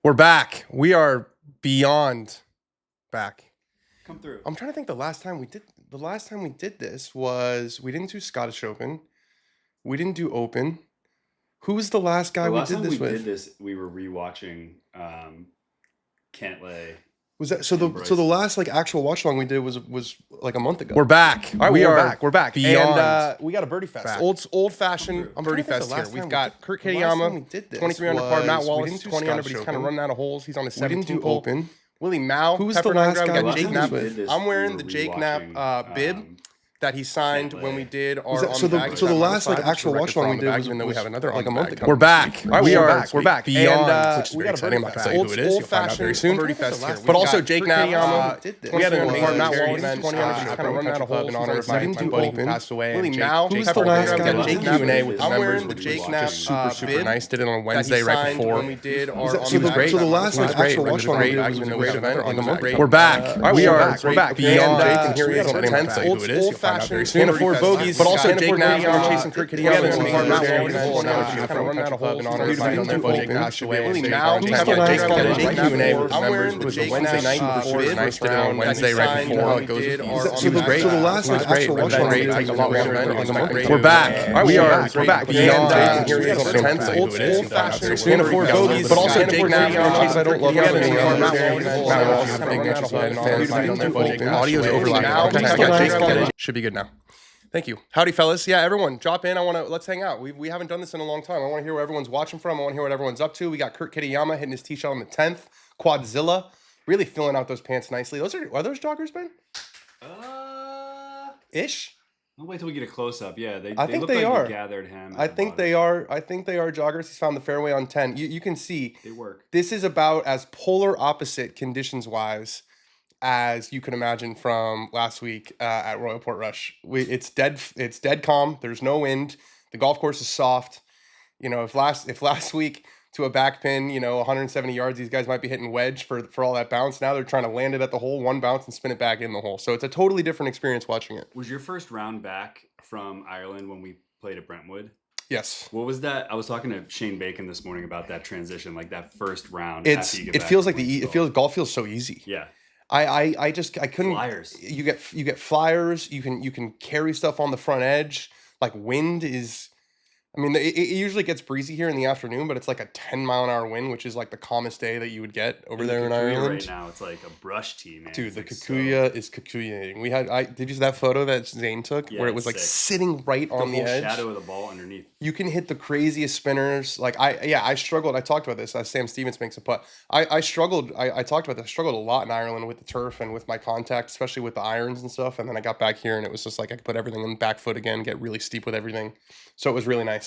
We're back. We are beyond back. Come through. I'm trying to think the last time we did this was we didn't do Scottish Open. We didn't do Open. Who was the last guy we did this with? We were rewatching Cantlay. Was that so? The last like actual watch along we did was like a month ago. We're back. All right, we're back. Beyond. And we got a birdie fest. Old fashioned birdie fest here. We've got Kurt Kitayama, 23 under par. Matt Wallace, 20 under, but he's kind of running out of holes. He's on his 17th. We didn't do Open. Willie Mao. Who was the last guy? We got Jake Knapp. I'm wearing the Jake Knapp bib that he signed when we did our so the last like actual watch along we did was, even though we have another like a month ago. We're back. We're back. Beyond, which is very exciting. I'm not gonna say who it is. You'll find out very soon. But also Jake Knapp. We had an amazing Matt Wallace, 20 under, just kind of running out of holes in honor of my buddy who passed away. Willie Mao. Who's the last guy? Jake Q&A with the members, which was super nice. Did it on Wednesday right before when we did our. So the last like actual watch along we did was a great event. We're back. We're back. Beyond Jake, and here he is on the 10th. Who it is? You'll find out very soon. 4 bogeys, but also Jake Knapp chasing Kurt Kitayama. Kind of running out of holes in honor of my buddy Jake passed away. Willie Mao. Jake Q&A with the members. It was a Wednesday night before. Nice did it on Wednesday right before. How it goes. So the last like actual watch along we did was we're back. We're back. Beyond. Here he is on the 10th. Old fashioned. 4 bogeys, but also Jake Knapp chasing Kurt Kitayama. Audio's overlapping. Should be good now. Thank you. Howdy, fellas. Yeah, everyone, drop in. Let's hang out. We haven't done this in a long time. I want to hear where everyone's watching from. I want to hear what everyone's up to. We got Kurt Kitayama hitting his tee shot on the 10th. Quadzilla, really filling out those pants nicely. Are those joggers, Ben? Ish. I'll wait till we get a close up. Yeah, they think look they like are. The gathered hem. I think they are joggers. He's found the fairway on 10. You can see they work. This is about as polar opposite conditions wise as you can imagine from last week at Royal Port Rush. It's dead calm. There's no wind. The golf course is soft. You know, if last week to a back pin, 170 yards, these guys might be hitting wedge for all that bounce. Now they're trying to land it at the hole, one bounce, and spin it back in the hole. So it's a totally different experience watching it. Was your first round back from Ireland when we played at Brentwood? Yes. What was that? I was talking to Shane Bacon this morning about that transition, like that first round. Golf feels so easy. Yeah. I couldn't. Flyers. You get flyers. You can carry stuff on the front edge. Like wind is. I mean, it usually gets breezy here in the afternoon, but it's like a 10-mile-an-hour wind, which is like the calmest day that you would get over there in Ireland. Right now, it's like a brush tee, man. Dude, the Kikuya is Kikuyaing. Did you see that photo that Zane took where it was like sitting right on the edge? The shadow of the ball underneath. You can hit the craziest spinners. Like I struggled. I talked about this. Sam Stevens makes a putt. I struggled. I talked about this. I struggled a lot in Ireland with the turf and with my contact, especially with the irons and stuff. And then I got back here and it was just like I could put everything in the back foot again, get really steep with everything. So it was really nice.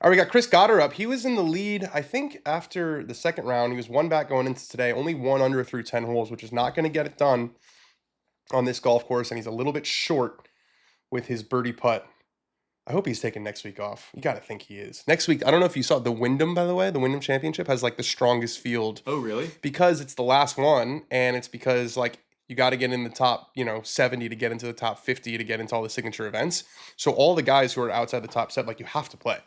All right, we got Chris Gotterup. He was in the lead, I think, after the second round. He was one back going into today, only 1 under through 10 holes, which is not going to get it done on this golf course, and he's a little bit short with his birdie putt. I hope he's taking next week off. You got to think he is. Next week, I don't know if you saw the Wyndham, by the way. The Wyndham Championship has, like, the strongest field. Oh, really? Because it's the last one, and it's because, like, you got to get in the top, 70 to get into the top 50 to get into all the signature events. So all the guys who are outside the top set, like, you have to play.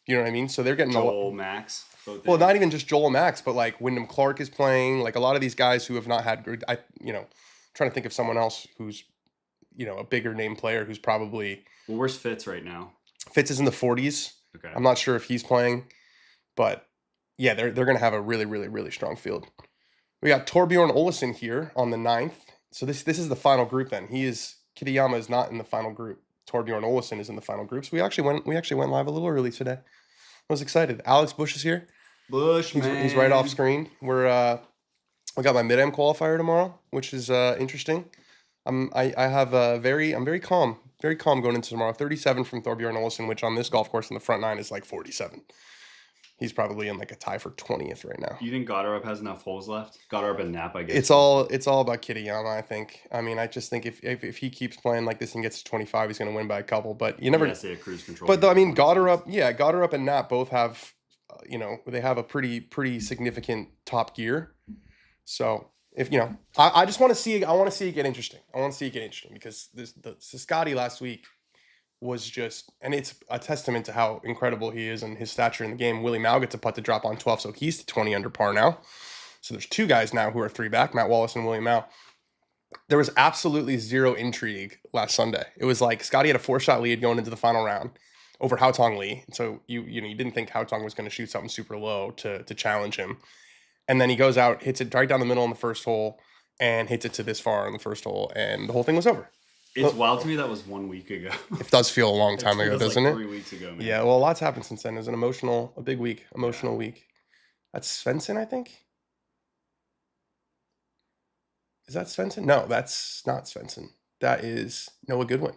You know what I mean? So they're getting Joel, Max. Well, not even just Joel Max, but like Wyndham Clark is playing. Like a lot of these guys who have not had good. Trying to think of someone else who's, a bigger name player who's probably. Well, where's Fitz right now? Fitz is in the 40s. Okay. I'm not sure if he's playing, but yeah, they're going to have a really, really, really strong field. We got Torbjorn Olesen here on the 9th. So this is the final group. Then Kitayama is not in the final group. Torbjorn Olesen is in the final group. So we actually went live a little early today. I was excited. Alex Bush is here. He's right off screen. We got my mid-am qualifier tomorrow, which is interesting. I'm very calm going into tomorrow. 37 from Torbjorn Olesen, which on this golf course in the front 9 is like 47. He's probably in like a tie for 20th right now. You think Gotterup has enough holes left? Gotterup and Knapp, I guess. It's all about Kitayama, I think. I mean, I just think if he keeps playing like this and gets to 25, he's going to win by a couple. But you never. Say a cruise control. But I mean, Gotterup and Knapp both have, they have a pretty significant top gear. So if I just want to see. I want to see it get interesting. Because the Scotty last week was just, and it's a testament to how incredible he is and his stature in the game. Willie Mao gets a putt to drop on 12, so he's 20 under par now. So there's 2 guys now who are 3 back, Matt Wallace and William Mao. There was absolutely zero intrigue last Sunday. It was like Scotty had a 4-shot lead going into the final round over Haotong Lee. So you didn't think Haotong was going to shoot something super low to challenge him. And then he goes out, hits it right down the middle in the first hole, and hits it to this far in the first hole, and the whole thing was over. It's wild to me that was 1 week ago. It does feel a long time ago, doesn't it? 3 weeks ago, man. Yeah, well, a lot's happened since then. It was a big week, week. That's Svensson, I think. Is that Svensson? No, that's not Svensson. That is Noah Goodwin.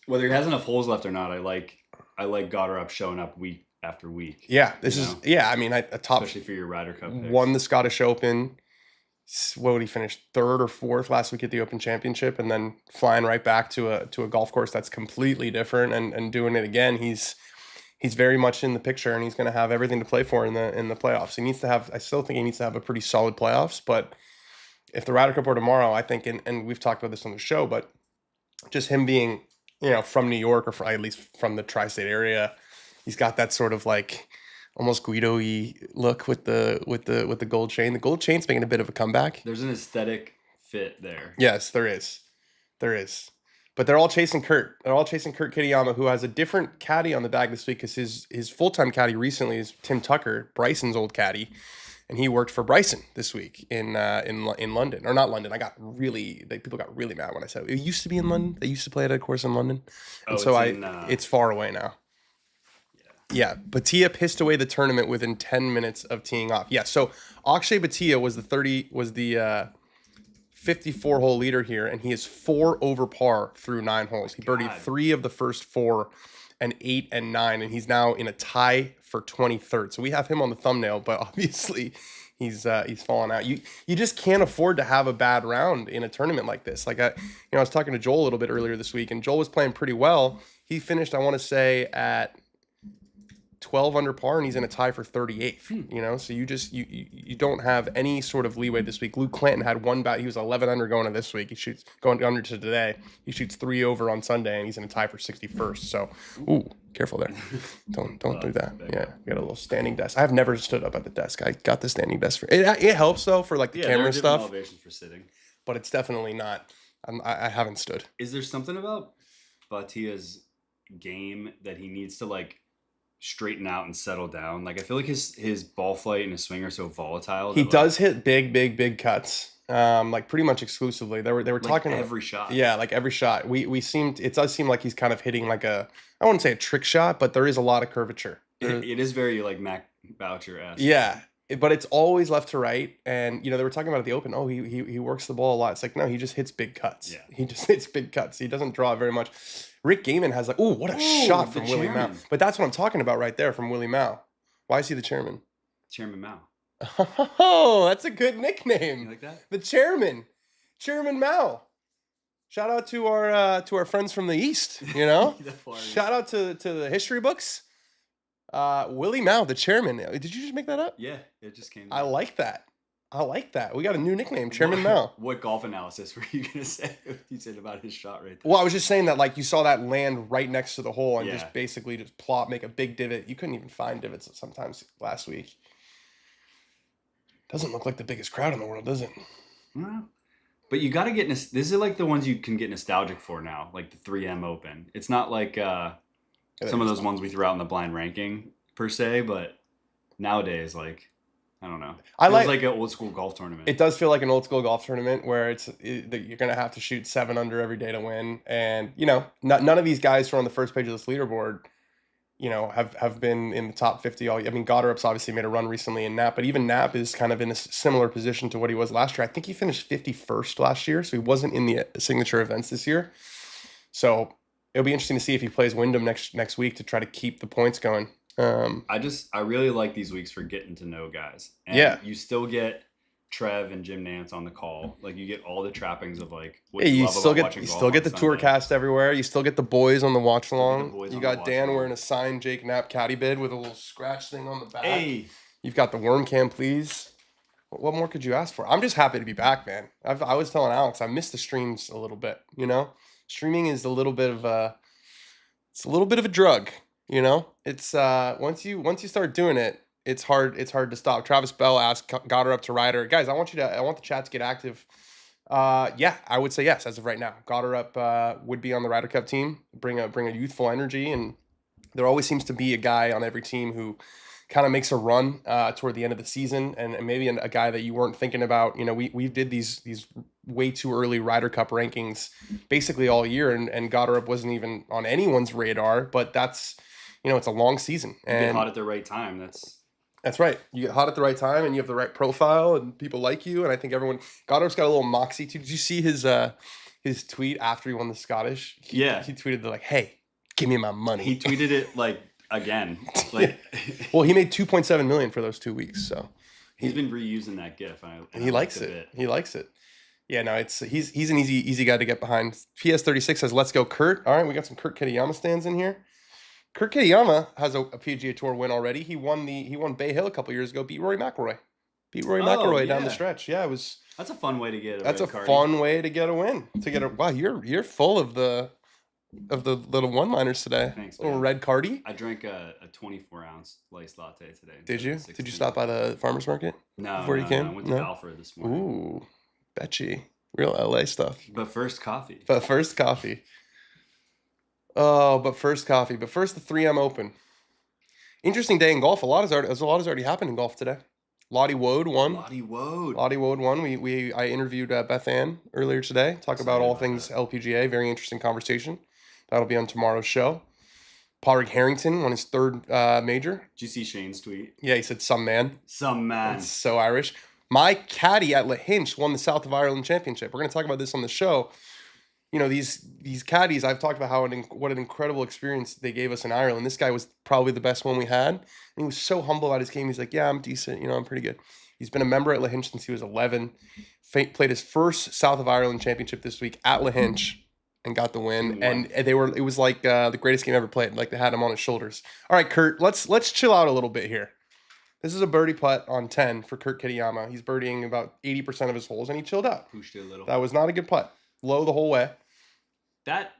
Whether he has enough holes left or not, I like Gotterup showing up week after week. Yeah, I mean, a top, especially for your Ryder Cup picks. Won the Scottish Open. What would he finish 3rd or 4th last week at the Open Championship, and then flying right back to a golf course that's completely different and doing it again. He's very much in the picture, and he's going to have everything to play for in the playoffs. I still think he needs to have a pretty solid playoffs, but if the Ryder Cup were tomorrow, I think, and we've talked about this on the show, but just him being, from New York, or at least from the tri-state area, he's got that sort of like almost Guido-y look with the gold chain. The gold chain's making a bit of a comeback. There's an aesthetic fit there. Yes, there is. But they're all chasing Kurt. They're all chasing Kurt Kitayama, who has a different caddy on the bag this week, because his full-time caddy recently is Tim Tucker, Bryson's old caddy. And he worked for Bryson this week in London, or not London. People got really mad when I said it used to be in London. They used to play at a course in London, and it's far away now. Yeah, Bhatia pissed away the tournament within 10 minutes of teeing off. Yeah, so Akshay Bhatia was the 54-hole leader here, and he is 4 over par through 9 holes. He birdied 3 of the first 4, and 8 and 9, and he's now in a tie for 23rd. So we have him on the thumbnail, but obviously he's fallen out. You just can't afford to have a bad round in a tournament like this. Like I was talking to Joel a little bit earlier this week, and Joel was playing pretty well. He finished, I want to say, at 12 under par, and he's in a tie for 38th. So you don't have any sort of leeway this week. Luke Clanton had one bout. He was 11 under going to this week. He shoots going under to today. He shoots 3 over on Sunday, and he's in a tie for 61st. So, careful there. Don't do that. Yeah, we got a little standing desk. I've never stood up at the desk. I got the standing desk for it. It helps though for like the camera stuff. Elevations for sitting, but it's definitely not. I haven't stood. Is there something about Bhatia's game that he needs to like straighten out and settle down? Like I feel like his ball flight and his swing are so volatile. He does hit big cuts. Like pretty much exclusively. They were like talking every shot. Yeah, like every shot. It does seem like he's kind of hitting like I wouldn't say a trick shot, but there is a lot of curvature. It is very like Mac Boucher-esque. Yeah. But it's always left to right, and they were talking about at the Open. Oh, he works the ball a lot. It's like no, he just hits big cuts. Yeah, he just hits big cuts. He doesn't draw very much. Rick Gaiman has what a shot from Willie Mao. But that's what I'm talking about right there from Willie Mao. Why is he the chairman? Chairman Mao. Oh, that's a good nickname. You like that? The Chairman Mao. Shout out to our friends from the East. Shout out to the history books. Willie Mao, the Chairman. Did you just make that up? Yeah, it just came. I like that. We got a new nickname, Chairman Mao. What golf analysis were you gonna say? You said about his shot right there. Well, I was just saying that like you saw that land right next to the hole and just basically just plop, make a big divot. You couldn't even find divots sometimes last week. Doesn't look like the biggest crowd in the world, does it? No. But you got to get this is like the ones you can get nostalgic for now, like the 3M Open. It's not like some of those ones we threw out in the blind ranking per se, but nowadays, like I don't know, it feels like an old school golf tournament. It does feel like an old school golf tournament where you're gonna have to shoot 7 under every day to win, and none of these guys who are on the first page of this leaderboard, have been in the top 50 all. I mean, Gotterup's obviously made a run recently in Knapp, but even Knapp is kind of in a similar position to what he was last year. I think he finished 51st last year, so he wasn't in the signature events this year. So it'll be interesting to see if he plays Wyndham next week to try to keep the points going. I really like these weeks for getting to know guys. And you still get Trev and Jim Nance on the call. Like you get all the trappings of like what you love about watching golf. You still get the tour cast everywhere. You still get the boys on the watch along. You got Dan wearing a signed Jake Knapp caddy bid with a little scratch thing on the back. Hey. You've got the worm cam, please. What more could you ask for? I'm just happy to be back, man. I was telling Alex I missed the streams a little bit. Streaming is a little bit of a drug. It's once you start doing it, It's hard to stop. Travis Bell asked Gotterup to Ryder. Guys, I want the chat to get active. Yeah, I would say yes as of right now. Gotterup would be on the Ryder Cup team. Bring a youthful energy, and there always seems to be a guy on every team who kind of makes a run toward the end of the season, and maybe a guy that you weren't thinking about. You know, we did these way too early Ryder Cup rankings basically all year, and Gotterup wasn't even on anyone's radar. But that's, it's a long season, and you get hot at the right time. That's right. You get hot at the right time, and you have the right profile, and people like you. And I think Gotterup's got a little moxie too. Did you see his tweet after he won the Scottish? He tweeted like, "Hey, give me my money." He tweeted it again. Well, he made $2.7 million for those 2 weeks, so he's been reusing that GIF. And he likes it. He likes it. Yeah, no, he's an easy guy to get behind. PS36 says, "Let's go, Kurt." All right, we got some Kurt Kitayama stands in here. Kurt Kitayama has a PGA Tour win already. He won Bay Hill a couple years ago. Beat Rory McIlroy. Down the stretch. Yeah, it was. That's a fun way to get. Fun way to get a win. Wow, you're full of the little one-liners today. Thanks, man. Little red cardi. I drank a 24-ounce iced latte today. Did you? Did you stop by the farmer's market? No. Before you came? I went to Alfred this morning. Ooh, betchy. Real LA stuff. But first coffee. Oh, but first the 3M Open. Interesting day in golf. A lot has already happened in golf today. Lottie Woad won. I interviewed Beth Ann earlier today. Talk about all things LPGA. Very interesting conversation. That'll be on tomorrow's show. Padraig Harrington won his third major. Did you see Shane's tweet? Yeah, he said some man. That's so Irish. My caddy at Lahinch won the South of Ireland Championship. We're going to talk about this on the show. These caddies, I've talked about what an incredible experience they gave us in Ireland. This guy was probably the best one we had. And he was so humble about his game. He's like, yeah, I'm decent. I'm pretty good. He's been a member at Lahinch since he was 11. Played his first South of Ireland Championship this week at Lahinch and got the win. And it was like the greatest game ever played. Like they had him on his shoulders. All right, Kurt, let's chill out a little bit here. This is a birdie putt on 10 for Kurt Kitayama. He's birdieing about 80% of his holes, and he chilled out. Pushed it a little. That was not a good putt. Low the whole way. That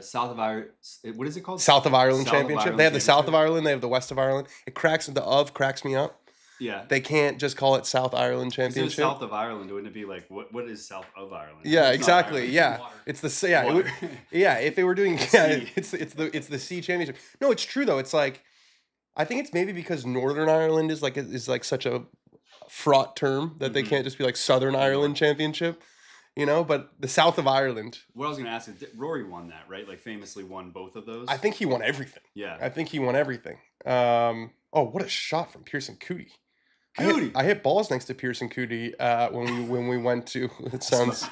South of Ireland, what is it called? South of Ireland Championship. They have the South of Ireland. They have the West of Ireland. Cracks me up. Yeah. They can't just call it South Ireland Championship. South of Ireland, wouldn't it be like what is South of Ireland? Yeah, exactly. Yeah, it's the if they were doing it's the C Championship. No, it's true though. It's like I think it's maybe because Northern Ireland is like such a fraught term that they can't just be like Southern Ireland Championship. But the South of Ireland. What I was going to ask is, Rory won that, right? Like famously won both of those. I think he won everything. Yeah, I think he won everything. What a shot from Pearson Cootie. I hit balls next to Pearson Cootie when we went to. It sounds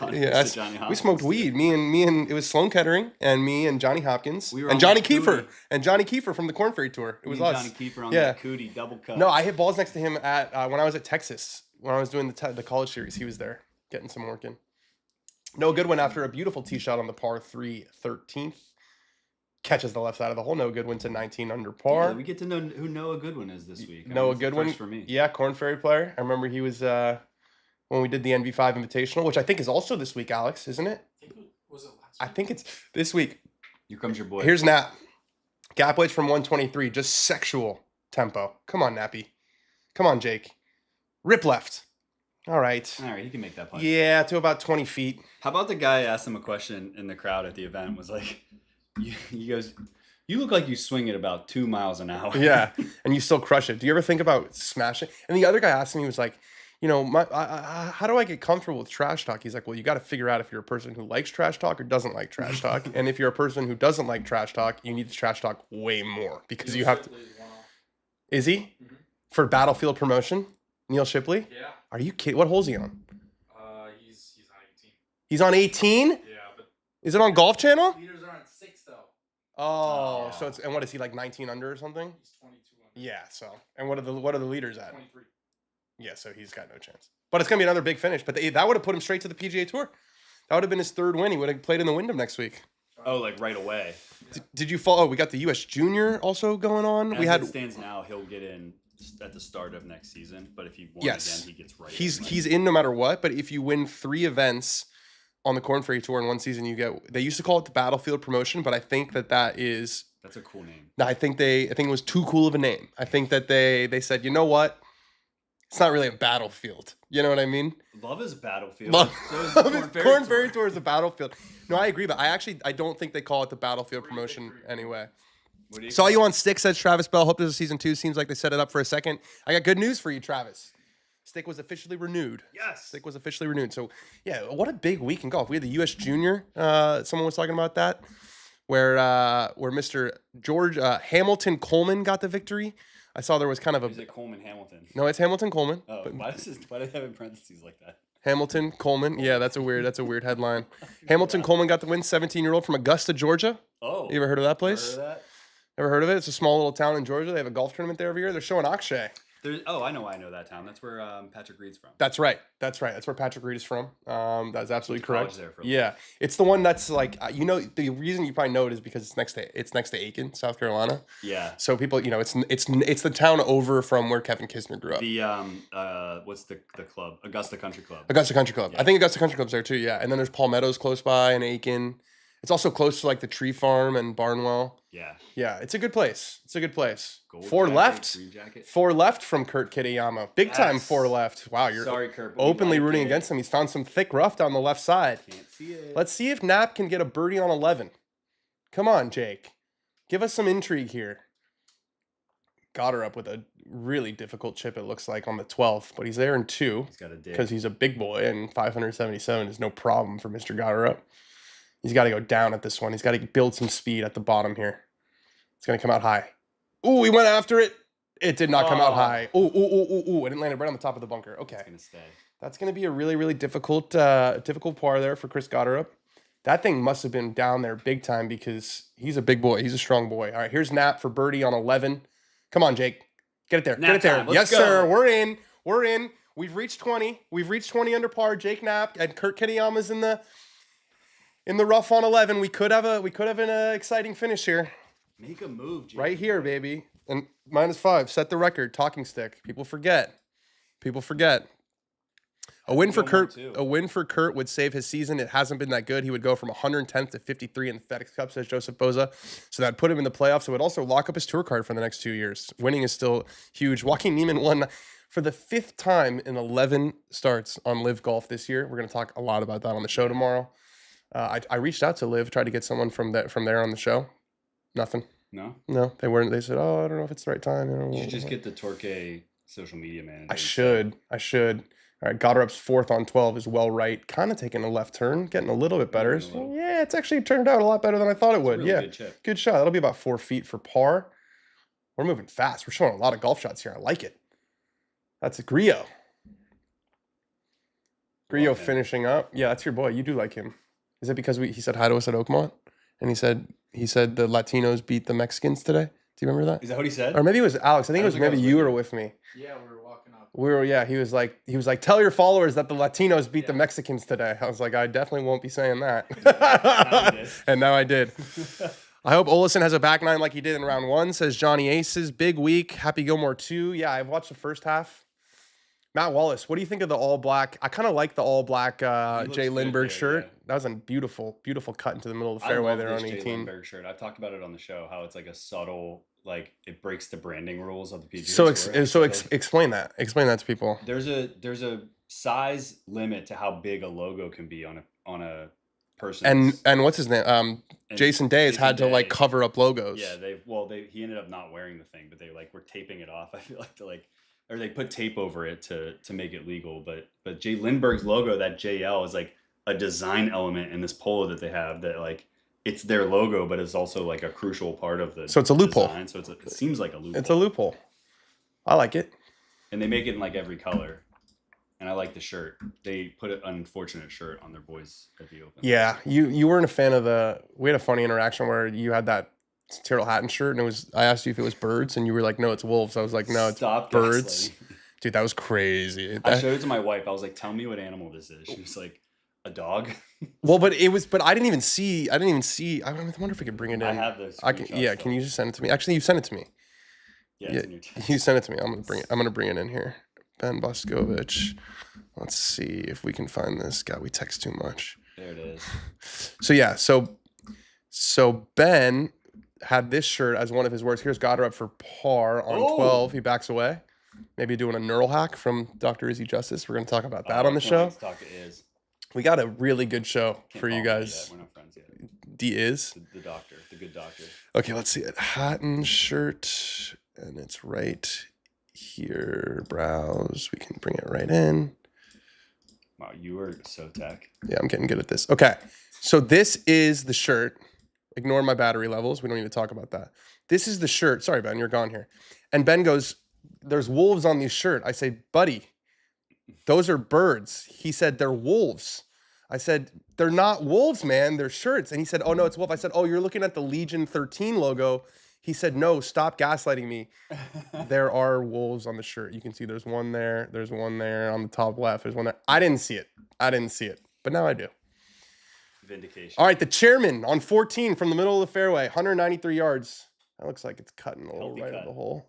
we smoked weed. Me and it was Sloan Kettering and me and Johnny Hopkins and Johnny Kiefer from the Corn Ferry Tour. It was us. Johnny Kiefer on that Cootie double cut. No, I hit balls next to him at when I was at Texas when I was doing the college series. He was there getting some work in. No Goodwin after a beautiful tee shot on the par 3 13th. Catches the left side of the hole. Noah Goodwin to 19 under par. Yeah, we get to know who Noah Goodwin is this week. Noah Goodwin. For me. Yeah, Corn Ferry player. I remember he was when we did the NV5 Invitational, which I think is also this week, Alex, isn't it? Was it last week? I think it's this week. Here comes your boy. Here's Knapp. Gap weights from 123. Just sexual tempo. Come on, Nappy. Come on, Jake. Rip left. All right, he can make that putt. Yeah, to about 20 feet. How about the guy asked him a question in the crowd at the event? Was like, he goes, "You look like you swing at about 2 miles an hour." Yeah, and you still crush it. Do you ever think about smashing? And the other guy asked me, he was like, how do I get comfortable with trash talk? He's like, well, you got to figure out if you're a person who likes trash talk or doesn't like trash talk. And if you're a person who doesn't like trash talk, you need to trash talk way more because you have to. Is he? Mm-hmm. For Battlefield promotion? Neil Shipley? Yeah. Are you kidding? What hole's he on? He's on 18. He's on 18? Yeah, but is it on Golf Channel? Leaders are on 6 though. Oh, so it's, and what is he, like 19 under or something? He's 22 under. Yeah, so and what are the leaders at? 23. Yeah, so he's got no chance. But it's gonna be another big finish. But that would have put him straight to the PGA Tour. That would have been his third win. He would have played in the Wyndham next week. Oh, like right away. Did you follow? We got the U.S. Junior also going on. As it stands now, he'll get in at the start of next season, but if he won again, he gets right. He's in no matter what. But if you win 3 events on the Corn Ferry Tour in one season, you get. They used to call it the Battlefield promotion, but I think that is That's a cool name. No, I think it was too cool of a name. I think that they said, you know what? It's not really a battlefield. You know what I mean? Love is a battlefield. Love, So is the Corn Ferry Tour is a battlefield. No, I agree, but I don't think they call it the battlefield promotion anyway. Saw you on Stick, says Travis Bell. Hope this is season 2. Seems like they set it up for a second. I got good news for you, Travis. Stick was officially renewed. Yes. Stick was officially renewed. So, yeah, what a big week in golf. We had the U.S. Junior. Someone was talking about that, where Mr. George Hamilton Coleman got the victory. I saw there was kind of a... Is it Coleman Hamilton? No, it's Hamilton Coleman. Oh, why do they have in parentheses like that? Hamilton Coleman. Yeah, that's a weird headline. Hamilton Coleman got the win, 17-year-old from Augusta, Georgia. Oh. You ever heard of that place? Heard of that? Ever heard of it? It's a small little town in Georgia. They have a golf tournament there every year. They're showing Akshay. I know that town. That's where Patrick Reed's from. That's right. That's where Patrick Reed is from. That's absolutely correct. There for yeah, it's the one that's like the reason you probably know it is because it's next to Aiken, South Carolina. Yeah. So people, it's the town over from where Kevin Kisner grew up. The what's the club? Augusta Country Club. Augusta Country Club. Yeah. I think Augusta Country Club's there too. Yeah, and then there's Palmetto's close by and Aiken. It's also close to like the Tree Farm and Barnwell. Yeah. Yeah, it's a good place. Gold Four jacket, left. green jacket. 4 left from Kurt Kitayama. Big time 4 left. Wow, you're sorry, Kurt. openly rooting against him. He's found some thick rough down the left side. Can't see it. Let's see if Knapp can get a birdie on 11. Come on, Jake. Give us some intrigue here. Gotterup with a really difficult chip, it looks like, on the 12th, but he's there in 2. He's got a dig. Because he's a big boy, and 577 is no problem for Mr. Gotterup. He's got to go down at this one. He's got to build some speed at the bottom here. It's going to come out high. Ooh, he went after it. It did not come out high. Ooh. And it landed right on the top of the bunker. Okay. It's going to stay. That's going to be a really, really difficult par there for Chris Gotterup. That thing must have been down there big time because he's a big boy. He's a strong boy. All right, here's Knapp for birdie on 11. Come on, Jake. Get it there. Get it there. Yes, sir. We're in. We've reached 20. We've reached 20 under par. Jake Knapp and Kurt Kitayama's in the rough on 11. We could have an exciting finish here. Make a move, Jake. Right here, baby. And -5. Set the record. Talking stick. People forget. A win for Kurt would save his season. It hasn't been that good. He would go from 110th to 53 in the FedEx Cup, says Joseph Boza. So that'd put him in the playoffs. It would also lock up his tour card for the next 2 years. Winning is still huge. Joaquin Niemann won for the 5th time in 11 starts on Live Golf this year. We're going to talk a lot about that on the show tomorrow. I reached out to Live, tried to get someone from there on the show. Nothing. No, they weren't. They said, "Oh, I don't know if it's the right time." You should just get the Torque social media manager. I should. All right, Gotterup's 4th on 12 is well right. Kind of taking a left turn, getting a little bit better. Yeah, it's actually turned out a lot better than I thought it would. Really yeah, good chip. Good shot. That'll be about 4 feet for par. We're moving fast. We're showing a lot of golf shots here. I like it. That's a Grillo. Grillo finishing up. Yeah, that's your boy. You do like him. Is it because he said hi to us at Oakmont? And he said the Latinos beat the Mexicans today? Do you remember that? Is that what he said? Or maybe it was Alex. I think it was maybe you were with me. Yeah, we were walking up. He was like, tell your followers that the Latinos beat the Mexicans today. I was like, I definitely won't be saying that. And now I did. I hope Olesen has a back nine like he did in round 1, says Johnny Aces. Big week. Happy Gilmore 2. Yeah, I've watched the first half. Matt Wallace, what do you think of the all black? I kind of like the all black Jay Lindbergh shirt. Yeah. That was a beautiful, beautiful cut into the middle of the fairway there on 18. Jay Lindbergh shirt. I've talked about it on the show, how it's like a subtle, like it breaks the branding rules of the PGA Tour. Explain that. Explain that to people. There's a size limit to how big a logo can be on a person. And what's his name? Jason Day has had to like cover up logos. Yeah, he ended up not wearing the thing, but they were taping it off. I feel like or they put tape over it to make it legal. But Jay Lindbergh's logo, that JL, is like a design element in this polo that they have that like it's their logo, but it's also like a crucial part of the. So it's a loophole. Design. So it seems like a loophole. It's a loophole. I like it. And they make it in like every color. And I like the shirt. They put an unfortunate shirt on their boys at the Open. Yeah, you weren't a fan of we had a funny interaction where you had that Tyrrell Hatton shirt, and I asked you if it was birds, and you were like, no, it's wolves. I was like, no, it's birds. Dude, that was crazy. I showed it to my wife. I was like, tell me what animal this is. She was like, a dog. Well, but I didn't even see. I wonder if we could bring it in. I have those. Can you just send it to me? Actually, you sent it to me. Yeah, you sent it to me. I'm gonna bring it in here. Ben Boscovich. Let's see if we can find this. God, we text too much. There it is. So Ben had this shirt as one of his words. Here's Gotterup for par on 12. He backs away. Maybe doing a neural hack from Dr. Izzy Justice. We're going to talk about that on the show. We got a really good show for you guys. We're not friends yet. D is? The doctor, the good doctor. Okay, let's see it. Hat and shirt, and it's right here. Browse. We can bring it right in. Wow, you were so tech. Yeah, I'm getting good at this. Okay, so this is the shirt. Ignore my battery levels. We don't need to talk about that. This is the shirt. Sorry, Ben, you're gone here. And Ben goes, there's wolves on these shirt. I say, buddy, those are birds. He said, they're wolves. I said, they're not wolves, man. They're shirts. And he said, oh, no, it's wolf. I said, oh, you're looking at the Legion 13 logo. He said, no, stop gaslighting me. There are wolves on the shirt. You can see there's one there. There's one there on the top left. There's one there. I didn't see it. But now I do. Vindication. All right, the chairman on 14 from the middle of the fairway, 193 yards. That looks like it's cutting a little right of the hole.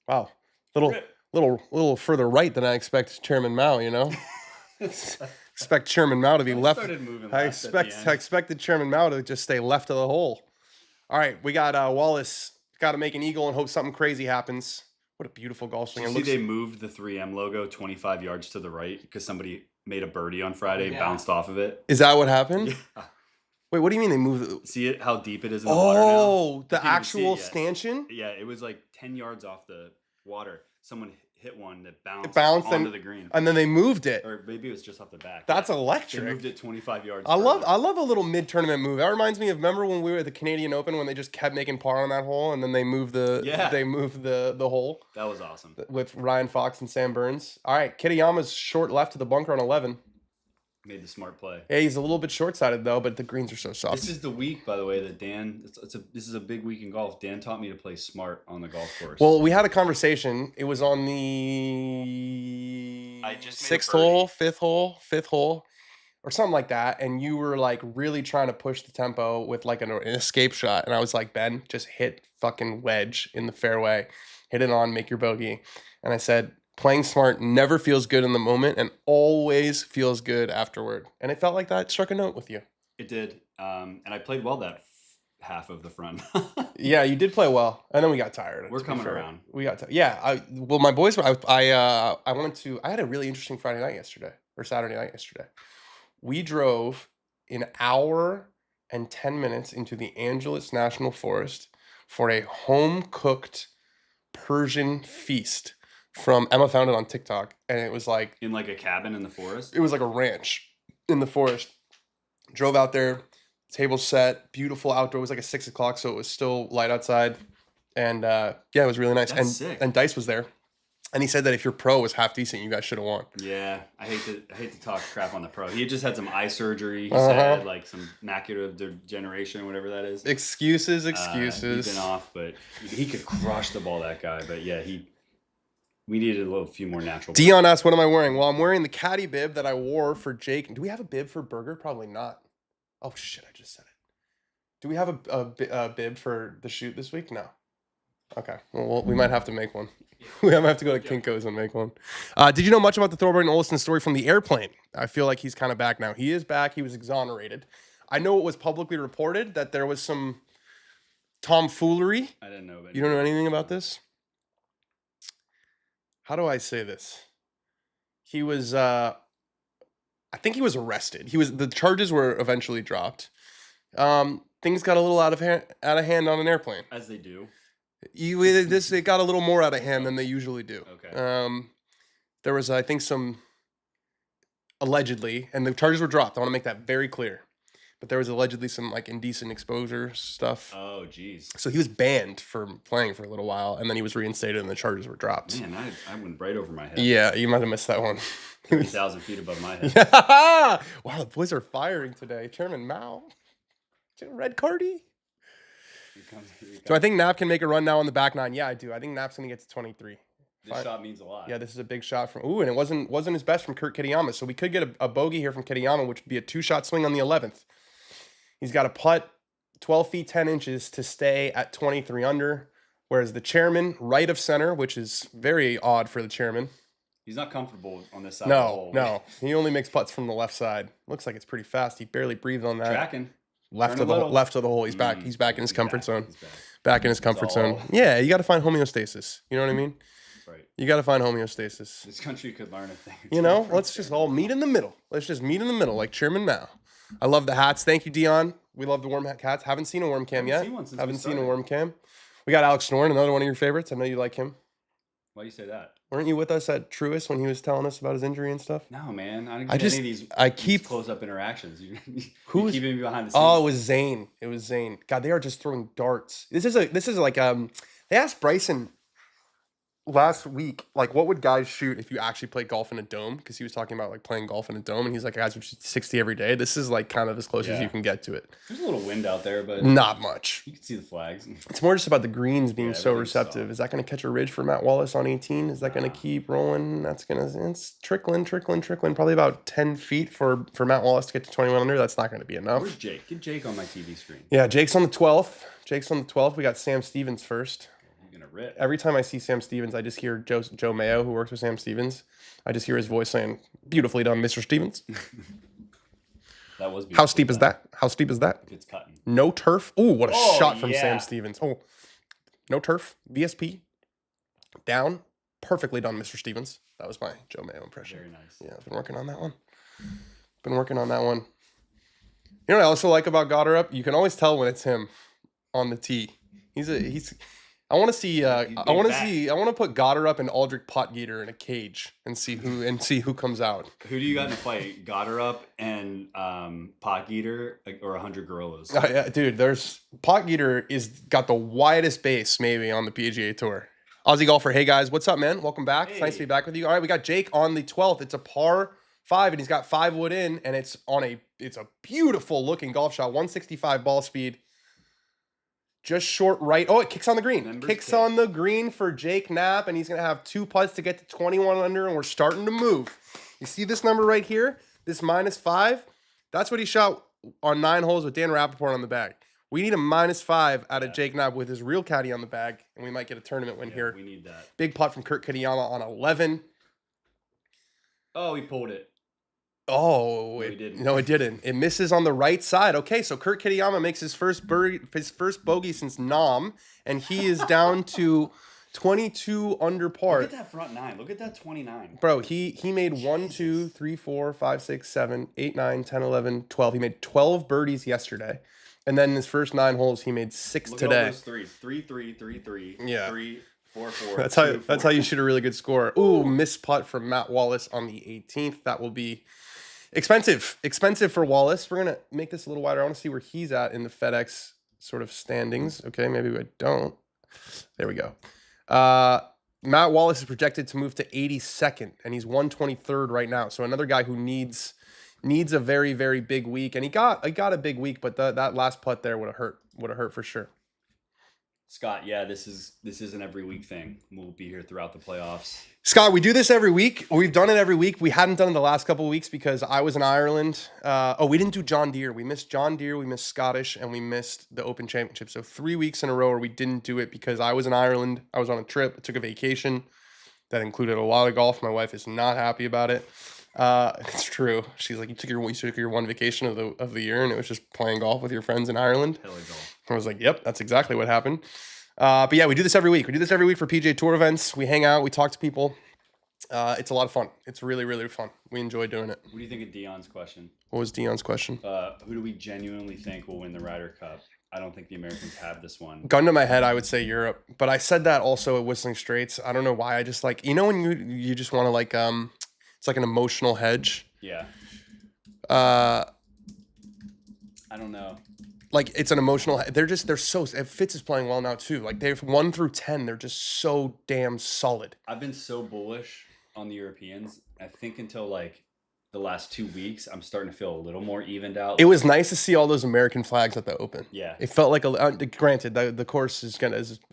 Wow, little further right than I expect Chairman Mao. You know, expect Chairman Mao to be left. I expected Chairman Mao to just stay left of the hole. All right, we got Wallace. Got to make an eagle and hope something crazy happens. What a beautiful golf swing! See, they moved the 3M logo 25 yards to the right because somebody made a birdie on Friday, bounced off of it. Is that what happened? Yeah. Wait, what do you mean they moved it? See it? How deep it is in the water now? Oh, the actual stanchion? Yeah, it was like 10 yards off the water. Someone hit one that bounced onto the green. And then they moved it. Or maybe it was just off the back. That's electric. They moved it 25 yards. I love a little mid-tournament move. That reminds me of, remember when we were at the Canadian Open when they just kept making par on that hole and then they moved the hole. That was awesome. With Ryan Fox and Sam Burns. All right, Kitayama's short left to the bunker on 11. Made the smart play. Yeah, he's a little bit short-sighted though, but the greens are so soft. This is the week, by the way, that Dan. This is a big week in golf. Dan taught me to play smart on the golf course. Well, we had a conversation. It was on the fifth hole, or something like that. And you were like really trying to push the tempo with like an escape shot. And I was like, Ben, just hit fucking wedge in the fairway, hit it on, make your bogey. And I said, playing smart never feels good in the moment and always feels good afterward. And it felt like that struck a note with you. It did. And I played well that half of the front. Yeah, you did play well. And then we got tired. We're coming around. We got tired. Yeah. My boys, I had a really interesting Saturday night yesterday. We drove an hour and 10 minutes into the Angeles National Forest for a home-cooked Persian feast. From Emma found it on TikTok, and it was like in like a cabin in the forest. It was like a ranch in the forest. Drove out there, table set, beautiful outdoor. It was like a 6 o'clock, so it was still light outside, and it was really nice. That's sick. And Dice was there, and he said that if your pro was half decent, you guys should have won. Yeah, I hate to talk crap on the pro. He just had some eye surgery. He said like some macular degeneration, whatever that is. Excuses. He's been off, but he could crush the ball. That guy, but yeah, We needed a few more natural. Dion asked, what am I wearing? Well, I'm wearing the caddy bib that I wore for Jake. Do we have a bib for Burger? Probably not. Oh, shit, I just said it. Do we have a bib for the shoot this week? No. Okay. Well, we might have to make one. We might have to go to Kinko's and make one. Did you know much about the Thorburn Olsen story from the airplane? I feel like he's kind of back now. He is back. He was exonerated. I know it was publicly reported that there was some tomfoolery. I didn't know about it. You don't know anything about this? How do I say this? He was, I think he was arrested. The charges were eventually dropped. Things got a little out of hand on an airplane. As they do. It got a little more out of hand than they usually do. Okay. There was, I think, some allegedly, and the charges were dropped. I want to make that very clear. But there was allegedly some like indecent exposure stuff. Oh, geez. So he was banned from playing for a little while, and then he was reinstated, and the charges were dropped. Man, I went right over my head. Yeah, you might have missed that one. 30,000 feet above my head. Wow, the boys are firing today. Chairman Mao, Red Cardi. Here comes. So I think Knapp can make a run now on the back nine. Yeah, I do. I think Knapp's gonna get to 23. This shot means a lot. Yeah, this is a big shot from. Ooh, and it wasn't his best from Kurt Kitayama. So we could get a bogey here from Kitayama, which would be a 2-shot swing on the 11th. He's got a putt 12 feet 10 inches to stay at 23 under, whereas the chairman, right of center, which is very odd for the chairman. He's not comfortable on this side of the hole. No. He only makes putts from the left side. Looks like it's pretty fast. He barely breathed on that. Tracking. left of the hole. He's back. He's back in his comfort zone. Back in his comfort zone. Yeah, you got to find homeostasis. You know what I mean? Right. You got to find homeostasis. This country could learn a thing. You know, let's just all meet in the middle. Let's just meet in the middle, like Chairman Mao. I love the hats. Thank you, Dion. We love the warm hats. Haven't seen a worm cam yet. Haven't seen a worm cam. We got Alex Norn, another one of your favorites. I know you like him. Why do you say that? Weren't you with us at Truist when he was telling us about his injury and stuff? No, man. I didn't get any of these close-up interactions. Who's keeping me behind the scenes? Oh, it was Zane. It was Zane. God, they are just throwing darts. This is like they asked Bryson last week, like, what would guys shoot if you actually played golf in a dome? Because he was talking about like playing golf in a dome, and he's like, guys would shoot 60 every day. This is like kind of as close as you can get to it. There's a little wind out there, but not much. You can see the flags. It's more just about the greens being so receptive. Soft. Is that going to catch a ridge for Matt Wallace on 18? Is that going to keep rolling? It's trickling. Probably about 10 feet for Matt Wallace to get to 21 under. That's not going to be enough. Where's Jake? Get Jake on my TV screen. Yeah, Jake's on the 12th. We got Sam Stevens first. Rip. Every time I see Sam Stevens, I just hear Joe Mayo, who works with Sam Stevens. I just hear his voice saying, "Beautifully done, Mr. Stevens." That was beautiful. How steep is that? How steep is that? It's cutting. No turf. Ooh, what a shot from Sam Stevens. Oh, no turf. VSP. Down. Perfectly done, Mr. Stevens. That was my Joe Mayo impression. Very nice. Yeah, I've been working on that one. You know what I also like about Gotterup? You can always tell when it's him on the tee. I want to see. I want to put Gotterup and Aldrich Potgieter in a cage and see who comes out. Who do you got in a fight? Gotterup and Potgieter, or 100 Gorillas? Yeah, dude. Potgieter is got the widest base maybe on the PGA Tour. Aussie golfer. Hey guys, what's up, man? Welcome back. It's nice to be back with you. All right, we got Jake on the 12th. It's a par 5, and he's got 5 wood in, and it's a beautiful looking golf shot. 165 ball speed. Just short right. Oh, it kicks on the green. Kicks on the green for Jake Knapp, and he's going to have 2 putts to get to 21 under, and we're starting to move. You see this number right here? This -5? That's what he shot on 9 holes with Dan Rapaport on the bag. We need a -5 out of Jake Knapp with his real caddy on the bag, and we might get a tournament win here. We need that. Big putt from Kitayama on 11. Oh, he pulled it. Oh, no, it didn't. It misses on the right side. Okay, so Kurt Kitayama makes his first bogey since Nam, and he is down to 22 under par. Look at that front 9. Look at that 29. Bro, he made 1, 2, 3, 4, 5, 6, 7, 8, 9, 10, 11, 12. He made 12 birdies yesterday. And then in his first 9 holes, he made 6 today. Look at all those threes. 3, 3, 3, 3. Yeah. 3, 4, 4. That's how you shoot a really good score. Ooh, missed putt from Matt Wallace on the 18th. That will be expensive for Wallace. We're going to make this a little wider. I want to see where he's at in the FedEx sort of standings. Okay, maybe I don't. There we go. Matt Wallace is projected to move to 82nd, and he's 123rd right now. So another guy who needs a very, very big week. And he got a big week, but that last putt there would have hurt for sure. Scott, yeah, this is an every week thing. We'll be here throughout the playoffs. Scott, we do this every week. We've done it every week. We hadn't done it the last couple of weeks because I was in Ireland. We didn't do John Deere. We missed John Deere, we missed Scottish, and we missed the Open Championship. So 3 weeks in a row where we didn't do it because I was in Ireland. I was on a trip. I took a vacation that included a lot of golf. My wife is not happy about it. It's true. She's like, you took your one vacation of the year, and it was just playing golf with your friends in Ireland. Hell of golf. I was like, yep, that's exactly what happened. But yeah, we do this every week. We do this every week for PGA Tour events. We hang out. We talk to people. It's a lot of fun. It's really, really fun. We enjoy doing it. What do you think of Dion's question? What was Dion's question? Who do we genuinely think will win the Ryder Cup? I don't think the Americans have this one. Gun to my head, I would say Europe. But I said that also at Whistling Straits. I don't know why. I just like, when you just want to like, it's like an emotional hedge. Yeah. I don't know. Like, it's an emotional. They're so. Fitz is playing well now too. Like, they've 1 through 10. They're just so damn solid. I've been so bullish on the Europeans. I think until like the last 2 weeks, I'm starting to feel a little more evened out. It was nice to see all those American flags at the Open. Yeah. It felt like granted, the course is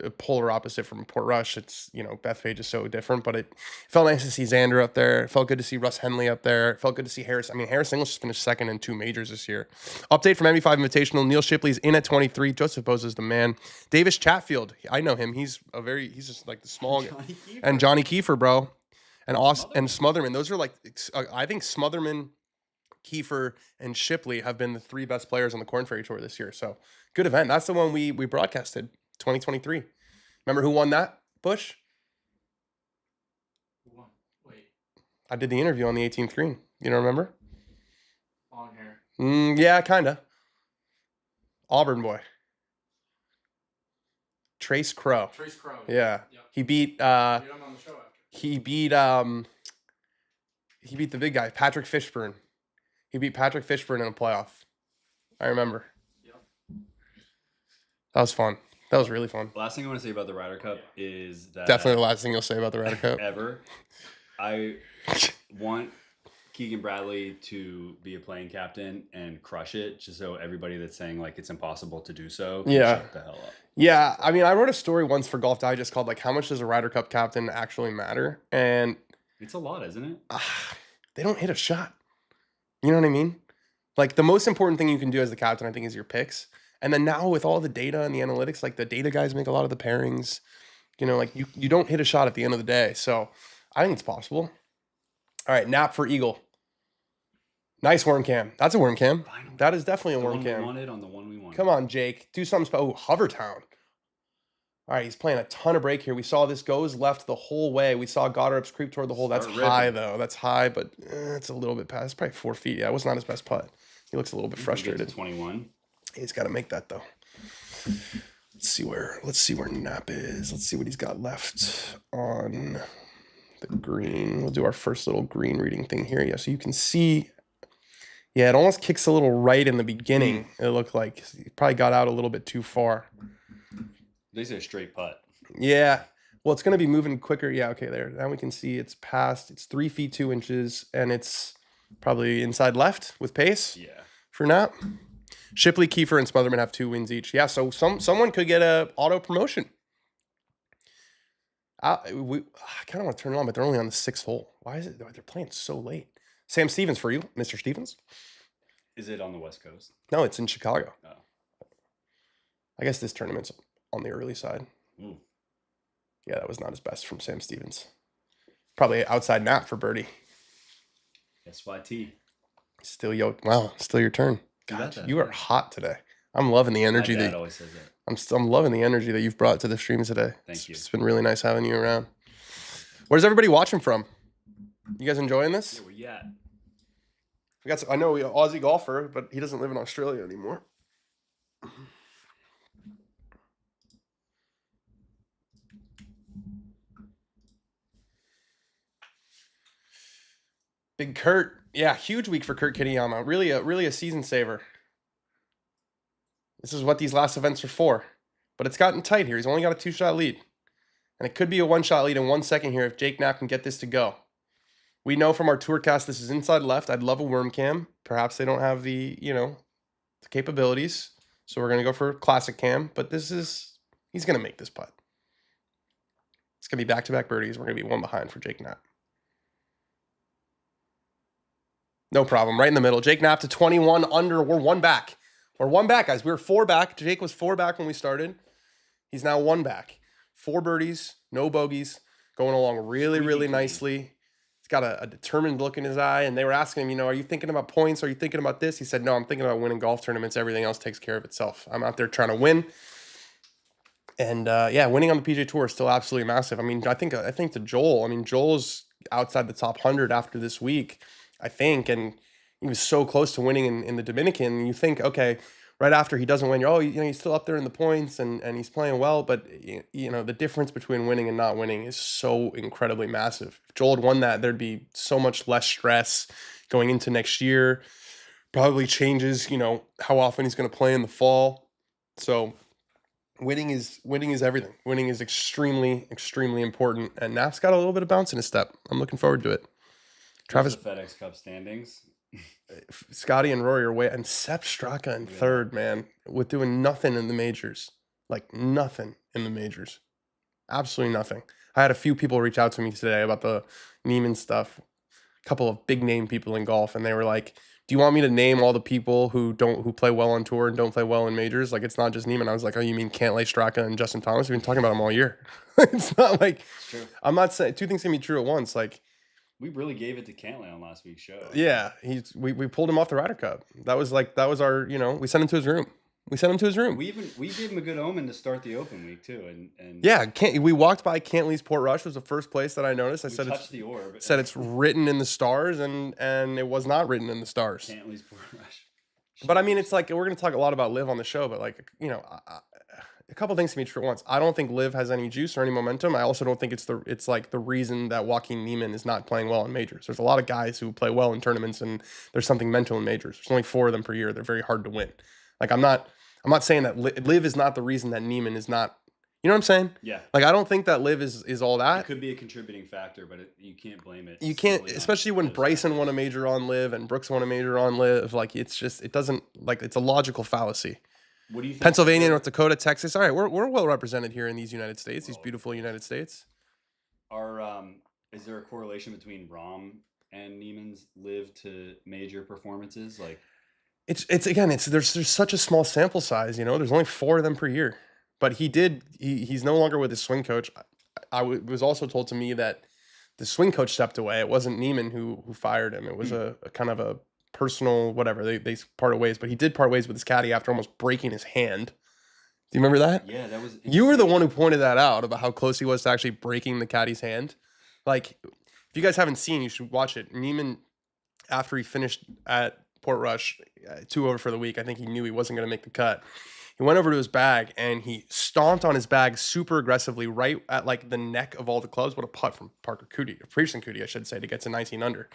a polar opposite from Portrush. It's, Bethpage is so different, but it felt nice to see Xander up there. It felt good to see Russ Henley up there. It felt good to see Harris. I mean, Harris English just finished second in 2 majors this year. Update from MV5 Invitational. Neil Shipley's in at 23. Joseph Bosa's the man. Davis Chatfield. I know him. He's just like the small and Johnny Kiefer, bro. And Smotherman. Those are like, I think Smotherman, Kiefer, and Shipley have been the 3 best players on the Corn Ferry Tour this year. So good event. That's the one we broadcasted, 2023. Remember who won that, Bush? Who won? Wait, I did the interview on the 18th green. You don't remember? long hair. Yeah, kind of. Auburn boy. Trace Crow. Trace Crow. Yeah. Yep. He beat Get him on the show after. he beat the big guy, Patrick Fishburne. He beat Patrick Fishburne in a playoff. I remember. Yep. That was fun. That was really fun. Last thing I want to say about the Ryder Cup is that Definitely the last thing you'll say about the Ryder Cup. ever. I want Keegan Bradley to be a playing captain and crush it, just so everybody that's saying like it's impossible to do so can Yeah. shut the hell up. Yeah, I mean, I wrote a story once for Golf Digest called like, "How much does a Ryder Cup captain actually matter?" And It's a lot, isn't it? they don't hit a shot. You know what I mean? Like the most important thing you can do as the captain, I think, is your picks. And then now with all the data and the analytics, like the data guys make a lot of the pairings. You know, like you don't hit a shot at the end of the day. So I think it's possible. All right, Knapp for Eagle. Nice worm cam. That's a worm cam. Finally. That is definitely a The worm one cam. we wanted on the one we wanted. Come on, Jake. Do something special. Oh, Hovertown. All right, he's playing a ton of break here. We saw this goes left the whole way. We saw Gotterup's creep toward the hole. That's Start high, ripping. though. That's high, but it's a little bit past. It's probably 4 feet. Yeah, it was not his best putt. He looks a little bit frustrated. 21. He's got to make that, though. Let's see where Knapp is. Let's see what he's got left on the green. We'll do our first little green reading thing here. Yeah, so you can see. Yeah, it almost kicks a little right in the beginning. It looked like he probably got out a little bit too far. They say a straight putt. Yeah. Well, it's going to be moving quicker. Yeah, okay, there. Now we can see it's past. It's 3 feet 2 inches, and it's probably inside left with pace Yeah. for Knapp. Shipley, Kiefer, and Smotherman have 2 wins each. Yeah, so someone could get a auto promotion. I kind of want to turn it on, but they're only on the 6th hole. Why is it? They're playing so late. Sam Stevens for you, Mr. Stevens. Is it on the West Coast? No, it's in Chicago. Oh. I guess this tournament's on the early side. Ooh. Yeah, that was not his best from Sam Stevens. Probably outside Knapp for birdie. SYT. Still still your turn. Gotcha. You are hot today. I'm loving the energy My dad that always says that. I'm loving the energy that you've brought to the stream today. Thank you. It's been really nice having you around. Where's everybody watching from? You guys enjoying this? Yeah, where you at? I know we Aussie golfer, but he doesn't live in Australia anymore. Big Kurt. Yeah, huge week for Kurt Kitayama. Really a season saver. This is what these last events are for. But it's gotten tight here. He's only got a 2-shot lead. And it could be a 1-shot lead in 1 second here if Jake Knapp can get this to go. We know from our tour cast this is inside left. I'd love a worm cam. Perhaps they don't have the capabilities. So we're going to go for classic cam. But he's going to make this putt. It's going to be back-to-back birdies. We're going to be 1 behind for Jake Knapp. No problem. Right in the middle. Jake Knapp to 21 under. We're 1 back. We're 1 back, guys. We were 4 back. Jake was 4 back when we started. He's now 1 back. 4 birdies, no bogeys, going along really, really nicely. He's got a determined look in his eye. And they were asking him, are you thinking about points? Are you thinking about this? He said, no, I'm thinking about winning golf tournaments. Everything else takes care of itself. I'm out there trying to win. And winning on the PGA Tour is still absolutely massive. I mean, I think to Joel. I mean, Joel's outside the top 100 after this week, I think, and he was so close to winning in the Dominican. You think, okay, right after he doesn't win, he's still up there in the points and he's playing well, but the difference between winning and not winning is so incredibly massive. If Joel had won that, there'd be so much less stress going into next year. Probably changes, how often he's going to play in the fall. So winning is everything. Winning is extremely, extremely important. And Knapp's got a little bit of bounce in his step. I'm looking forward to it. Travis, The FedEx Cup standings. Scotty and Rory are way, and Sepp Straka in 3rd, man, with doing nothing in the majors. Like nothing in the majors. Absolutely nothing. I had a few people reach out to me today about the Neiman stuff. A couple of big name people in golf, and they were like, do you want me to name all the people who play well on tour and don't play well in majors? Like, it's not just Neiman. I was like, oh, you mean Cantlay, Straka, and Justin Thomas? We've been talking about them all year. It's not like, It's true. I'm not saying 2 things can be true at once. Like, We really gave it to Cantley on last week's show. Yeah, we pulled him off the Ryder Cup. That was our, we sent him to his room. We gave him a good omen to start the Open week too, and yeah, we walked by Cantley's Port Rush was the first place that I noticed. I said touched the orb. Said it's written in the stars, and it was not written in the stars. Cantley's Port Rush. But I mean, it's like we're gonna talk a lot about Liv on the show, but like a couple things to be true at once. I don't think Liv has any juice or any momentum. I also don't think it's like the reason that Joaquin Niemann is not playing well in majors. There's a lot of guys who play well in tournaments, and there's something mental in majors. There's only 4 of them per year. They're very hard to win. Like I'm not saying that Liv is not the reason that Niemann is not. You know what I'm saying? Yeah. Like I don't think that Liv is all that. It could be a contributing factor, but you can't blame it. You can't, especially when Bryson won a major on Liv and Brooks won a major on Liv. Like it's a logical fallacy. What do you think? Pennsylvania, North Dakota, Texas. All right, we're well represented here in these United States, these beautiful United States. Is there a correlation between Rahm and Niemann's Liv to major performances? Like there's such a small sample size, there's only 4 of them per year. But he's no longer with his swing coach. I was also told to me that the swing coach stepped away. It wasn't Niemann who fired him. It was a kind of a personal whatever. They parted ways, but he did part ways with his caddy after almost breaking his hand. Do you remember that? Yeah, that was insane. You were the one who pointed that out about how close he was to actually breaking the caddy's hand. Like, if you guys haven't seen, you should watch it. Niemann, after he finished at Port Rush, 2 over for the week, I think he knew he wasn't going to make the cut. He went over to his bag and he stomped on his bag super aggressively right at like the neck of all the clubs. What a putt from Pearson Cootie, I should say, to get to 19 under.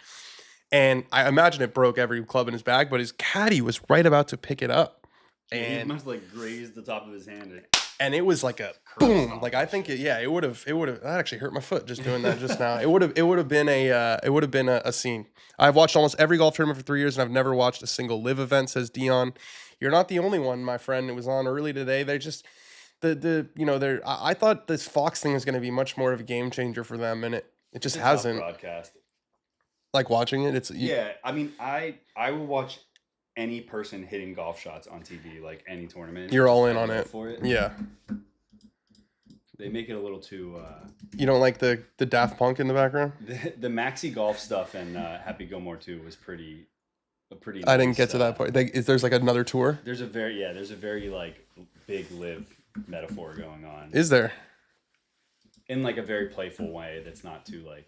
And I imagine it broke every club in his bag, but his caddy was right about to pick it up. And he must like grazed the top of his hand. And it was like a boom. Like I think it would have that actually hurt my foot just doing that just now. It would have been a scene. I've watched almost every golf tournament for 3 years and I've never watched a single Live event, says Dion. You're not the only one, my friend. It was on early today. They just I thought this Fox thing was going to be much more of a game changer for them, and it just hasn't. Broadcast. Like watching it, I mean, I will watch any person hitting golf shots on TV, like any tournament. You're all in on it. For it. Yeah. They make it a little too. You don't like the Daft Punk in the background? The Maxi Golf stuff and Happy Gilmore too was pretty. I didn't get to that part. There's like another tour. There's a very like big Live metaphor going on. Is there? In like a very playful way. That's not too like.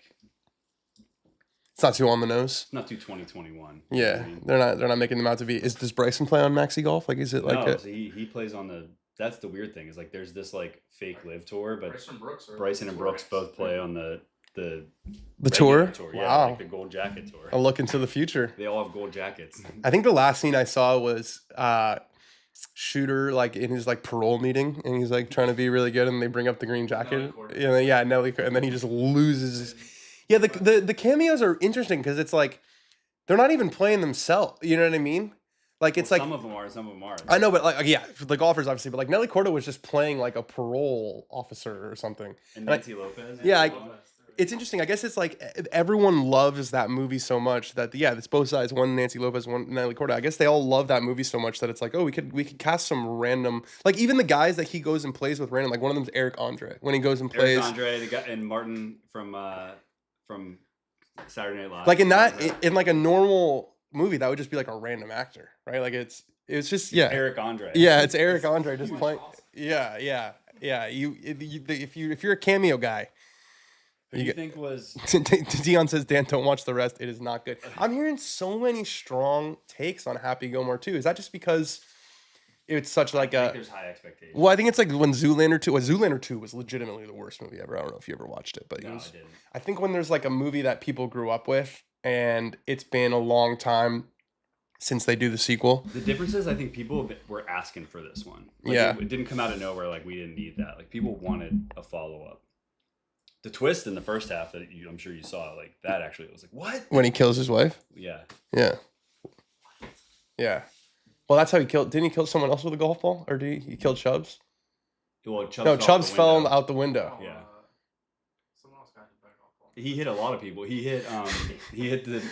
It's not too on the nose. It's not too 2021. Yeah, I mean? They're not making them out to be. Does Bryson play on Maxi Golf? Like, is it like? No, so he plays on the. That's the weird thing is like there's this like fake Live tour, but Bryson and Brooks both play on the tour. Yeah, wow, like the gold jacket tour. A look into the future. They all have gold jackets. I think the last scene I saw was Shooter like in his like parole meeting, and he's like trying to be really good, and they bring up the green jacket. Nelly, and then he just loses his. Yeah, the cameos are interesting because it's like they're not even playing themselves. You know what I mean? Like it's like some of them are, some of them aren't. I know, but like for the golfers obviously, but like Nelly Corda was just playing like a parole officer or something. And Nancy Lopez. Yeah, it's interesting. I guess it's like everyone loves that movie so much that it's both sides. One Nancy Lopez, one Nelly Corda. I guess they all love that movie so much that it's like, oh, we could cast some random, like even the guys that he goes and plays with random. Like one of them's Eric Andre when he goes and plays. Eric Andre, the guy, and Martin from Saturday Night Live. Like in like a normal movie, that would just be like a random actor, right? Like it's just Eric Andre. Yeah, it's Eric Andre just playing. Yeah. If you're a cameo guy. Who do you think was... Dion says, Dan, don't watch the rest. It is not good. I'm hearing so many strong takes on Happy Gilmore 2. Is that just because it's such like I think there's high expectations. Well, I think it's like when Zoolander 2 was legitimately the worst movie ever. I don't know if you ever watched it, but no, I didn't. I think when there's like a movie that people grew up with and it's been a long time since they do the sequel. The difference is I think people were asking for this one. Like, it didn't come out of nowhere. Like we didn't need that. Like people wanted a follow-up. The twist in the first half that I'm sure you saw, like that actually was like, what? When he kills his wife? Yeah. Yeah. Yeah. Well, that's how he killed. Didn't he kill someone else with a golf ball? Or did he kill Chubbs? Well, Chubbs fell out the window. Yeah. Someone else got hit by a golf ball. He hit a lot of people. He hit the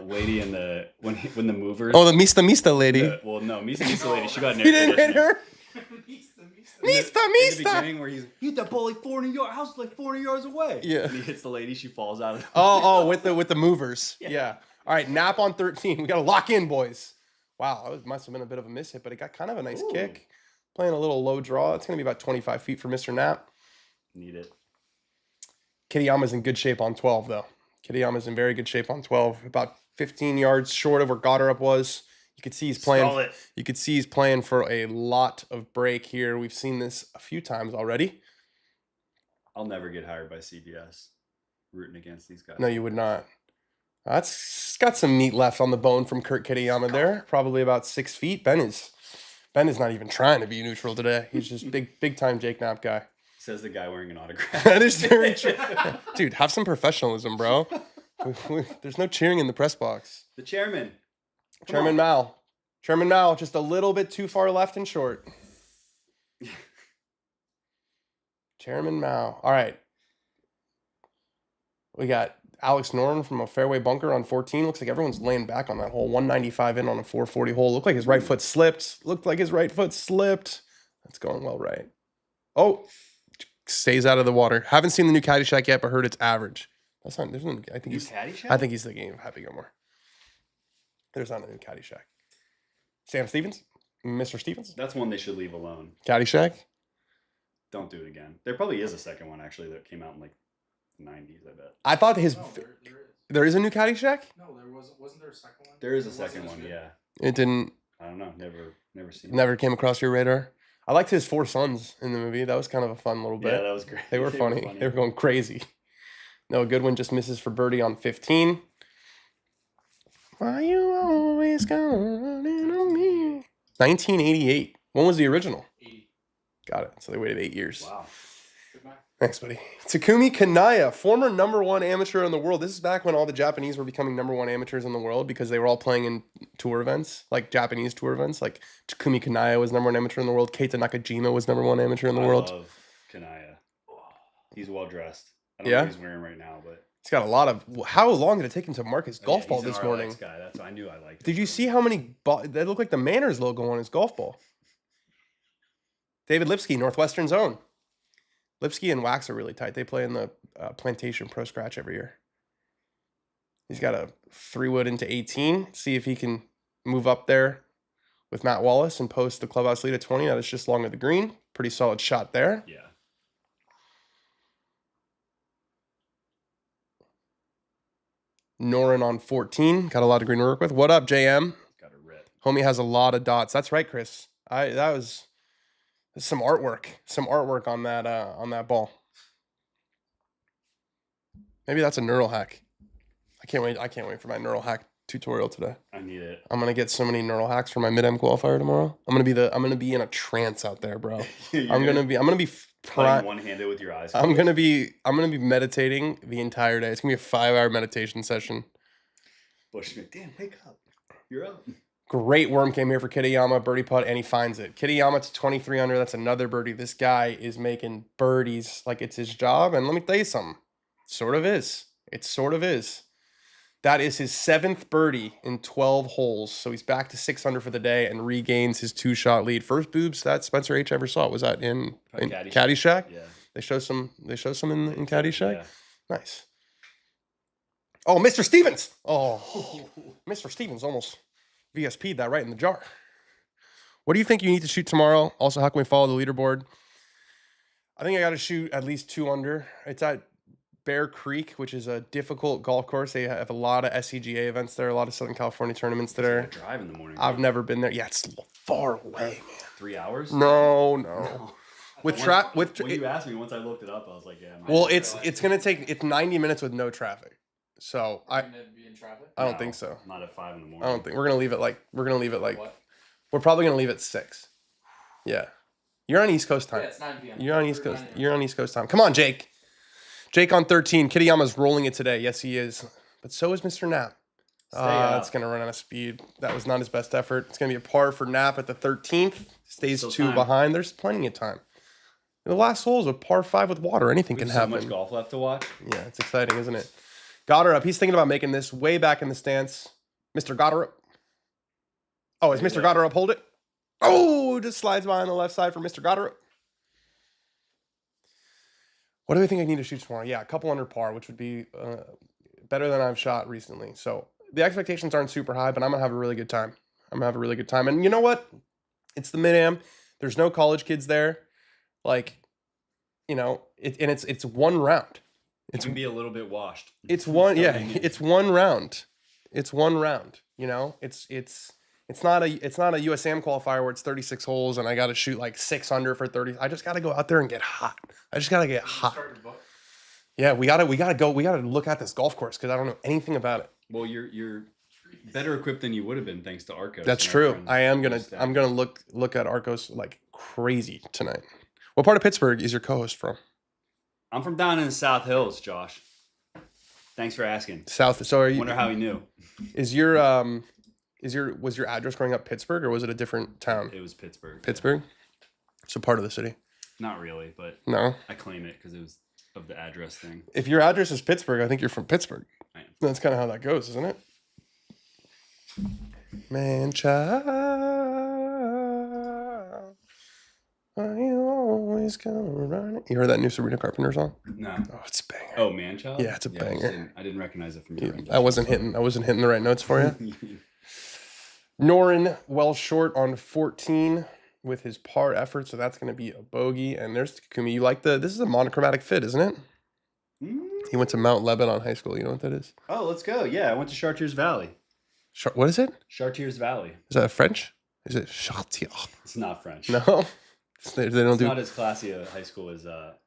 lady in the when the movers. Oh, the Mista lady. Mista lady. She got an He didn't hit her. Mista, In the Mista. beginning where he's hit that ball like 400 yards, house is like 400 yards away. Yeah. And he hits the lady, she falls out of the Oh, with the movers. Yeah. Yeah. All right, Knapp on 13. We got to lock in, boys. Wow, that must have been a bit of a miss hit, but it got kind of a nice kick. Playing a little low draw. It's going to be about 25 feet for Mr. Knapp. Need it. Kitayama's in good shape on 12, though. Kitayama's in very good shape on 12. About 15 yards short of where Gotterup was. You could see he's playing. Stall it. You could see he's playing for a lot of break here. We've seen this a few times already. I'll never get hired by CBS rooting against these guys. No, you would not. That's got some meat left on the bone from Kurt Kitayama there. Probably about 6 feet. Ben is not even trying to be neutral today. He's just big time Jake Knapp guy. Says the guy wearing an autograph. That is very true. Dude, have some professionalism, bro. There's no cheering in the press box. The chairman. Chairman Mao, just a little bit too far left and short. Chairman Mao. All right. We got Alex Norton from a fairway bunker on 14. Looks like everyone's laying back on that hole. 195 in on a 440 hole. Looked like his right foot slipped. That's going well right. Oh, stays out of the water. Haven't seen the new Caddyshack yet, but heard it's average. That's not. There's no. I think he's thinking of Happy Gilmore. There's not a new Caddyshack. Sam Stevens, Mr. Stevens. That's one they should leave alone. Caddyshack. Don't do it again. There probably is a second one actually that came out in like the 90s. I bet. I thought his. No, There is a new Caddyshack. No, there wasn't there a second one? There is a second one. Yeah. It didn't. I don't know. Never seen. Never came across your radar. I liked his four sons in the movie. That was kind of a fun little bit. Yeah, that was great. They were funny. They were going crazy. No, Goodwin just misses for birdie on 15. Why you always gonna run into me? 1988. When was the original? 80. Got it. So they waited 8 years. Wow. Good man. Thanks, buddy. Takumi Kanaya, former #1 amateur in the world. This is back when all the Japanese were becoming #1 amateurs in the world because they were all playing in tour events, like Japanese tour events. Like Takumi Kanaya was #1 amateur in the world. Keita Nakajima was #1 amateur in the world. I love Kanaya. He's well dressed. I don't know what he's wearing right now, but He's got a lot of. How long did it take him to mark his golf ball he's an this RLX morning? guy. That's I knew I liked. Did you see how many? That looked like the Manners logo on his golf ball. David Lipsky, Northwestern Zone. Lipsky and Wax are really tight. They play in the Plantation Pro Scratch every year. He's got a 3-wood into 18. See if he can move up there with Matt Wallace and post the clubhouse lead at 20. That is just long of the green. Pretty solid shot there. Yeah. Norin on 14. Got a lot of green to work with. What up, JM? Got a rip. Homie has a lot of dots. That's right, Chris. That was some artwork. Some artwork on that ball. Maybe that's a neural hack. I can't wait for my neural hack tutorial today. I need it. I'm gonna get so many neural hacks for my mid-M qualifier tomorrow. I'm gonna be in a trance out there, bro. I'm gonna be playing one-handed with your eyes closed. I'm gonna be meditating the entire day. It's gonna be a 5-hour meditation session. Bushman, damn, wake up. You're up. Great worm came here for Kitayama, birdie putt, and he finds it. Kitayama to 23 under. That's another birdie. This guy is making birdies like it's his job. And let me tell you something. Sort of is. It sort of is. That is his 7th birdie in 12 holes. So he's back to 6 under for the day and regains his 2-shot lead. First boobs that Spencer H ever saw. Was that in Caddyshack? Yeah. They show some in Caddyshack? Yeah. Nice. Oh, Mr. Stevens. Oh, Mr. Stevens almost VSP'd that right in the jar. What do you think you need to shoot tomorrow? Also, how can we follow the leaderboard? I think I got to shoot at least 2 under. It's at Bear Creek, which is a difficult golf course. They have a lot of SCGA events there, a lot of Southern California tournaments there. Drive in the morning. I've never been there. Yeah, it's far away, man. 3 hours? No. When you asked me, once I looked it up, I was like, yeah. Well, it's gonna take 90 minutes with no traffic. So I Be in traffic? don't think so. Not at 5 in the morning. I don't think we're gonna leave it like What? we're probably gonna leave it 6. Yeah. You're on East Coast time. Yeah, it's 9 p.m. You're on East Coast. 9 a.m. You're on East Coast time. Come on, Jake. Jake on 13. Kitayama's rolling it today. Yes, he is. But so is Mr. Knapp. It's going to run out of speed. That was not his best effort. It's going to be a par for Knapp at the 13th. Stays Still 2 time. behind. There's plenty of time. The last hole is a par 5 with water. Anything can so happen. much golf left to watch. Yeah, it's exciting, isn't it? Gotterup. He's thinking about making this way back in the stance. Mr. Gotterup. Oh, is Mr. Gotterup hold it? Oh, just slides by on the left side for Mr. Gotterup. What do I think I need to shoot tomorrow? Yeah, a couple under par, which would be better than I've shot recently. So the expectations aren't super high, but I'm gonna have a really good time. I'm gonna have a really good time. And you know what? It's the Mid-Am. There's no college kids there. Like, you know, it's one round. It can be a little bit washed. It's one, yeah. It's one round. It's one round. You know, it's not a USAM qualifier where it's 36 holes and I got to shoot like 6 under for 30. I just got to go out there and get hot. I just got to get hot. Yeah, we gotta look at this golf course because I don't know anything about it. Well, you're better equipped than you would have been thanks to Arcos. That's true. I'm gonna look at Arcos like crazy tonight. What part of Pittsburgh is your co-host from? I'm from down in the South Hills, Josh. Thanks for asking. South. So are you? Wonder how he knew. Was your address growing up Pittsburgh or was it a different town? It was Pittsburgh. Pittsburgh. So part of the city. Not really, but no. I claim it because it was of the address thing. If your address is Pittsburgh, I think you're from Pittsburgh. I am. That's kind of how that goes, isn't it? Man, child, are you always gonna run it? You heard that new Sabrina Carpenter song? No. Oh, it's a banger. Oh, Man Child? Yeah, it's a banger. I didn't recognize it from your I wasn't hitting the right notes for you. Norin well short on 14 with his par effort, so that's going to be a bogey. And there's Takumi. You like this is a monochromatic fit, isn't it? He went to Mount Lebanon High School. You know what that is? Oh, let's go. Yeah, I went to Chartiers Valley. What is it? Chartiers Valley. Is that French? Is it Chartiers? It's not French. No? They don't it's do... not as classy a high school as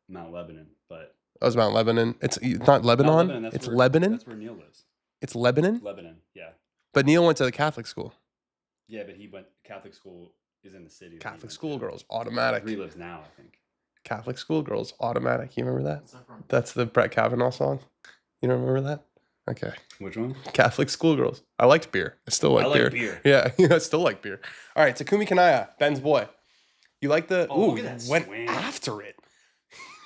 Mount Lebanon, but... Oh, it's Mount Lebanon. It's not Lebanon? It's Lebanon? That's where Neil lives. It's Lebanon? Lebanon, yeah. But Neil went to the Catholic school. Yeah, but he went... Catholic school is in the city. Catholic schoolgirls, automatic. Where he lives now, I think. Catholic schoolgirls, automatic. You remember that? That's the Brett Kavanaugh song. You don't remember that? Okay. Which one? Catholic schoolgirls. I liked beer. I still like beer. Yeah, I still like beer. All right, Takumi Kanaya, Ben's boy. You like the... look at that went swing. after it.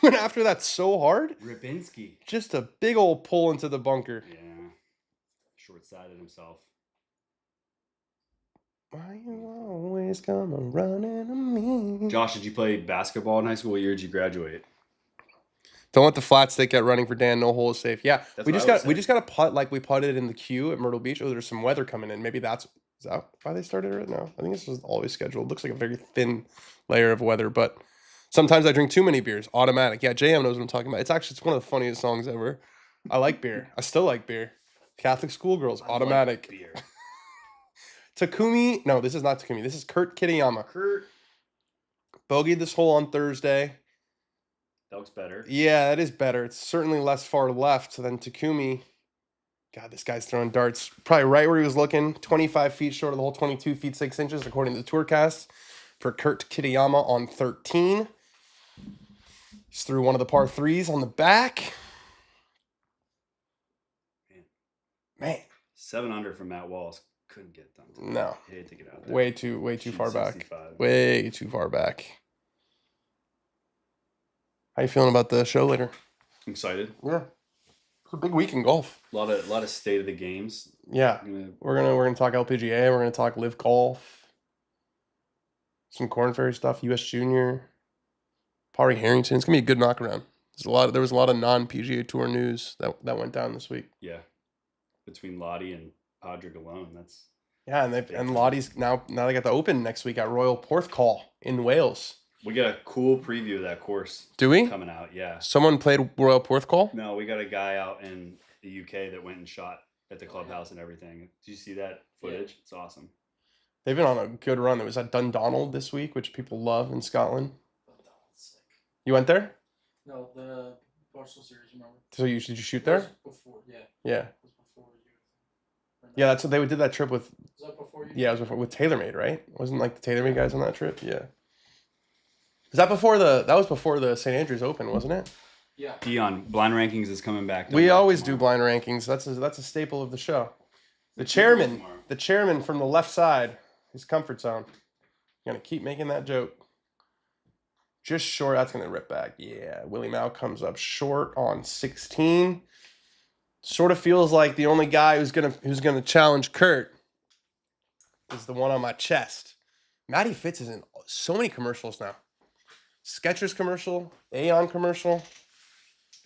Went after that so hard. Ribinski. Just a big old pull into the bunker. Yeah. Short-sighted himself. Why you always gonna run into me? Josh, did you play basketball in high school? What year did you graduate? Don't let the flat stick get running for Dan. No hole is safe. Yeah, That's we what just I would got say. to putt like we putted in the queue at Myrtle Beach. Oh, there's some weather coming in. Maybe is that why they started it? No, I think this was always scheduled. Looks like a very thin layer of weather, but sometimes I drink too many beers. Automatic. Yeah, JM knows what I'm talking about. It's one of the funniest songs ever. I like beer. I still like beer. Catholic schoolgirls. Automatic. Like beer. Takumi. No, this is not Takumi. This is Kurt Kitayama. Kurt. Bogeyed this hole on Thursday. That looks better. Yeah, that is better. It's certainly less far left than Takumi. God, this guy's throwing darts. Probably right where he was looking. 25 feet short of the hole, 22 feet 6 inches, according to the Tourcast. For Kurt Kitayama on 13. He's threw one of the par threes on the back. Man. 7 under from Matt Walls. Couldn't get it done. No. He had to get out there. Way too far back. 65. Way too far back. How you feeling about the show later? Excited. Yeah. It's a big week in golf. A lot of state of the games. Yeah. We're gonna talk LPGA, we're gonna talk Live Golf. Some Corn Ferry stuff, US Junior. Pari Harrington. It's gonna be a good knockaround. There was a lot of non-PGA Tour news that went down this week. Yeah. Between Lottie and Padraig alone, that's... Yeah, and Lottie's now they got the Open next week at Royal Porthcawl in Wales. We got a cool preview of that course. Do we? Coming out, yeah. Someone played Royal Porthcawl? No, we got a guy out in the UK that went and shot at the clubhouse and everything. Did you see that footage? Yeah. It's awesome. They've been on a good run. There was at Dundonald this week, which people love in Scotland. Dundonald's sick. You went there? No, the Barstool Series, remember? So did you shoot there? Before, yeah. Yeah. It was before you. Yeah, that's what they did that trip with. Was that before you? Yeah, it was before, with TaylorMade, right? Wasn't like the TaylorMade guys on that trip? Yeah. Is that before that was before the St. Andrews Open, wasn't it? Yeah. Dion, blind rankings is coming back. We always do blind rankings. That's a staple of the show. The chairman from the left side, his comfort zone. Gonna keep making that joke. Just short. That's gonna rip back. Yeah, Willie Mao comes up short on 16. Sort of feels like the only guy who's gonna challenge Kurt is the one on my chest. Matty Fitz is in so many commercials now. Skechers commercial, Aeon commercial.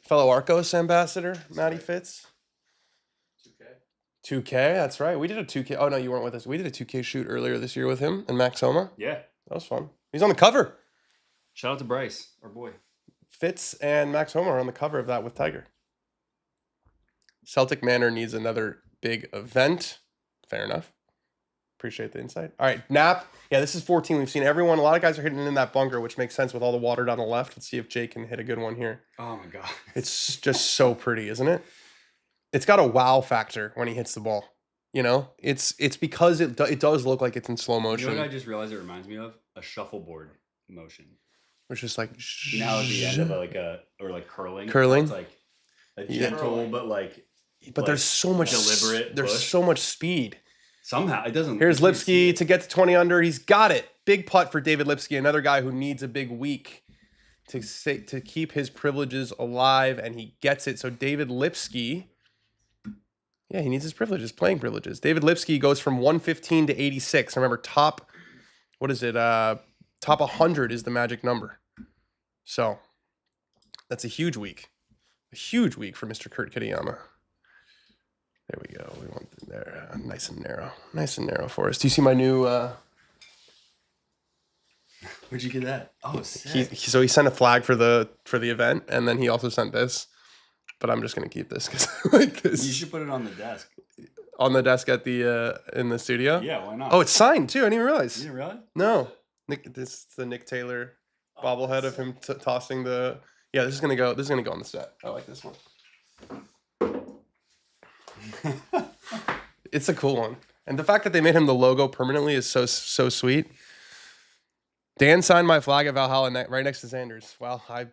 Fellow Arcos ambassador, Matty Fitz. 2K. 2K, that's right. We did a 2K. Oh, no, you weren't with us. We did a 2K shoot earlier this year with him and Max Homa. Yeah. That was fun. He's on the cover. Shout out to Bryce, our boy. Fitz and Max Homa are on the cover of that with Tiger. Celtic Manor needs another big event. Fair enough. Appreciate the insight. All right, Knapp. Yeah, this is 14. We've seen everyone. A lot of guys are hitting in that bunker, which makes sense with all the water down the left. Let's see if Jake can hit a good one here. Oh, my God. It's just so pretty, isn't it? It's got a wow factor when he hits the ball. You know, it's because it does look like it's in slow motion. You know what I just realized it reminds me of? A shuffleboard motion. Which is like, You know, at the end of like curling. Curling? It's like a gentle, but but there's so much deliberate. There's push. so much speed. Somehow it doesn't. Here's you can't see Lipsky it. to get to 20 under. He's got it. Big putt for David Lipsky, another guy who needs a big week to keep his privileges alive, and he gets it. So David Lipsky, yeah, he needs his privileges, playing privileges. David Lipsky goes from 115 to 86. Remember, top 100 is the magic number. So that's a huge week. A huge week for Mr. Kurt Kitayama. There we go. We want them there. Nice and narrow. Nice and narrow for us. Do you see my new... Where'd you get that? Oh, sick. So he sent a flag for the event, and then he also sent this. But I'm just going to keep this because I like this. You should put it on the desk. On the desk at the in the studio? Yeah, why not? Oh, it's signed too. I didn't even realize. You didn't realize? No. This is the Nick Taylor bobblehead of him tossing the... Yeah, this is gonna go on the set. I like this one. It's a cool one. And the fact that they made him the logo permanently is so sweet. Dan signed my flag at Valhalla right next to Xander's. Well, I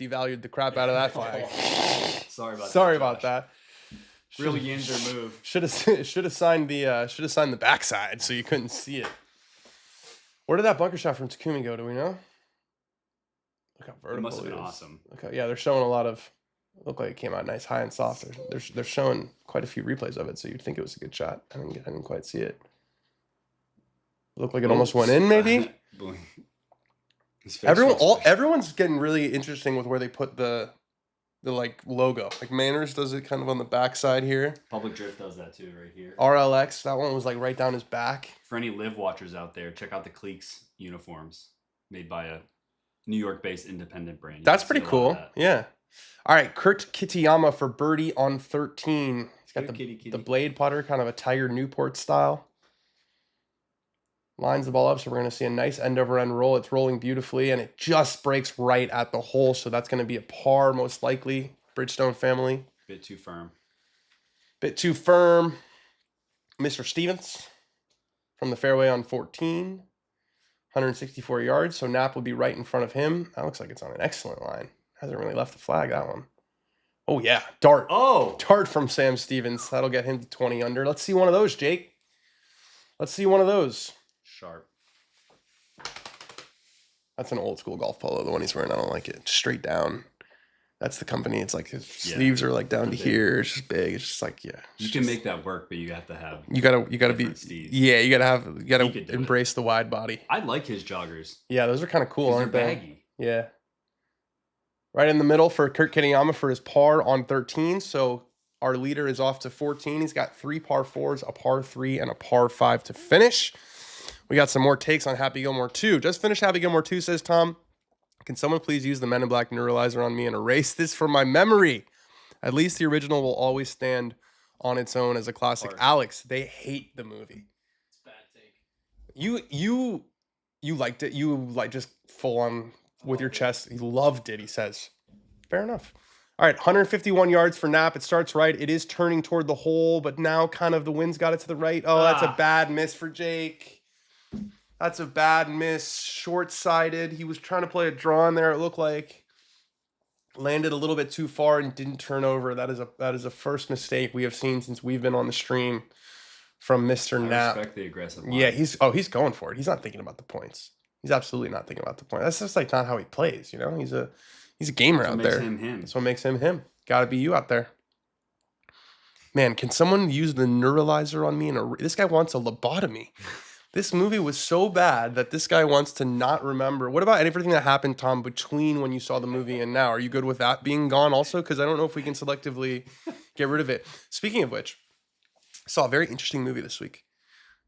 devalued the crap out of that flag. Sorry about that. Really Yanzer move. Should have signed the backside so you couldn't see it. Where did that bunker shot from Takumi go? Do we know? Look how vertical It must have been is. awesome. Okay, yeah, they're showing a lot of. Looked like it came out nice, high and soft. They're showing quite a few replays of it, so you'd think it was a good shot. I didn't quite see it. Looked like it almost went in, maybe. Everyone's getting really interesting with where they put the like logo. Like Manners does it kind of on the backside here. Public Drift does that too, right here. RLX, that one was like right down his back. For any live watchers out there, check out the Cleeks uniforms made by a New York-based independent brand. That's pretty cool. Yeah. All right, Kurt Kitayama for birdie on 13. He's got the blade putter, kind of a Tiger Newport style. Lines the ball up, so we're going to see a nice end-over-end roll. It's rolling beautifully, and it just breaks right at the hole, so that's going to be a par, most likely. Bridgestone family. Bit too firm. Mr. Stevens from the fairway on 14. 164 yards, so Knapp will be right in front of him. That looks like it's on an excellent line. Hasn't really left the flag, that one. Oh, yeah. Dart. Oh! Dart from Sam Stevens. That'll get him to 20 under. Let's see one of those, Jake. Let's see one of those. Sharp. That's an old school golf polo, the one he's wearing. I don't like it. Straight down. That's the company. It's like his sleeves are like down to here. It's just big. It's just like, yeah. You can make that work, but you have to have you gotta be steeds. Yeah, you gotta embrace the wide body. I like his joggers. Yeah, those are kind of cool, aren't they? Baggy. Yeah. Right in the middle for Kurt Kitayama for his par on 13. So our leader is off to 14. He's got 3 par 4s, a par 3, and a par 5 to finish. We got some more takes on Happy Gilmore 2. Just finished Happy Gilmore 2, says Tom. Can someone please use the Men in Black neuralizer on me and erase this from my memory? At least the original will always stand on its own as a classic. Alex, they hate the movie. It's a bad take. You liked it. You like just full on with your chest. He loved it, he says. Fair enough. All right, 151 yards for Knapp. It starts right. It is turning toward the hole, but now kind of the wind's got it to the right. Oh, that's a bad miss for Jake. That's a bad miss. Short-sighted. He was trying to play a draw in there, it looked like. Landed a little bit too far and didn't turn over. That is a first mistake we have seen since we've been on the stream from Mr. Knapp. I respect the aggressive line. Yeah, he's going for it. He's not thinking about the points. He's absolutely not thinking about the points. That's just like not how he plays, you know? He's a gamer out there. That's what makes him him. Gotta be you out there. Man, can someone use the neuralizer on me? This guy wants a lobotomy. This movie was so bad that this guy wants to not remember. What about everything that happened, Tom, between when you saw the movie and now? Are you good with that being gone also? Because I don't know if we can selectively get rid of it. Speaking of which, I saw a very interesting movie this week.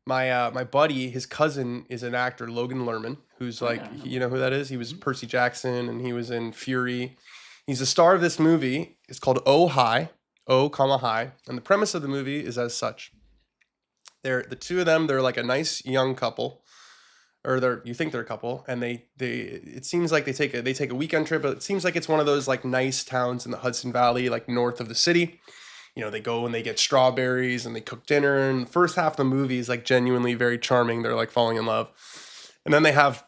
My buddy, his cousin is an actor, Logan Lerman, who's like, you know who that is? He was Percy Jackson and he was in Fury. He's the star of this movie. It's called Oh High, O, High. And the premise of the movie is as such. They're the two of them. They're like a nice young couple, or you think they're a couple, and they it seems like they take a weekend trip, but it seems like it's one of those like nice towns in the Hudson Valley, like north of the city. You know, they go and they get strawberries and they cook dinner. And the first half of the movie is like genuinely very charming. They're like falling in love, and then they have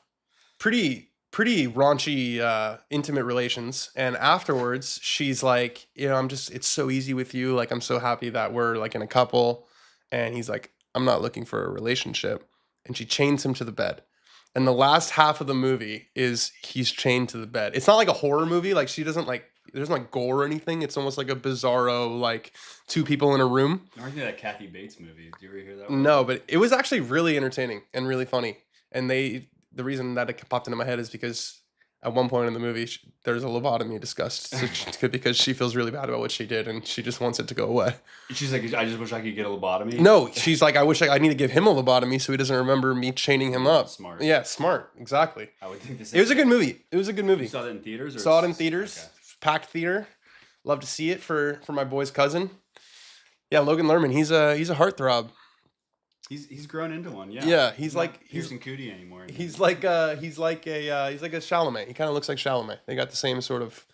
pretty raunchy intimate relations. And afterwards, she's like, you know, it's so easy with you. Like, I'm so happy that we're like in a couple. And he's like, I'm not looking for a relationship. And she chains him to the bed. And the last half of the movie is he's chained to the bed. It's not like a horror movie. Like there's not gore or anything. It's almost like a bizarro, like two people in a room. I remember that Kathy Bates movie. Do you ever hear that one? No, but it was actually really entertaining and really funny. And the reason that it popped into my head is because at one point in the movie, there's a lobotomy discussed because she feels really bad about what she did and she just wants it to go away. She's like, I just wish I could get a lobotomy. No, she's like, I wish I need to give him a lobotomy so he doesn't remember me chaining him up. Smart. Yeah, smart. Exactly. I would think this. It was a good movie. It was a good movie. You saw it in theaters? Saw it in theaters. Okay. Packed theater. Love to see it for my boy's cousin. Yeah, Logan Lerman. He's a heartthrob. He's grown into one, yeah. Yeah, he's like Pearson Cootie anymore. He's like a Chalamet. He kind of looks like Chalamet. They got the same sort of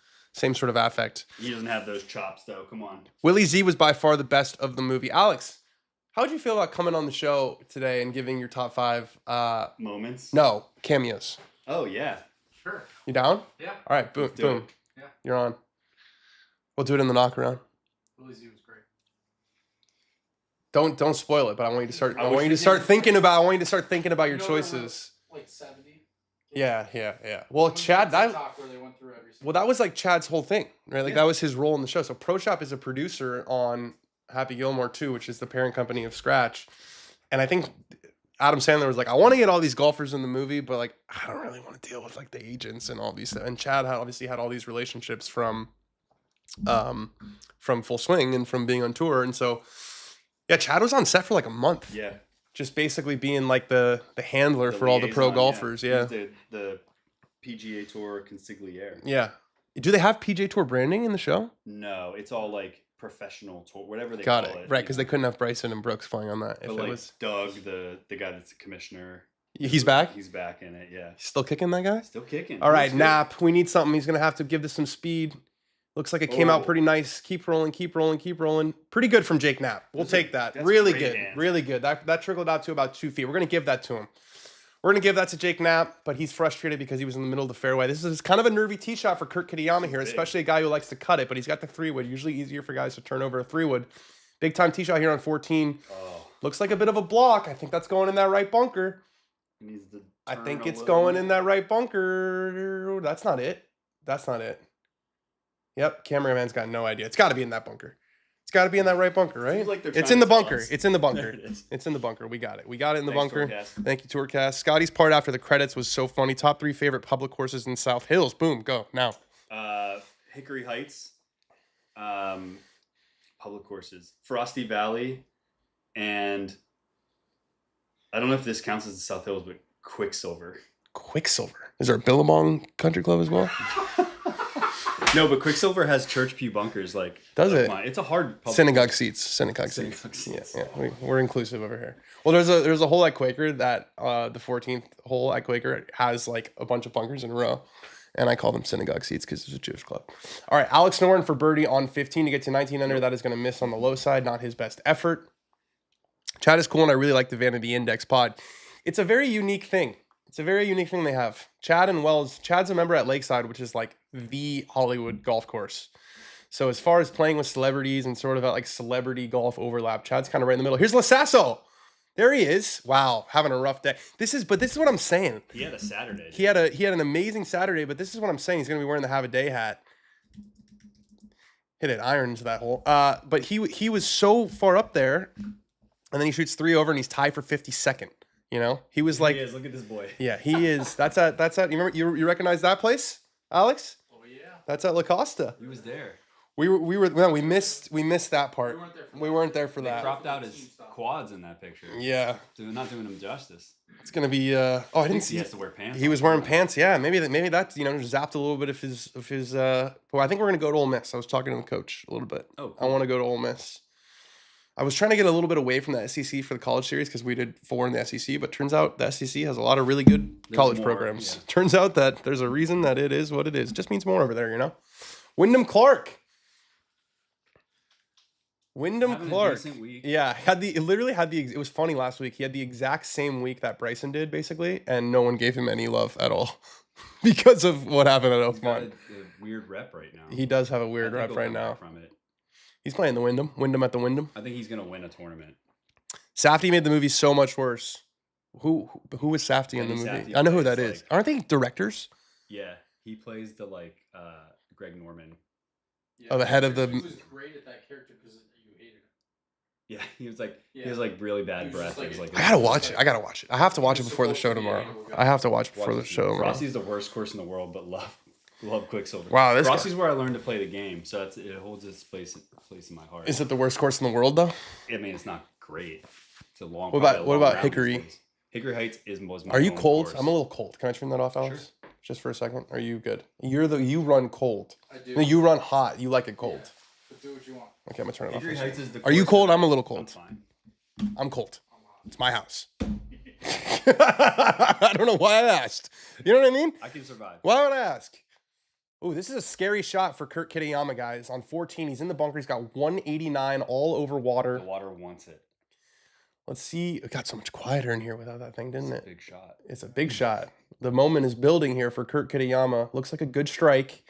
affect. He doesn't have those chops though. Come on. Willie Z was by far the best of the movie. Alex, how would you feel about coming on the show today and giving your top 5 moments? No, cameos. Oh yeah. Sure. You down? Yeah. All right, boom. Yeah. You're on. We'll do it in the knockaround. Willie Z was great. Don't spoil it, but I want you to start. I want you to start thinking about your choices. Like 70. Yeah. Well, Chad, that where they went through every well, that was like Chad's whole thing, right? Like that was his role in the show. So Pro Shop is a producer on Happy Gilmore 2, which is the parent company of Scratch, and I think Adam Sandler was like, I want to get all these golfers in the movie, but like I don't really want to deal with like the agents and all these stuff. And Chad obviously had all these relationships from Full Swing and from being on tour, and so. Yeah, Chad was on set for like a month. Yeah. Just basically being like the handler for all the pro golfers. Yeah. The PGA Tour consigliere. Yeah. Do they have PGA Tour branding in the show? No, it's all like professional tour, whatever they call it. Right, because they couldn't have Bryson and Brooks flying on that. But like Doug, the guy that's the commissioner. He's back? He's back in it, yeah. Still kicking, that guy? Still kicking. All right, Knapp, we need something. He's going to have to give this some speed. Looks like it came out pretty nice. Keep rolling. Pretty good from Jake Knapp. We'll take that. Really good. Dance. Really good. That trickled out to about 2 feet. We're going to give that to him. We're going to give that to Jake Knapp, but he's frustrated because he was in the middle of the fairway. This is kind of a nervy tee shot for Kurt Kitayama here, especially a guy who likes to cut it, but he's got the 3-wood. Usually easier for guys to turn over a 3-wood. Big time tee shot here on 14. Oh. Looks like a bit of a block. I think that's going in that right bunker. I think it's going in that right bunker. That's not it. Yep, cameraman's got no idea. It's got to be in that bunker. It's got to be in that right bunker, right? Like it's in the bunker. It's in the bunker. There it is. It's in the bunker. We got it. We got it in the Thanks, bunker. Tourcast. Thank you, Tourcast. Scotty's part after the credits was so funny. Top 3 favorite public courses in South Hills. Boom, go now. Hickory Heights, public courses, Frosty Valley, and I don't know if this counts as the South Hills, but Quicksilver. Quicksilver. Is there a Billabong Country Club as well? No, but Quicksilver has church pew bunkers. Like, does it? It's a hard public synagogue seats. Synagogue seats. Yeah. We're inclusive over here. Well, there's a hole at Quaker that the 14th hole at Quaker has like a bunch of bunkers in a row, and I call them synagogue seats because it's a Jewish club. All right, Alex Noren for birdie on 15 to get to 19 under. That is going to miss on the low side. Not his best effort. Chad is cool, and I really like the Vanity Index pod. It's a very unique thing. They have. Chad and Wells. Chad's a member at Lakeside, which is like the Hollywood golf course. So as far as playing with celebrities and sort of at like celebrity golf overlap, Chad's kind of right in the middle. Here's Lasasso. There he is. Wow, having a rough day. This is what I'm saying. He had a Saturday. He had an amazing Saturday, but this is what I'm saying. He's going to be wearing the Have a Day hat. Hit it, irons that hole. But he was so far up there, and then he shoots 3 over, and he's tied for 52nd. You know, he was like, he is. Look at this boy. yeah, he is. That's at. You remember? You recognize that place, Alex? Oh yeah. That's at La Costa. He was there. We missed that part. We weren't there for We weren't there for that. They that. cropped out his quads in that picture. Yeah, Not doing him justice. it's gonna be. Oh, I didn't He see. has to wear pants. He was wearing pants. Yeah, maybe that zapped a little bit of his. Well, I think we're gonna go to Ole Miss. I was talking to the coach a little bit. Oh, I want to go to Ole Miss. I was trying to get a little bit away from the SEC for the college series because we did 4 in the SEC, but turns out the SEC has a lot of really good college more, programs. yeah. Turns out that there's a reason that it is what it is. It just means more over there, you know. Wyndham Clark. Having a decent week. Yeah, it was funny last week. He had the exact same week that Bryson did, basically, and no one gave him any love at all because of what happened at He's got Oakmont. a weird rep right now. He does have a I weird think rep he'll right come back now. From it. He's playing the Wyndham at the Wyndham. I think he's gonna win a tournament. Safdie made the movie so much worse. Who was Safdie in the Benny movie? Safdie I know who plays, that is. like- Aren't they directors? Yeah, he plays the Greg Norman. Yeah, Oh, the head of the- He was great at that character because you hated him. Yeah, he was like Yeah. he was like really bad He was breath. just It was like- like I gotta watch it. I have to watch it before the show tomorrow. I have to watch it before the show tomorrow. Rossi's the worst course in the world, but love Quicksilver. Wow, this guy- Rossi's where I learned to play the game, so it holds its place in my heart. Is it the worst course in the world though? I mean, it's not great. It's a long. What probably a about long round these Hickory? days. Hickory Heights was my. Are you home cold? course. I'm a little cold. Can I turn that off, Alex? Just for a second. Are you good? You run cold. I do. No, you run hot. You like it cold. Yeah, but do what you want. Okay, I'm gonna turn it off. for Hickory a second. Heights is the. Are you course cold? that I'm a little I'm cold. fine. I'm cold. I'm hot. It's my house. I don't know why I asked. You know what I mean? I can survive. Why would I ask? Oh, this is a scary shot for Kurt Kitayama, guys. On 14, he's in the bunker. He's got 189 all over water. The water wants it. Let's see. It got so much quieter in here without that thing, didn't It's a it? big shot. It's a big shot. The moment is building here for Kurt Kitayama. Looks like a good strike.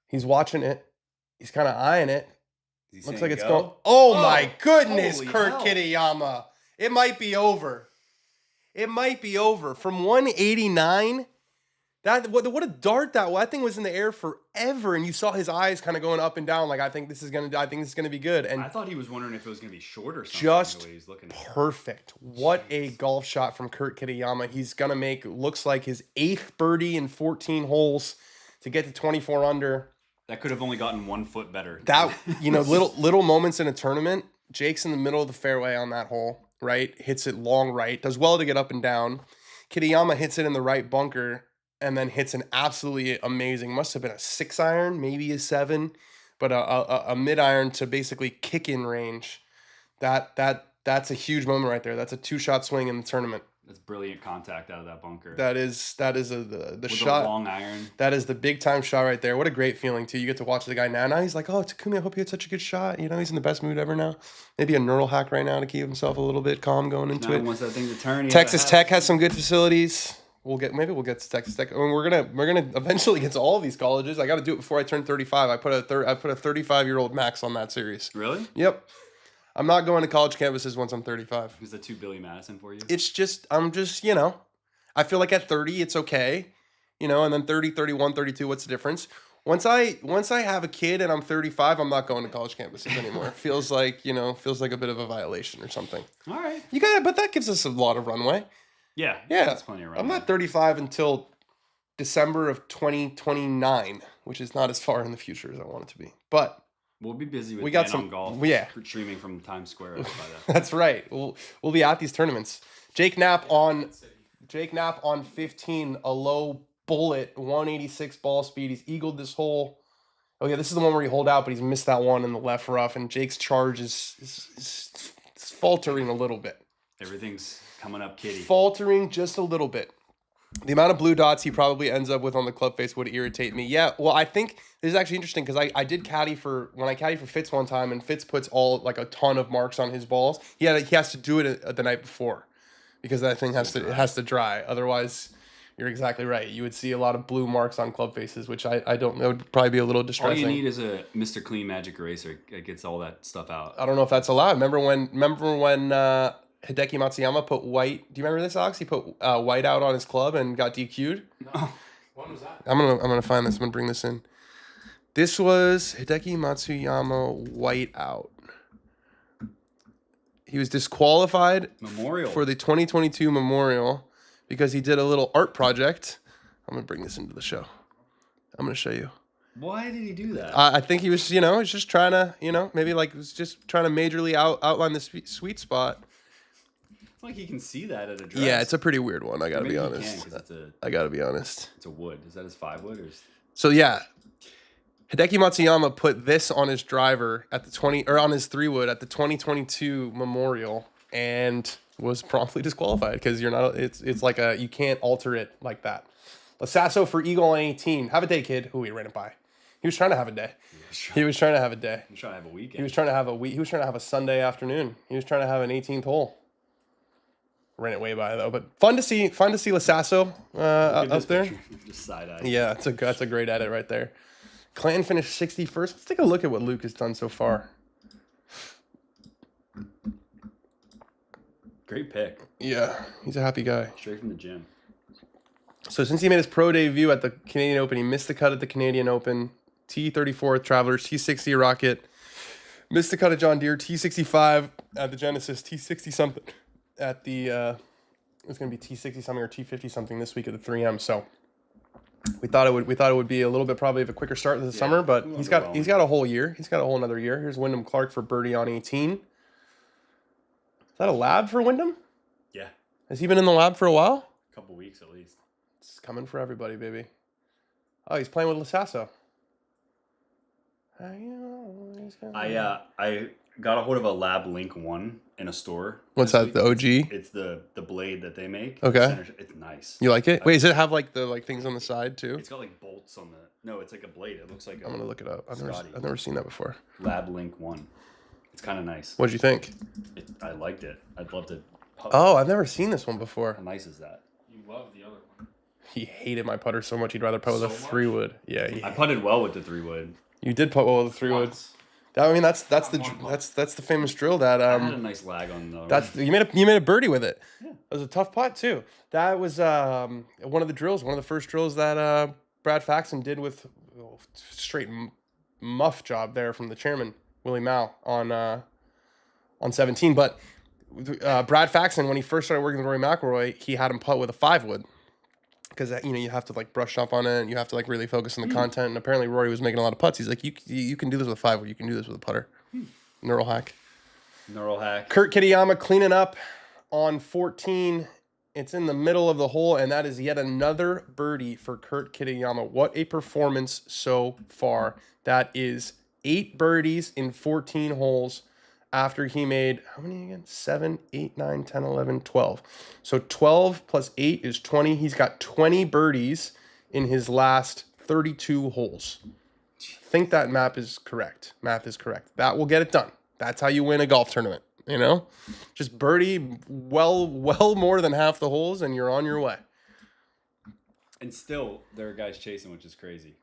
He's watching it. He's kind of eyeing it. Is he Looks saying like it's go? going. Oh my Oh, goodness, holy Kurt hell. Kitayama. It might be over. It might be over. From 189, what a dart that was. That thing was in the air forever, and you saw his eyes kind of going up and down. Like I think this is gonna be good. And I thought he was wondering if it was gonna be short or something. Just the way he's looking. perfect. What a golf shot from Kurt Kitayama. He's gonna make looks like his 8th birdie in 14 holes to get to 24 under. That could have only gotten 1 foot better. That little moments in a tournament. Jake's in the middle of the fairway on that hole, right? Hits it long right, does well to get up and down. Kitayama hits it in the right bunker and then hits an absolutely amazing, must have been a 6 iron, maybe a 7, but a mid iron to basically kick in range. That's a huge moment right there. That's a 2-shot swing in the tournament. That's brilliant contact out of that bunker. That is the With shot. a long iron. That is the big time shot right there. What a great feeling too. You get to watch the guy now. Now he's like, oh, Takumi, I hope you had such a good shot. You know, he's in the best mood ever now. Maybe a neural hack right now to keep himself a little bit calm going into Now it. once that thing to turn. Texas Tech has some good facilities. We'll get to Texas Tech. I mean, we're gonna eventually get to all of these colleges. I got to do it before I turn 35. I put a 35-year-old max on that series. Really? Yep. I'm not going to college campuses once I'm 35. Is that too Billy Madison for you? I'm just, I feel like at 30, it's okay, and then 30, 31, 32, what's the difference? Once I have a kid and I'm 35, I'm not going to college campuses anymore. It feels like a bit of a violation or something. All right. But that gives us a lot of runway. Yeah. Yeah. That's plenty of I'm not 35 until December of 2029, which is not as far in the future as I want it to be. But we'll be busy with we got Dan some on golf. Yeah. Streaming from Times Square. By that. That's right. We'll be at these tournaments. Jake Knapp on 15, a low bullet, 186 ball speed. He's eagled this hole. Oh yeah, this is the one where he holed out, but he's missed that one in the left rough, and Jake's charge is faltering a little bit. Everything's coming up, kitty. Faltering just a little bit. The amount of blue dots he probably ends up with on the club face would irritate me. Yeah, well, I think this is actually interesting because I did caddy for Fitz one time, and Fitz puts a ton of marks on his balls. He has to do it the night before because that thing has to dry. Otherwise, you're exactly right. You would see a lot of blue marks on club faces, which I don't know, would probably be a little distressing. All you need is a Mr. Clean Magic Eraser that gets all that stuff out. I don't know if that's allowed. Remember when Hideki Matsuyama put white. Do you remember this, Alex? He put white out on his club and got DQ'd. No. When was that? I'm gonna find this. I'm gonna bring this in. This was Hideki Matsuyama white out. He was disqualified Memorial for the 2022 Memorial because he did a little art project. I'm going to bring this into the show. I'm going to show you. Why did he do that? I think he was, he's just trying to, maybe like was just trying to majorly outline the sweet spot. It's like he can see that at a dress. Yeah, it's a pretty weird one. I got to be Maybe honest. He can, 'cause I got to be honest. It's a wood. Is that his 5 wood? So yeah, Hideki Matsuyama put this on his driver at the on his 3 wood at the 2022 Memorial and was promptly disqualified because you're not. It's like you can't alter it like that. Lasasso for eagle on 18. Have a day, kid. Ooh, he ran it by. He was trying to have a day. He was trying to have a day. He was trying to have a weekend. He was trying to have a week. He was trying to have a Sunday afternoon. He was trying to have an 18th hole. Ran it way by though, but fun to see Lasasso up there. Just side eye. Yeah, that's a great edit right there. Clanton finished 61st. Let's take a look at what Luke has done so far. Great pick. Yeah, he's a happy guy. Straight from the gym. So since he made his pro debut at the Canadian Open, he missed the cut at the Canadian Open. T34 at Travelers, T60 Rocket. Missed the cut at John Deere, T65 at the Genesis, T60 something at the it's gonna be T60 something or T50 something this week at the 3M. So we thought it would be a little bit probably of a quicker start in the summer, but he's got a whole year. He's got a whole another year. Here's Wyndham Clark for birdie on 18. Is that a lab for Wyndham? Yeah. Has he been in the lab for a while? A couple weeks at least. It's coming for everybody, baby. Oh, he's playing with Lasasso. I got a hold of a Lab Link 1 in a store. What's that? The OG? It's the blade that they make. Okay. It's nice. You like it? Wait, does it have like the things on the side too? It's got like bolts on the. No, it's like a blade. It looks like. I'm gonna look it up. I've never seen that before. Lab Link 1. It's kind of nice. What'd you think? I liked it. I'd love to. Oh, I've never seen this one before. How nice is that? You love the other one. He hated my putter so much he'd rather putt with a 3 wood. Yeah, I putted well with the 3 wood. You did putt well with the 3 wood. I mean that's the famous drill that I had a nice lag on the. You made a birdie with it. Yeah. It was a tough putt too. That was one of the first drills that Brad Faxon did with straight muff job there from the chairman Willie Mao on 17. But Brad Faxon, when he first started working with Rory McIlroy, he had him putt with a 5 wood. Because you have to like brush up on it, and you have to like really focus on the content. And apparently Rory was making a lot of putts. He's like, you can do this with a 5 wood. You can do this with a putter. Neural hack. Kurt Kitayama cleaning up on 14. It's in the middle of the hole, and that is yet another birdie for Kurt Kitayama. What a performance so far! That is 8 birdies in 14 holes. After he made, how many again? 7, 8, 9, 10, 11, 12. So 12 plus 8 is 20. He's got 20 birdies in his last 32 holes. I think that math is correct. That will get it done. That's how you win a golf tournament, Just birdie well more than half the holes, and you're on your way. And still, there are guys chasing, which is crazy.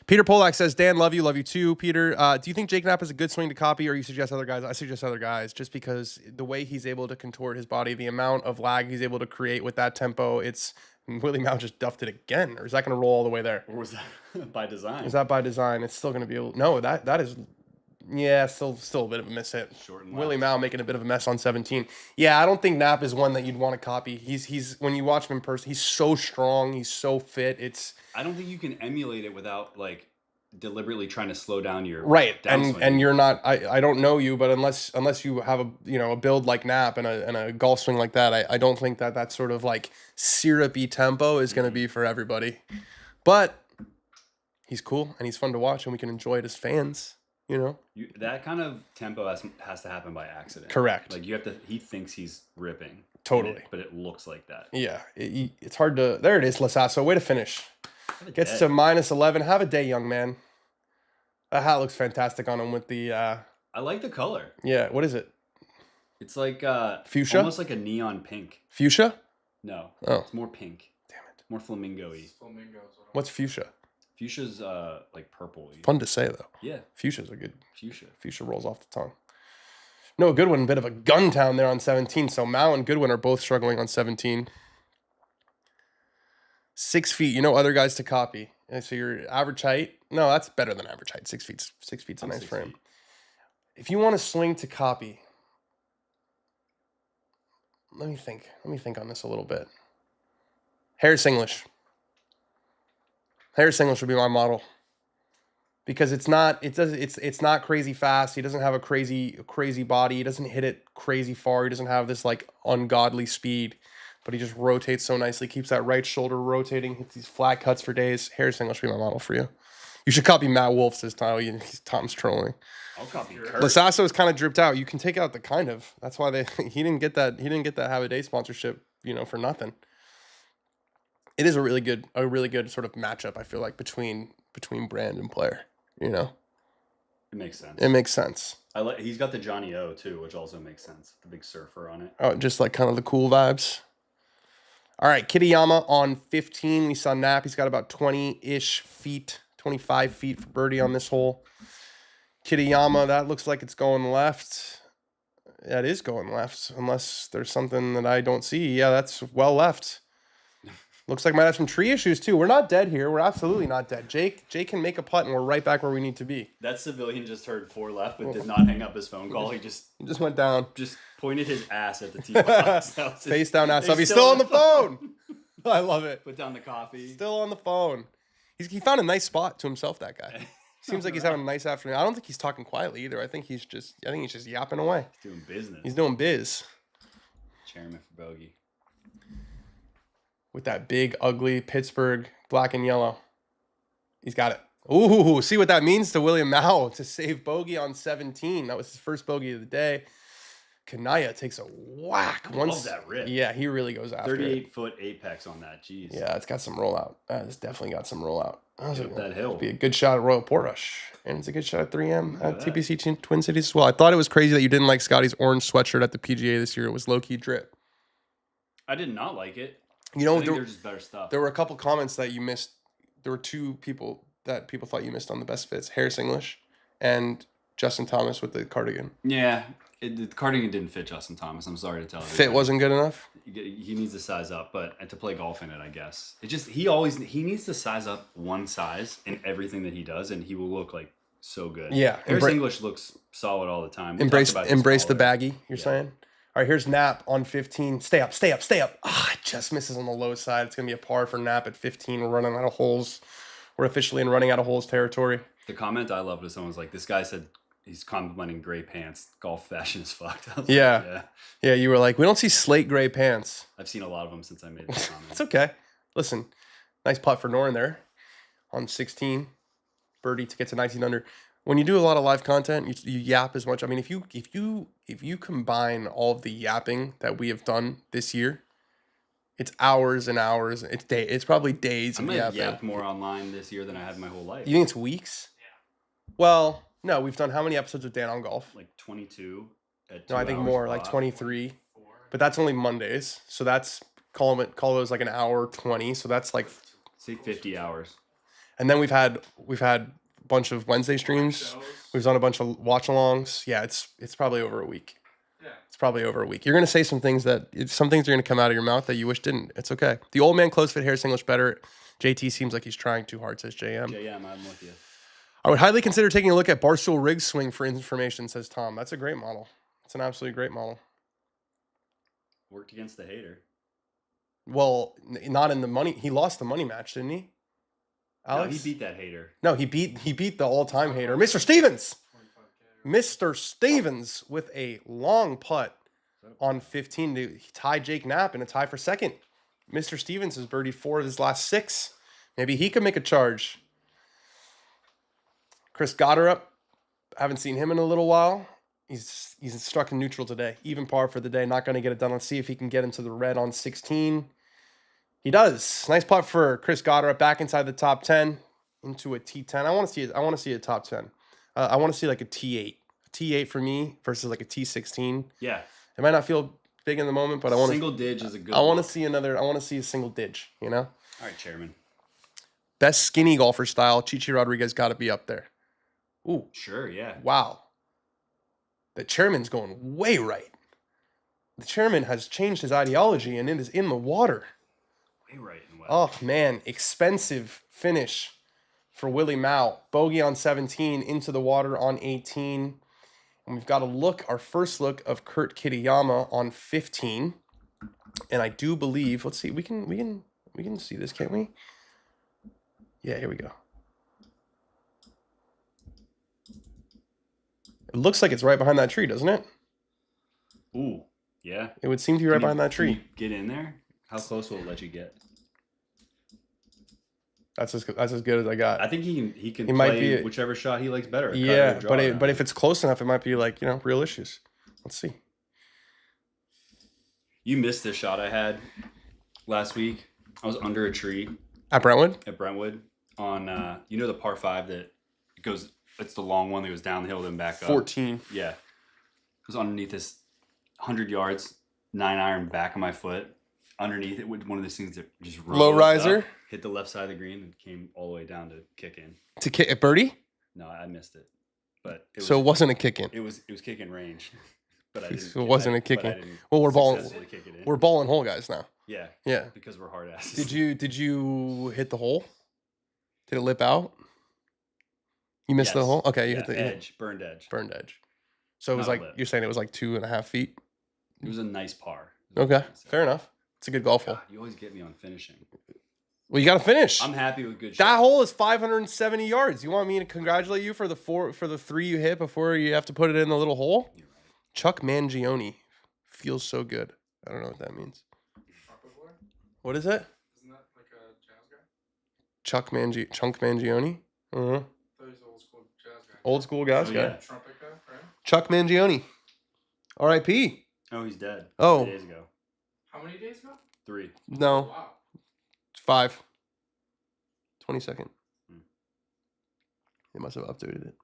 Peter Polak says, Dan, love you too. Peter, do you think Jake Knapp is a good swing to copy, or you suggest other guys? I suggest other guys, just because the way he's able to contort his body, the amount of lag he's able to create with that tempo, it's Willie Mao just duffed it again, or is that going to roll all the way there? Or was that by design? Is that by design? It's still going to be no. That is. Yeah, still a bit of a miss hit. Willie Mao making a bit of a mess on 17. Yeah, I don't think Knapp is one that you'd want to copy. He's when you watch him in person, he's so strong, he's so fit. I don't think you can emulate it without like deliberately trying to slow down your right. downswing. And you're not. I don't know you, but unless you have a build like Knapp and a golf swing like that, I don't think that sort of like syrupy tempo is going to be for everybody. But he's cool and he's fun to watch, and we can enjoy it as fans. That kind of tempo has to happen by accident. Correct. Like he thinks he's ripping. Totally. But it looks like that. Yeah. It's hard to, there it is, Lasasso. Way to finish. Gets to minus 11. Have a day, young man. That hat looks fantastic on him with the. I like the color. Yeah. What is it? It's like fuchsia? Almost like a neon pink. Fuchsia? No. Oh. It's more pink. Damn it. More flamingo-y. What's fuchsia? Fuchsia's like purple. Fun to say though. Yeah. Fuchsia's a good. Fuchsia rolls off the tongue. No, Goodwin, a bit of a gun town there on 17. So Mao and Goodwin are both struggling on 17. 6 feet. Other guys to copy. And so your average height. No, that's better than average height. 6 feet. 6 feet's a nice frame. If you want to swing to copy, let me think. Let me think on this a little bit. Harris English. Harris English would be my model. Because it's not crazy fast. He doesn't have a crazy body. He doesn't hit it crazy far. He doesn't have this like ungodly speed, but he just rotates so nicely. Keeps that right shoulder rotating. Hits these flat cuts for days. Harris English would be my model for you. You should copy Matt Wolf, says Tyler. Tom's trolling. I'll copy Kurt. Lasasso is kind of dripped out. You can take out the kind of. That's why he didn't get that Have a Day sponsorship, for nothing. It is a really good sort of matchup, I feel like, between brand and player. It makes sense. It makes sense. He's got the Johnny O too, which also makes sense. The big surfer on it. Oh, just like kind of the cool vibes. All right, Kitayama on 15. We saw Knapp. He's got about 20-ish feet, 25 feet for birdie on this hole. Kitayama, that looks like it's going left. That is going left, unless there's something that I don't see. Yeah, that's well left. Looks like might have some tree issues too. We're not dead here. We're absolutely not dead. Jake can make a putt and we're right back where we need to be. That civilian just heard 4 left, but did not hang up his phone call. He just went down. Just pointed his ass at the tee box. Face down ass up. He's still on the phone. I love it. Put down the coffee. Still on the phone. He found a nice spot to himself, that guy. Seems like he's having a nice afternoon. I don't think he's talking quietly either. I think he's just yapping away. He's doing business. He's doing biz. Chairman for bogey. With that big, ugly Pittsburgh black and yellow. He's got it. Ooh, see what that means to William Mao to save bogey on 17. That was his first bogey of the day. Kanaya takes a whack. Love that rip. Yeah, he really goes after 38-foot apex on that. Jeez. Yeah, it's got some rollout. It's definitely got some rollout. That hill. Be a good shot at Royal Port Rush. And it's a good shot at 3M at TPC Twin Cities as well. I thought it was crazy that you didn't like Scotty's orange sweatshirt at the PGA this year. It was low-key drip. I did not like it. I think they're just better stuff. There were a couple comments that you missed. There were 2 people that people thought you missed on the best fits: Harris English and Justin Thomas with the cardigan. Yeah, the cardigan didn't fit Justin Thomas. I'm sorry to tell you. Fit wasn't good enough. He needs to size up, but to play golf in it, I guess. He needs to size up one size in everything that he does, and he will look like so good. Yeah, Harris English looks solid all the time. Embrace the baggy. You're saying. All right, here's Knapp on 15. Stay up. Ah, it just misses on the low side. It's going to be a par for Knapp at 15. We're running out of holes. We're officially in running out of holes territory. The comment I loved was someone was like, this guy said he's complimenting gray pants. Golf fashion is fucked. Yeah. Yeah, you were like, we don't see slate gray pants. I've seen a lot of them since I made this comment. It's okay. Listen, nice putt for Noren there on 16. Birdie to get to 19 under. When you do a lot of live content, you yap as much. I mean, if you combine all of the yapping that we have done this year, it's hours and hours. It's probably days. I'm gonna yap more online this year than I have my whole life. You think it's weeks? Yeah. Well, no. We've done how many episodes of Dan on Golf? Like 22. No, I think more, like 23. But that's only Mondays, so that's call those like an hour 20. So that's like say 50 hours. And then we've had bunch of Wednesday streams. We've done a bunch of watch-alongs. Yeah, it's probably over a week. Yeah, it's probably over a week. You're gonna say some things are gonna come out of your mouth that you wish didn't. It's okay. The old man close fit Harris English better. JT seems like he's trying too hard, says JM. JM, I'm with you. I would highly consider taking a look at Barstool Riggs swing for information, says Tom. That's a great model. It's an absolutely great model. Worked against the hater. Well, not in the money. He lost the money match, didn't he? Alex? No, he beat that hater. No, he beat the all-time hater, Mr. Stevens. Mr. Stevens with a long putt on 15 to tie Jake Knapp in a tie for second. Mr. Stevens has birdied 4 of his last 6. Maybe he could make a charge. Chris Gotterup, haven't seen him in a little while. He's struck in neutral today. Even par for the day. Not going to get it done. Let's see if he can get into the red on 16. He does. Nice putt for Chris Gotterup back inside the top 10 into a T10. I want to see a top 10. I want to see like a T8. A T8 for me versus like a T16. Yeah. It might not feel big in the moment, but I want single dig is a good. I want to see a single dig, you know? All right, Chairman. Best skinny golfer style, Chichi Rodriguez got to be up there. Ooh. Sure, yeah. Wow. The chairman's going way right. The chairman has changed his ideology and it is in the water. Way right and well. Oh, man. Expensive finish for Willie Mao. Bogey on 17, into the water on 18. And we've got our first look of Kurt Kitayama on 15. And I do believe, let's see, we can see this, can't we? Yeah, here we go. It looks like it's right behind that tree, doesn't it? Ooh, yeah. It would seem to be right behind that Can you tree. get in there? How close will it let you get? That's as good as I got. I think he can might play be whichever shot he likes better. Yeah, but if it's close enough, it might be like, real issues. Let's see. You missed this shot I had last week. I was under a tree At Brentwood? At Brentwood on the par 5 that it goes. It's the long one that goes down the hill then back up. 14. Yeah, it was underneath this 100 yards 9-iron back of my foot. Underneath it, one of those things that just low riser, hit the left side of the green and came all the way down to kick in. To kick a birdie? No, I missed it. But it wasn't a kick in. It was kick in range. But I didn't. It wasn't a kick in. Well, we're balling hole guys now. Yeah. Yeah. Because we're hard asses. Did you hit the hole? Did it lip out? You missed the hole? Okay, you hit the edge, burned edge. Burned edge. So it was like, you're saying it was like 2.5 feet? It was a nice par. Okay, fair enough. It's a good golf hole. You always get me on finishing. Well, you got to finish. I'm happy with good shots. That hole is 570 yards. You want me to congratulate you for the 3 you hit before you have to put it in the little hole? You're right. Chuck Mangione feels so good. I don't know what that means. What is it? Isn't that like a jazz guy? Chunk Mangione? Uh-huh. I thought he was an old school jazz guy. Old school jazz guy. Yeah. Trumpet guy, right? Chuck Mangione. R.I.P. Oh, he's dead. Oh. 3 days ago. How many days ago? 3. No. Wow. 5. 22nd. They must have updated it.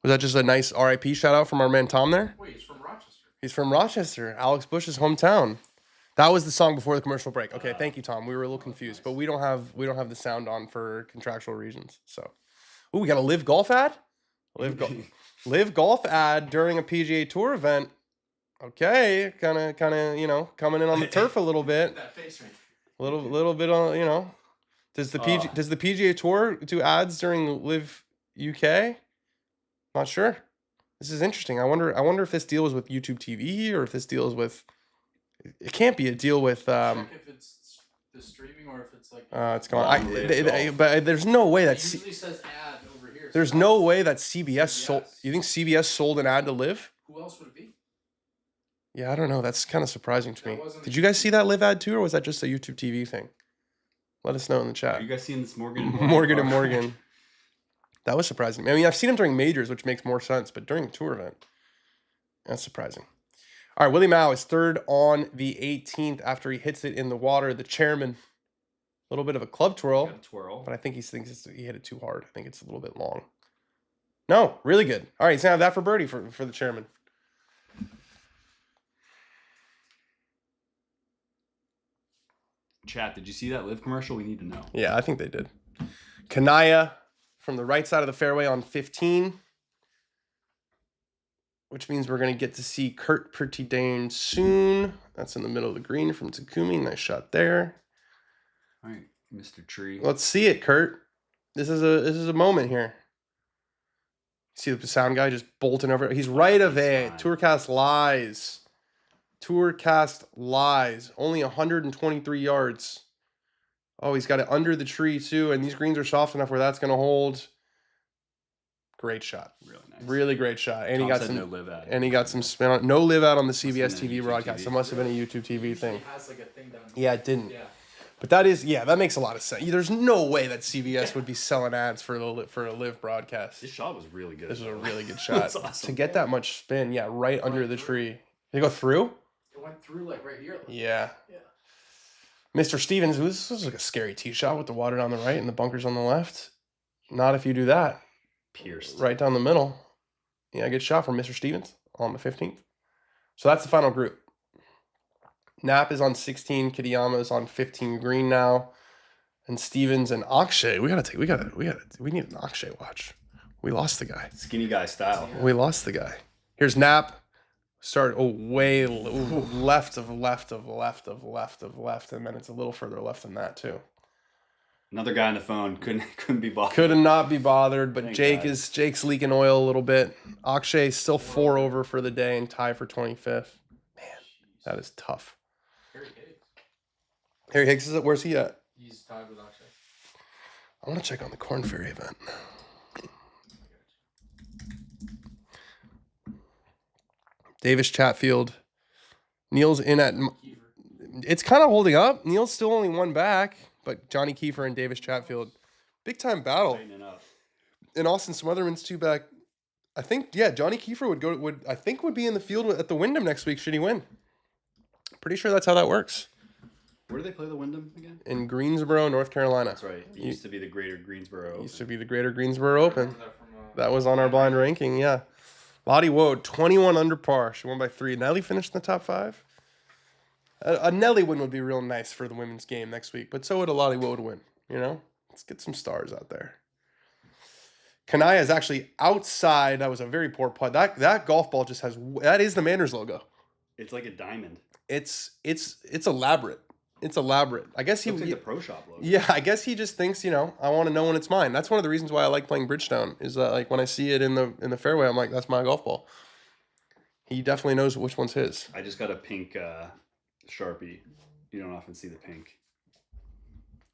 Was that just a nice RIP shout out from our man Tom there? Wait, he's from Rochester. He's from Rochester, Alex Bush's hometown. That was the song before the commercial break. Okay, thank you, Tom. We were a little confused, but we don't have the sound on for contractual reasons. So, we got a live golf ad. Live golf ad during a PGA Tour event. Okay, kind of, coming in on the turf a little bit. That face right. Little bit on, Does the PGA Tour do ads during Live UK? Not sure. This is interesting. I wonder if this deal is with YouTube TV or if this deal is with. It can't be a deal with. Check if it's the streaming or if it's like. It's gone. But there's no way that. It usually says ad over here. There's no way that CBS sold. You think CBS sold an ad to Live? Who else would it be? Yeah, I don't know. That's kind of surprising to me. Did you guys see that Live ad too, or was that just a YouTube TV thing? Let us know in the chat. Are you guys seeing this Morgan? Morgan and Morgan. That was surprising. I mean, I've seen him during majors, which makes more sense, but during the tour event, that's surprising. All right, Willie Mao is third on the 18th after he hits it in the water. The chairman, a little bit of a club twirl, but I think he thinks he hit it too hard. I think it's a little bit long. No, really good. All right, he's gonna have that for birdie for the chairman. Chat, did you see that Live commercial? We need to know. Yeah, I think they did. Kanaya from the right side of the fairway on 15, which means we're going to get to see Kurt pretty dang soon. That's in the middle of the green from Takumi. Nice shot there. All right, Mr. Tree. Let's see it, Kurt. This is a moment here. See the sound guy just bolting over. He's right of it. Tourcast lies. Tourcast lies. Only 123 yards. Oh, he's got it under the tree too, and these greens are soft enough where that's going to hold. Great shot. Really nice. Really great shot. And Tom he got said some no live ad. And he got some spin on. No live out on the CBS been a TV YouTube broadcast. TV. It must have been a YouTube TV thing. It has like a thing down here. Yeah, it didn't. Yeah. But that makes a lot of sense. There's no way that CBS would be selling ads for a live broadcast. This shot was really good. This was a really good shot. That's awesome. To get that much spin, yeah, right under the tree. Did it go through? It went through like right here. Like, Yeah. Yeah. Mr. Stevens, this was like a scary tee shot with the water down the right and the bunkers on the left. Not if you do that. Pierced. Right down the middle. Yeah, good shot from Mr. Stevens on the 15th. So that's the final group. Knapp is on 16. Kitayama is on 15 green now. And Stevens and Akshay. We need an Akshay watch. We lost the guy. Skinny guy style. We lost the guy. Here's Knapp. Started way left of left, and then it's a little further left than that too. Another guy on the phone couldn't be bothered. Could not be bothered, but Thank Jake's leaking oil a little bit. Akshay still 4 over for the day and tie for 25th. Man, that is tough. Harry Higgs is it? Where's he at? He's tied with Akshay. I want to check on the Corn Ferry event. Davis Chatfield. Neil's in at... It's kind of holding up. Neil's still only one back, but Johnny Kiefer and Davis Chatfield. Big time battle. And Austin Smotherman's 2 back. I think, yeah, Johnny Kiefer would be in the field at the Wyndham next week should he win. Pretty sure that's how that works. Where do they play the Wyndham again? In Greensboro, North Carolina. That's right. It used to be the Greater Greensboro Open. Used to be the Greater Greensboro Open. That was on our blind ranking, yeah. Lottie Woad, 21 under par. She won by 3. Nelly finished in the top 5. A Nelly win would be real nice for the women's game next week, but so would a Lottie Woad win, you know? Let's get some stars out there. Kanaya is actually outside. That was a very poor putt. That golf ball just has... That is the Manners logo. It's like a diamond. It's elaborate. It's elaborate. I guess he looks like the Pro Shop logo. Yeah, I guess he just thinks, I want to know when it's mine. That's one of the reasons why I like playing Bridgestone. Is that like when I see it in the fairway, I'm like, that's my golf ball. He definitely knows which one's his. I just got a pink Sharpie. You don't often see the pink.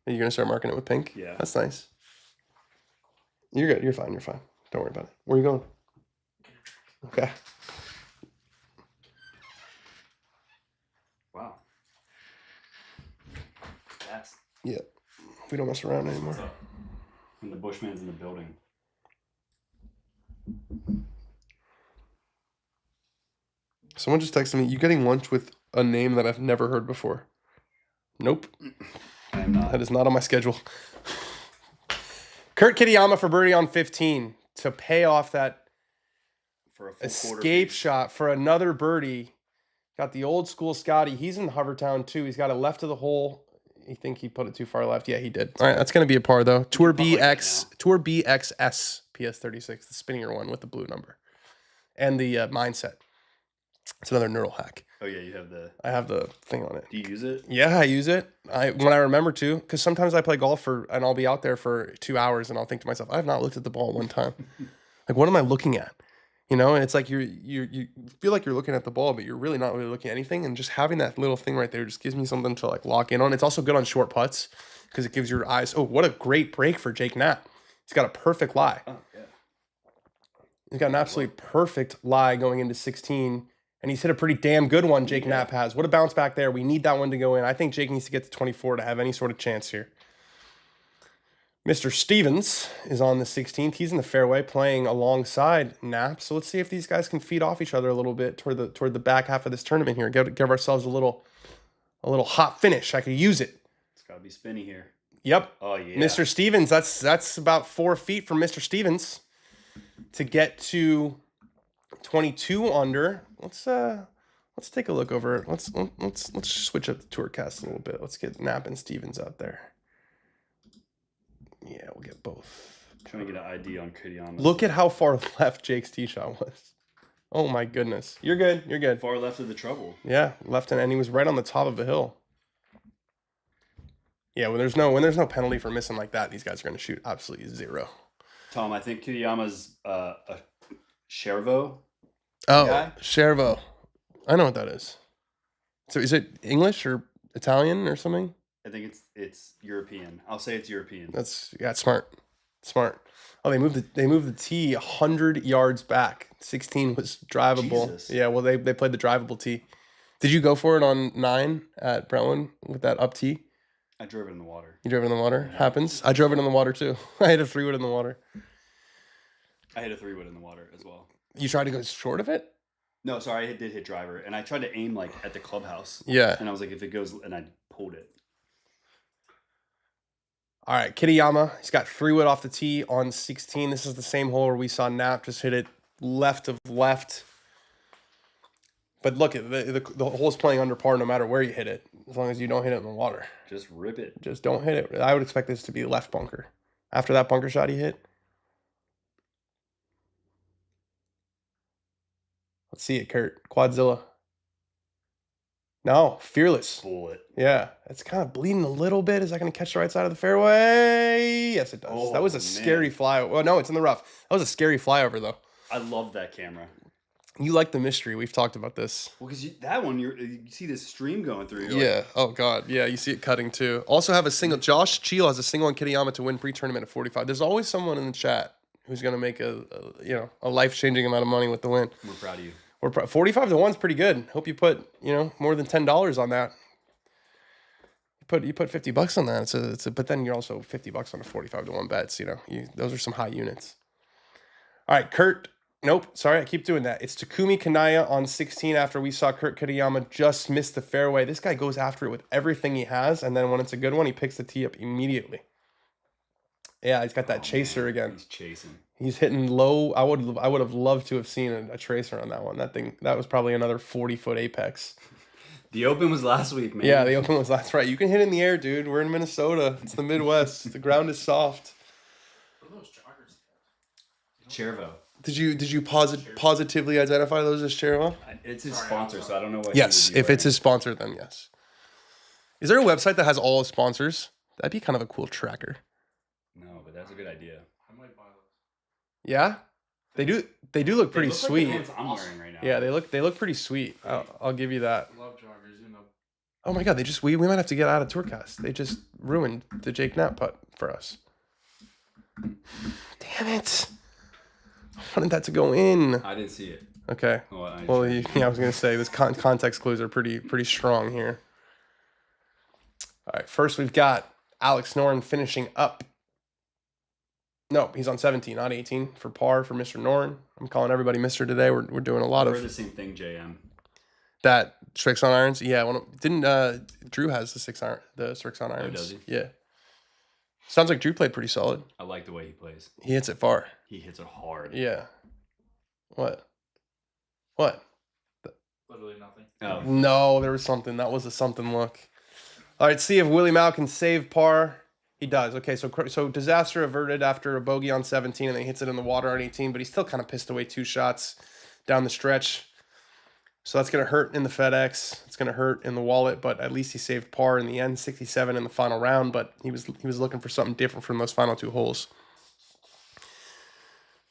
Are you gonna start marking it with pink? Yeah. That's nice. You're good. You're fine. You're fine. Don't worry about it. Where are you going? Okay. Wow. Fast. Yeah. We don't mess around anymore. What's up? And the Bushman's in the building. Someone just texted me, you getting lunch with a name that I've never heard before? Nope. I am not. That is not on my schedule. Kurt Kitayama for birdie on 15 to pay off that For a full escape shot for another birdie. Got the old school Scotty. He's in Hovertown too. He's got it left of the hole. You think he put it too far left? Yeah, he did. All right, that's going to be a par though. Tour BXS PS36, the spinnier one with the blue number. And the mindset. It's another neural hack. Oh yeah, you have the... I have the thing on it. Do you use it? Yeah, I use it. When I remember to, because sometimes I play golf and I'll be out there for 2 hours and I'll think to myself, I have not looked at the ball one time. Like, what am I looking at? And it's like you feel like you're looking at the ball, but you're really not really looking at anything. And just having that little thing right there just gives me something to like lock in on. It's also good on short putts because it gives your eyes. Oh, what a great break for Jake Knapp. He's got a perfect lie. Oh yeah. He's got an absolutely perfect lie going into 16. And he's hit a pretty damn good one, Jake Knapp has. What a bounce back there. We need that one to go in. I think Jake needs to get to 24 to have any sort of chance here. Mr. Stevens is on the 16th. He's in the fairway playing alongside Knapp. So let's see if these guys can feed off each other a little bit toward the back half of this tournament here. Give ourselves a little hot finish. I could use it. It's got to be spinny here. Yep. Oh, yeah. Mr. Stevens, that's about 4 feet from Mr. Stevens to get to 22 under. Let's take a look over it. Let's switch up the tour cast a little bit. Let's get Knapp and Stevens out there. Yeah, we'll get both. Trying to get an ID on Kitayama. Look at how far left Jake's tee shot was. Oh my goodness. You're good. You're good. Far left of the trouble. Yeah, left and he was right on the top of a hill. Yeah, when there's no penalty for missing like that, these guys are going to shoot absolutely zero. Tom, I think Kitayama's a Chervo. Oh, guy? Chervo. I know what that is. So is it English or Italian or something? I think it's European. I'll say it's European. It's smart. Smart. Oh, they moved the tee 100 yards back. 16 was drivable. Jesus. Yeah, well they played the drivable tee. Did you go for it on 9 at Brentwood with that up tee? I drove it in the water. You drove it in the water? Happens. I drove it in the water too. I had a 3-wood in the water. I hit a 3-wood in the water as well. You tried to go short of it? No, sorry, I did hit driver, and I tried to aim like at the clubhouse. Yeah. And I was like, if it goes, and I pulled it. All right, Kitayama. He's got 3-wood off the tee on 16. This is the same hole where we saw Knapp just hit it left of left. But look, the hole's playing under par no matter where you hit it, as long as you don't hit it in the water. Just rip it. Just don't hit it. I would expect this to be left bunker. After that bunker shot he hit. Let's see it, Kurt. Quadzilla. No, fearless. Bullet. Yeah, it's kind of bleeding a little bit. Is that going to catch the right side of the fairway? Yes, it does. Oh, that was a scary flyover. Well, no, it's in the rough. That was a scary flyover, though. I love that camera. You like the mystery. We've talked about this. Well, because that one, you see this stream going through. Yeah. Oh, God. Yeah, you see it cutting, too. Also have a single. Josh Cheel has a single on Kitayama to win pre-tournament at 45. There's always someone in the chat who's going to make a life-changing amount of money with the win. We're proud of you. 45 to 1 is pretty good. Hope you put, more than $10 on that. You put $50 on that. But then you're also $50 on a 45 to 1 bets. Those are some high units. All right, Kurt. Nope, sorry, I keep doing that. It's Takumi Kanaya on 16 after we saw Kurt Kitayama just miss the fairway. This guy goes after it with everything he has, and then when it's a good one, he picks the tee up immediately. Yeah, he's got that chaser again. He's chasing. He's hitting low. I would have loved to have seen a tracer on that one. That was probably another 40-foot apex. The Open was last week, man. Yeah, the Open was last. Right, you can hit in the air, dude. We're in Minnesota. It's the Midwest. The ground is soft. What are those joggers? Chervo. Did you positively identify those as Chervo? It's his sponsor, so I don't know what. Yes, if it's his sponsor, then yes. Is there a website that has all his sponsors? That'd be kind of a cool tracker. No, but that's a good idea. I might buy those. Yeah, they do look pretty sweet. Like the pants I'm wearing right now. Yeah, they look pretty sweet. I'll give you that. I love joggers, Oh my God, we might have to get out of Tourcast. They just ruined the Jake Knapp putt for us. Damn it. I wanted that to go in. I didn't see it. Okay. Well, I was gonna say this context clues are pretty strong here. All right, first we've got Alex Noren finishing up. No, he's on 17, not 18 for par for Mr. Noren. I'm calling everybody Mr. today. We're doing a lot of the same thing, JM. That tricks on irons. Yeah, Drew has the tricks on irons. Oh, does he? Yeah. Sounds like Drew played pretty solid. I like the way he plays. He hits it far. He hits it hard. Yeah. What? Literally nothing. Oh. No, there was something. That was a something look. All right, see if Willie Mao can save par. He does. Okay, so disaster averted after a bogey on 17, and then he hits it in the water on 18, but he's still kind of pissed away 2 shots down the stretch. So that's going to hurt in the FedEx. It's going to hurt in the wallet, but at least he saved par in the end, 67 in the final round, but he was looking for something different from those final 2 holes.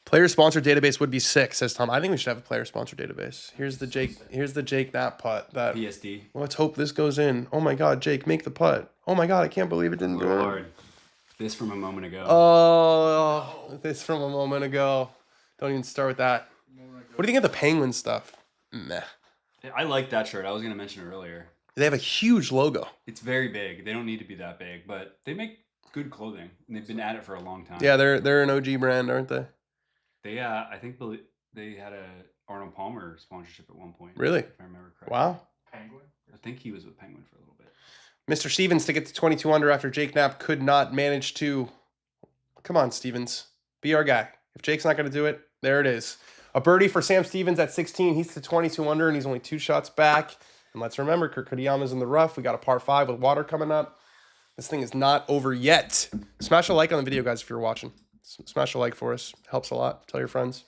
Player sponsor database would be sick, says Tom. I think we should have a player sponsor database. Here's the Jake Knapp putt. That PSD. Let's hope this goes in. Oh my God, Jake, make the putt. Oh my God, I can't believe it didn't go in. Hard. This from a moment ago. Oh, this from a moment ago. Don't even start with that. What do you think of the Penguin stuff? Meh. I like that shirt. I was going to mention it earlier. They have a huge logo. It's very big. They don't need to be that big, but they make good clothing. And they've been at it for a long time. Yeah, they're an OG brand, aren't they? They I think they had a Arnold Palmer sponsorship at one point. Really? If I remember correctly. Wow. Penguin? I think he was with Penguin for a little bit. Mr. Stevens to get to 22 under after Jake Knapp could not manage to. Come on, Stevens. Be our guy. If Jake's not going to do it, there it is. A birdie for Sam Stevens at 16. He's to 22 under, and he's only 2 shots back. And let's remember, Kurt Kitayama's in the rough. We got a par 5 with water coming up. This thing is not over yet. Smash a like on the video, guys, if you're watching. Smash a like for us. Helps a lot. Tell your friends.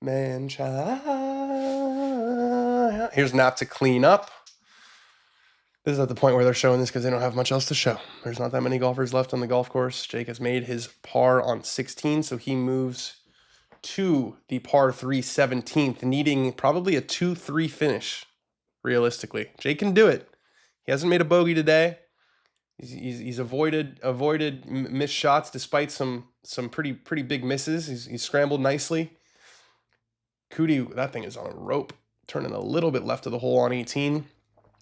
Man, child. Here's Knapp to clean up. This is at the point where they're showing this because they don't have much else to show. There's not that many golfers left on the golf course. Jake has made his par on 16, so he moves to the par 3 17th, needing probably a 2-3 finish, realistically. Jake can do it. He hasn't made a bogey today. He's avoided missed shots despite some pretty big misses. He's scrambled nicely. Cootie, that thing is on a rope, turning a little bit left of the hole on 18.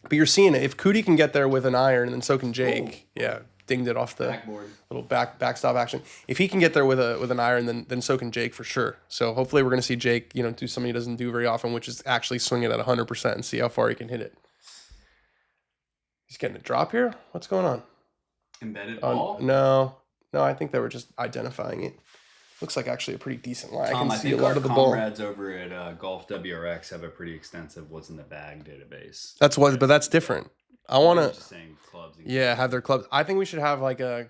But you're seeing it. If Cootie can get there with an iron, and then so can Jake. Oh. Yeah, dinged it off the backboard. Little backstop action. If he can get there with an iron, then so can Jake for sure. So hopefully we're going to see Jake, do something he doesn't do very often, which is actually swing it at 100% and see how far he can hit it. He's getting a drop here? What's going on? Embedded ball? No, I think they were just identifying it. Looks like actually a pretty decent line. Tom, I can see a lot of the ball. Comrades over at Golf WRX have a pretty extensive what's in the bag database. But that's different. I want to. Just saying clubs. Have their clubs. I think we should have like a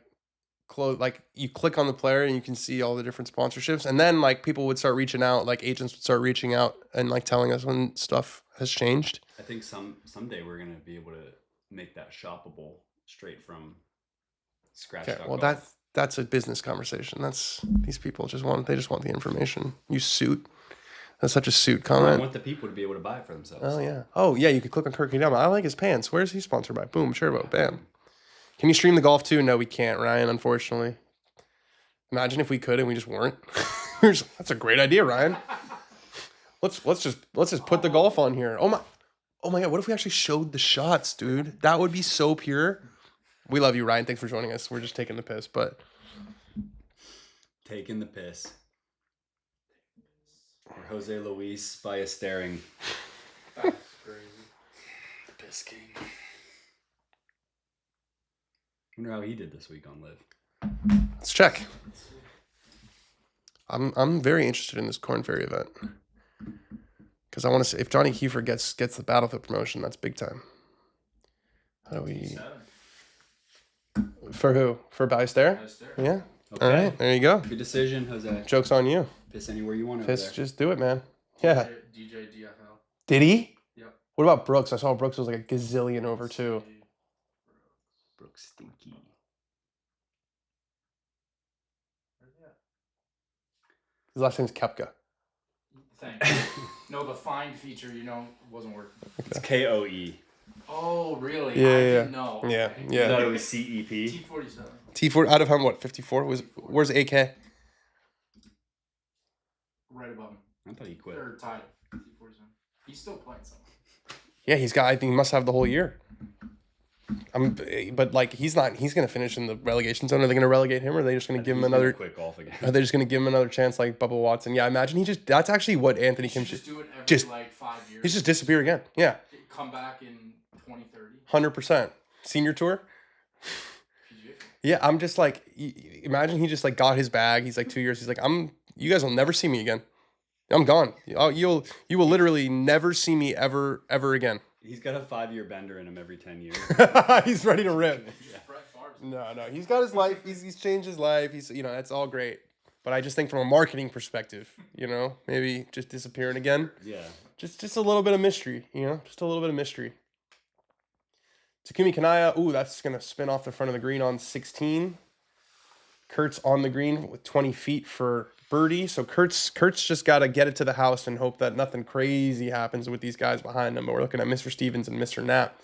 like you click on the player and you can see all the different sponsorships, and then like people would start reaching out, like agents would start reaching out and like telling us when stuff has changed. I think someday we're gonna be able to make that shoppable straight from scratch. Okay, well that's a business conversation. That's these people just want the information. You suit. That's such a suit I comment. want the people to be able to buy it for themselves. Oh yeah. Oh yeah. You could click on Kitayama. I like his pants. Where's he sponsored by? Boom. Turbo. Bam. Can you stream the golf too? No, we can't, Ryan. Unfortunately. Imagine if we could and we just weren't. That's a great idea, Ryan. Let's just put the golf on here. Oh my God. What if we actually showed the shots, dude? That would be so pure. We love you, Ryan. Thanks for joining us. We're just taking the piss, but Taking the piss. Or Jose Luis by a staring. That's crazy. The piss king. Wonder how he did this week on Live. let's check. I'm very interested in this Corn Ferry event because I want to see if Johnny Kiefer gets the Battlefield promotion. That's big time. How do we? For who? For Ballester? Yeah. Okay. All right. There you go. Good decision, Jose. Joke's on you. Piss anywhere you want over Piss, there. just do it, man. Yeah. DJ DFL. Did he? Yep. What about Brooks? I saw Brooks was like a gazillion over too. Brooks Stinky. His last name's Kepka. Thanks. No, the find feature, wasn't working. It's KOE. Oh, really? Yeah, I yeah. didn't know. Yeah, Okay. I thought yeah. it was CEP. T47. T4 out of how what? 54 was. Where's AK? Right above him. I thought he quit. They're tied. T47. He's still playing something. Yeah, he's got. I think he must have the whole year. But like he's not. He's gonna finish in the relegation zone. Are they gonna relegate him, or are they just gonna give him another? Quit golf again. Are they just gonna give him another chance like Bubba Watson? Yeah, I imagine he just. That's actually what Anthony He Kim should should. just do it every just- like 5 years. He's just disappear again. Yeah, Come back in 2030. 100%. Senior tour. PGA. Yeah, I'm just like, imagine he just like got his bag. He's like 2 years. He's like, you guys will never see me again. I'm gone. You will literally never see me ever again. He's got a 5-year bender in him every 10 years. He's ready to rip. Brett Favre's. No, he's got his life. He's changed his life. He's that's all great. But I just think from a marketing perspective, maybe just disappearing again. Yeah. Just a little bit of mystery, just a little bit of mystery. Takumi Kanaya, ooh, that's gonna spin off the front of the green on 16. Kurt's on the green with 20 feet for birdie. So Kurt's just got to get it to the house and hope that nothing crazy happens with these guys behind him. But we're looking at Mr. Stevens and Mr. Knapp.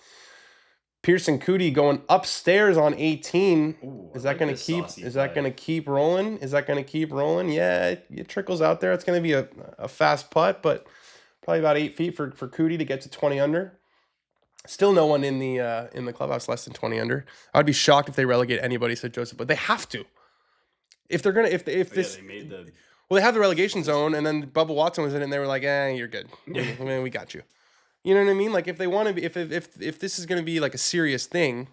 Pearson Cootie going upstairs on 18. Ooh, Is I that like going this to keep? saucy Is that play. going to keep rolling? Is that going to keep rolling? Yeah, it trickles out there. It's going to be a fast putt, but probably about 8 feet for Cootie to get to 20 under. Still no one in the clubhouse less than 20 under. I'd be shocked if they relegate anybody, said Joseph, but they have to. If they're gonna, if this, they made the. well, they have the relegation zone, and then Bubba Watson was in it, and they were like, you're good. We got you. You know what I mean? Like if they want to be, if this is gonna be like a serious thing,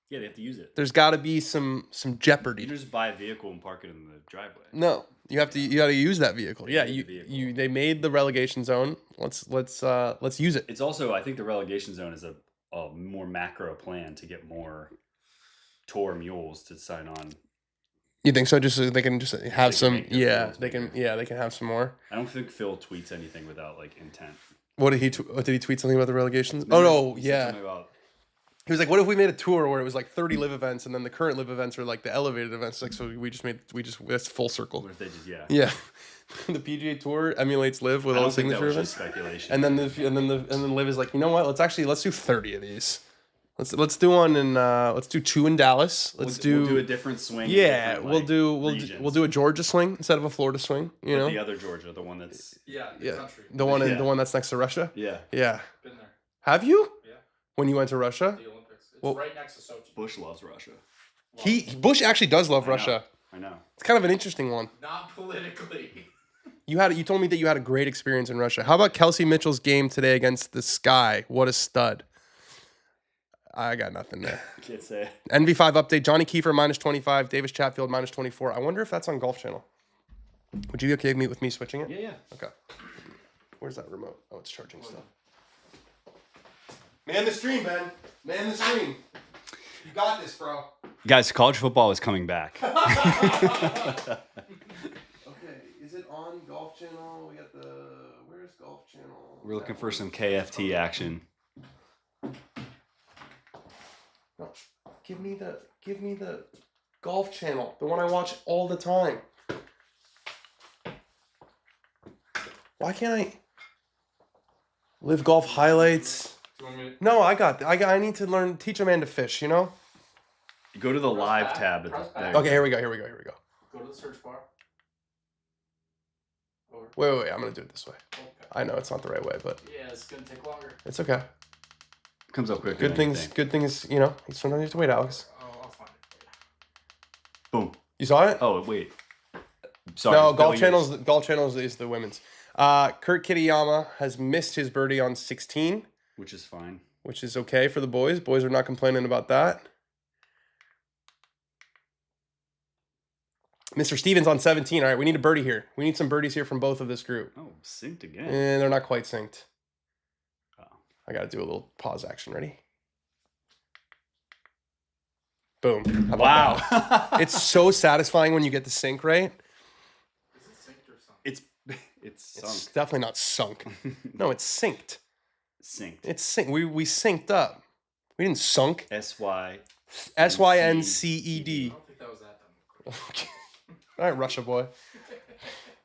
Yeah, they have to use it. there's got to be some You jeopardy. can just buy a vehicle and park it in the driveway. No, you got to use that vehicle. Yeah, made the vehicle. they made the relegation zone. Let's use it. It's also, I think the relegation zone is a more macro plan to get more tour mules to sign on. You think so? Just so they can just have can some. make their Yeah, fields they can. bigger. Yeah, they can have some more. I don't think Phil tweets anything without like intent. What did he? Did he tweet something about the relegations? Oh no, He said yeah. something about, He was like, "What if we made a tour where it was like 30 live events, and then the current live events are like the elevated events? Like, so that's full circle." what if they just Yeah, the PGA Tour emulates live with I all don't the think that signature was just events, speculation. and then live is like, you know what? Let's do 30 of these. Let's do one in let's do 2 in Dallas. we'll do a different swing. in yeah, different, we'll regions. do a Georgia swing instead of a Florida swing. You But know, the other Georgia, the one that's Yeah, the yeah, country. the one Yeah. the one that's next to Russia. yeah. Yeah, Been there. have you? Yeah. When you went to Russia? The Olympics. It's Well- right next to Sochi. Bush loves Russia. Bush actually does love I know. Russia. I know. It's kind of an interesting one. Not politically. You told me that you had a great experience in Russia. How about Kelsey Mitchell's game today against the Sky? What a stud. I got nothing there. Can't say. NV5 update. Johnny Kiefer -25. Davis Chatfield -24. I wonder if that's on Golf Channel. Would you be okay with me switching it? Yeah. Okay. Where's that remote? Oh, it's charging still. Man the stream, Ben. Man the stream. You got this, bro. Guys, college football is coming back. Okay, is it on Golf Channel? We got where's Golf Channel? We're looking for some KFT action. No, give me the Golf Channel, the one I watch all the time. Why can't I? Live golf highlights. No, I need to teach a man to fish, you know? Go to the Press live back, tab. press back. Okay, here we go. Go to the search bar. Over. Wait. I'm going to do it this way. Okay. I know it's not the right way, but Yeah, it's gonna take longer. it's okay. Comes up quicker. Good things, you know, sometimes you have to wait, Alex. Oh, I'll find it for you. Boom. You saw it? Oh, wait. Sorry. No, Bill, Golf Channels is the women's. Kurt Kitayama has missed his birdie on 16, which is fine. which is okay for the boys. Boys are not complaining about that. Mr. Stevens on 17. All right, we need a birdie here. We need some birdies here from both of this group. Oh, synced again. And they're not quite synced. Oh. I got to do a little pause action. Ready? Boom. How about Wow. that? It's so satisfying when you get the sync right. Is it synced or something? It's sunk. It's definitely not sunk. No, it's synced. Synced. It's synced. We synced up. We didn't sunk. SY. SYNCED. I don't think that was that dumb. All right, Russia boy.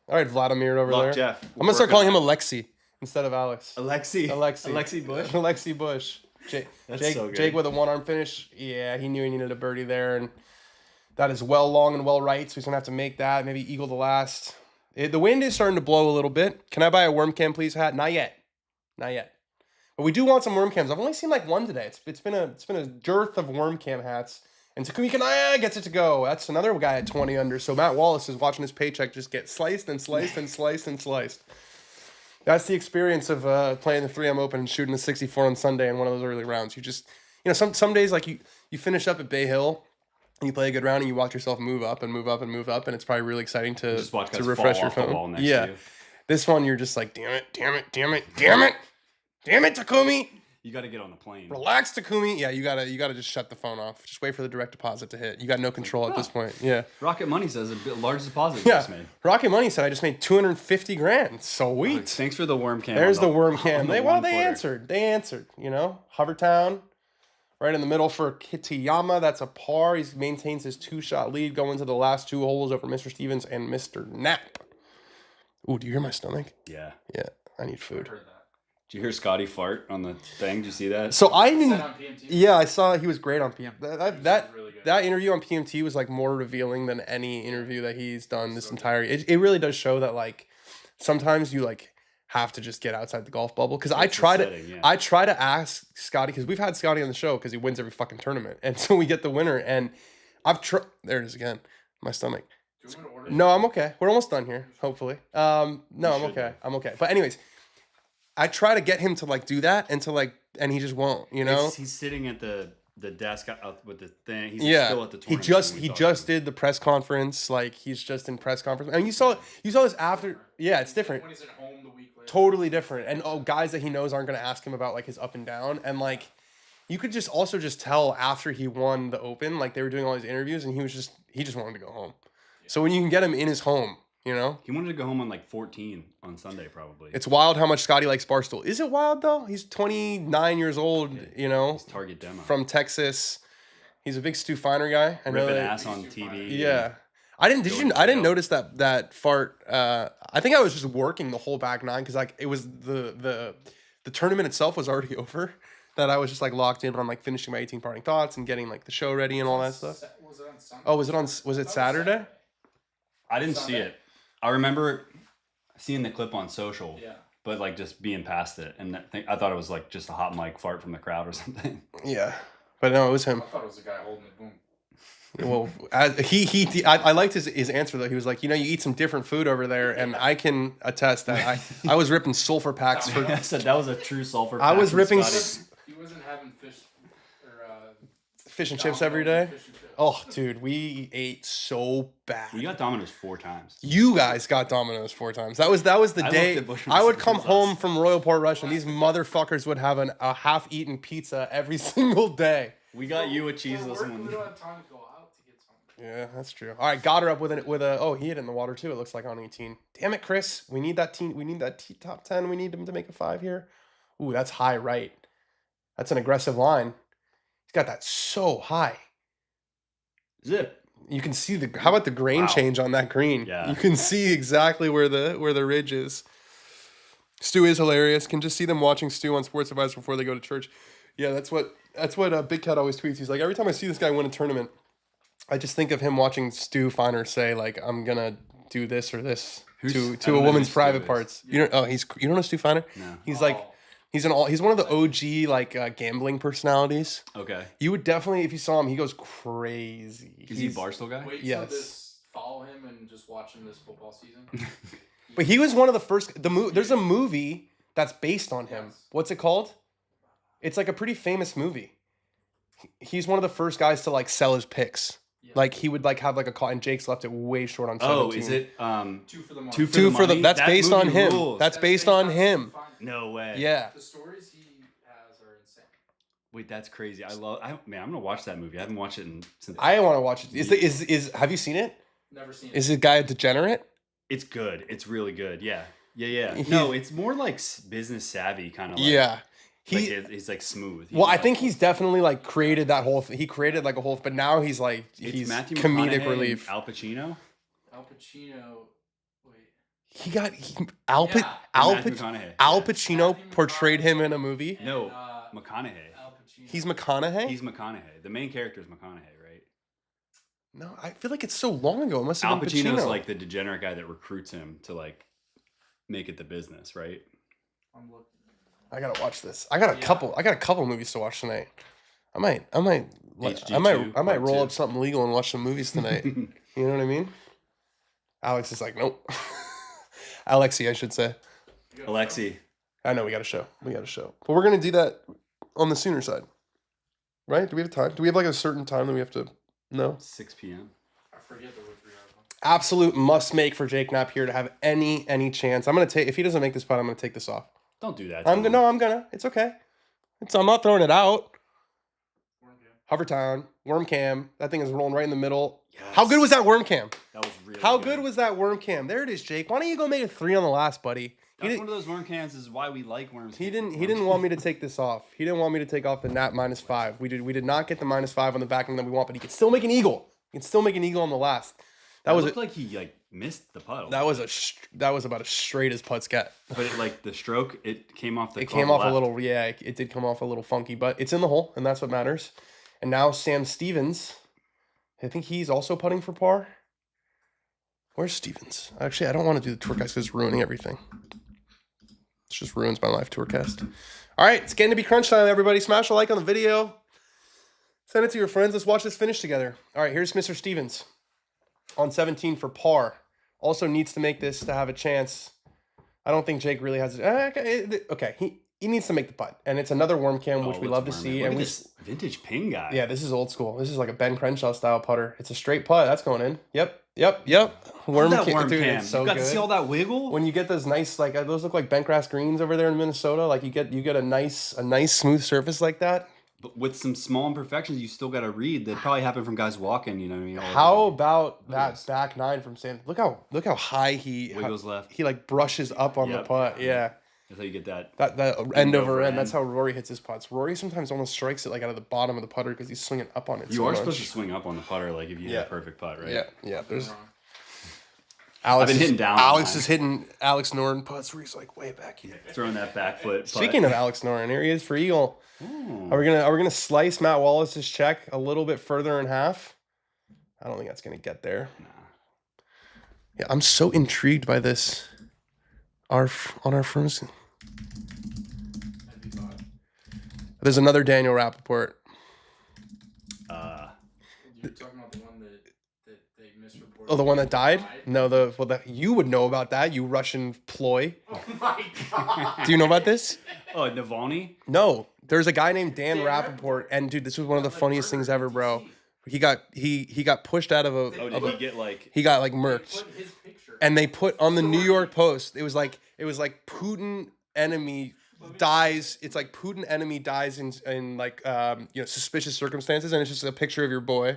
All right, Vladimir over Lock there. Jeff. I'm gonna start calling him Alexi instead of Alex. Alexi. Alexi Bush. Alexi Bush. Jake so good. Jake with a one-arm finish. Yeah, he knew he needed a birdie there, and that is well long and well right. So he's gonna have to make that. Maybe eagle the last. The wind is starting to blow a little bit. Can I buy a worm cam, please, hat? Not yet. But we do want some worm cams. I've only seen like one today. It's been a dearth of worm cam hats. And Takumi Kanaya gets it to go. That's another guy at 20 under. So Matt Wallace is watching his paycheck just get sliced and sliced and sliced and sliced. That's the experience of playing the 3M Open and shooting a 64 on Sunday in one of those early rounds. You just, some days like you finish up at Bay Hill and you play a good round and you watch yourself move up and move up and move up, and it's probably really exciting to just watch guys refresh fall your off the phone. wall next Yeah. to you. This one you're just like, damn it, Takumi. You got to get on the plane. Relax, Takumi. Yeah, you gotta just shut the phone off. Just wait for the direct deposit to hit. You got no control at this point. Yeah. Rocket Money says a bit large deposit Yeah. just made. Rocket Money said I just made 250 grand. Sweet. Thanks for the worm cam. There's on the worm cam. on the They one-footer. answered. They answered. Hovertown, right in the middle for Kitayama. That's a par. He maintains his 2-shot lead going to the last 2 holes over Mr. Stevens and Mr. Knapp. Ooh, do you hear my stomach? Yeah. Yeah, I need food. I heard that. Did you hear Scotty fart on the thing? Did you see that? So I Is didn't. that on PMT? Yeah, I saw he was great on PM. That really good. that interview on PMT was like more revealing than any interview that he's done this entire. It really does show that like sometimes you like have to just get outside the golf bubble. Because I It's the try to setting, yeah. I try to ask Scotty, because we've had Scotty on the show because he wins every fucking tournament, and so we get the winner. And I've tried. There it is again. My stomach. Do you want me to order No, I'm okay. We're almost done here. Hopefully. No, I'm should okay. be. I'm okay. But anyways, I try to get him to like do that and to like, and he just won't. He's sitting at the desk out with the thing. He's Yeah, still at the he tournament. just when we he talked just to him. did the press conference. Like he's just in press conference, and you saw this after. Yeah, it's different, When he's at home the week later. totally different. And guys that he knows aren't going to ask him about like his up and down. And like you could just also just tell after he won the Open, like they were doing all these interviews, and he just wanted to go home. So when you can get him in his home, He wanted to go home on like 14 on Sunday, probably. it's wild how much Scotty likes Barstool. Is it wild though? He's 29 years old. His target demo. From Texas. He's a big Stu Feiner guy. I know ripping that. ass on TV. Yeah. I didn't. Going to I didn't jail. notice that fart. I think I was just working the whole back nine because like it was the tournament itself was already over. That I was just like locked in on like finishing my 18 parting thoughts and getting like the show ready and all that stuff. Was it on Sunday? Oh, was it Saturday? I didn't see it. I remember seeing the clip on social, Yeah. but like just being past it, and I thought it was like just a hot mic fart from the crowd or something. Yeah, but no, it was him. I thought it was the guy holding the boom. Well, I liked his answer though. He was like, you eat some different food over there, and I can attest that I was ripping sulfur packs for. I said that was a true sulfur. I pack was from ripping Scotty. He wasn't having fish or fish and chips every day. fish and chips. Oh, dude, we ate so bad. We got Domino's 4 times. You guys got Domino's 4 times. That was the I day looked at Bush and I would said, come "This is home us." from Royal Port Rush, and these motherfuckers would have a half-eaten pizza every single day. We got you a For cheeseless work, we one. don't have time to go out to get something. Yeah, that's true. All right, Gotterup with a. Oh, he hit it in the water too. It looks like on 18. Damn it, Chris. We need that team. We need that top 10. We need him to make a 5 here. Ooh, that's high right. That's an aggressive line. He's got that so high. Zip. You can see how about the grain Wow. change on that green? Yeah. You can see exactly where the ridge is. Stu is hilarious. Can just see them watching Stu on Sports Advisor before they go to church. Yeah, that's what Big Cat always tweets. He's like, every time I see this guy win a tournament, I just think of him watching Stu Feiner say like, I'm gonna do this or this to a woman's private parts. You don't know Stu Feiner? No. He's like. He's one of the OG like gambling personalities. Okay. You would definitely, if you saw him, he goes crazy. Is he a Barstool guy? Wait Yes. till this, follow him and just watch him this football season. But he was one of the first. There's a movie that's based on him. Yes. What's it called? It's like a pretty famous movie. He's one of the first guys to like sell his picks. Yeah. Like he would like have like a call, and Jake's left it way short on 17. Oh, is it 2 for the money? Two for the money? That's that based on him. Rules. That's based on him. No way. Yeah. The stories he has are insane. Wait, that's crazy. I'm gonna watch that movie. I haven't watched it since. I want to watch it. Is have you seen it? Never seen it. Is the guy a degenerate? It's good. It's really good. Yeah. No, it's more like business savvy kind of. Like, Yeah. He's like smooth. I think he's definitely like created that whole thing. He created like a whole, but now he's like, he's Matthew comedic McConaughey relief. Al Pacino. Al Pacino. Wait. Al Matthew McConaughey. Al Pacino portrayed him in a movie. No, McConaughey. Al Pacino. He's McConaughey? He's McConaughey. The main character is McConaughey, right? No, I feel like it's so long ago. It must have Al been Pacino's Pacino. like the degenerate guy that recruits him to like make it the business, right? I'm looking. I gotta watch this. I got a couple movies to watch tonight. I might HG2, roll part up something legal and watch some movies tonight. You know what I mean? Alex is like, nope. Alexi, I should say. Alexi. I know we got a show. But we're gonna do that on the sooner side, right? Do we have time? Do we have like a certain time that we have to? No. 6 p.m. I forget the word for you. Absolute must make for Jake Knapp here to have any chance. I'm gonna take if he doesn't make this putt, I'm gonna take this off. Don't do that. I'm gonna. It's okay. I'm not throwing it out. Hovertown, worm cam. That thing is rolling right in the middle. Yes. How good was that worm cam? That was really How good was that worm cam? There it is, Jake. Why don't you go make a 3 on the last, buddy? That's one of those worm cams. Is why we like worms. He didn't want me to take this off. He didn't want me to take off the Knapp -5. We did not get the -5 on the back end that we want, but he could still make an eagle. He can still make an eagle on the last. That looked like he like missed the putt. That was about as straight as putts get. But the stroke, it came off the. It came off left. A little. Yeah, it did come off a little funky, but it's in the hole, and that's what matters. And now Sam Stevens, I think he's also putting for par. Where's Stevens? Actually, I don't want to do the Tourcast because it's ruining everything. It just ruins my life, Tourcast. All right, it's getting to be crunch time, everybody. Smash a like on the video. Send it to your friends. Let's watch this finish together. All right, here's Mr. Stevens on 17 for par. Also needs to make this to have a chance. I don't think Jake really has it. Okay, he needs to make the putt. And it's another worm cam, which we love to see. Look and at this vintage pin guy. Yeah, this is old school. This is like a Ben Crenshaw style putter. It's a straight putt. That's going in. Yep. Worm cam. Dude, it's so you got good. to see all that wiggle? When you get those nice, like those look like bent grass greens over there in Minnesota. Like you get a nice smooth surface like that. But with some small imperfections, you still got to read. That probably happen from guys walking. You know what I mean? How about that back 9 from Sam? Look how high he wiggles left. He like brushes up on the putt. Yeah. That's how you get that end over end. That's how Rory hits his putts. Rory sometimes almost strikes it like out of the bottom of the putter because he's swinging up on it. You are supposed to swing up on the putter, like if you hit a perfect putt, right? Yeah. There's. I've been hitting down. Alex is hitting Alex Noren putts where he's like way back here, throwing that back foot. Speaking of Alex Noren, here he is for eagle. Ooh. Are we gonna slice Matt Wallace's check a little bit further in half? I don't think that's gonna get there. Nah. Yeah, I'm so intrigued by this. On our firms. There's another Daniel Rapaport. You're talking about the one that they misreported. Oh, the one that died? No, you would know about that, you Russian ploy. Oh my god. Do you know about this? Oh, Navalny? No. There's a guy named Dan Rapaport, and dude, this was one of the funniest things ever, bro. He got pushed out of a. Oh, did he get like? He got like murked. And they put on the New York Post. It was like Putin enemy dies. It's like Putin enemy dies in like suspicious circumstances, and it's just a picture of your boy.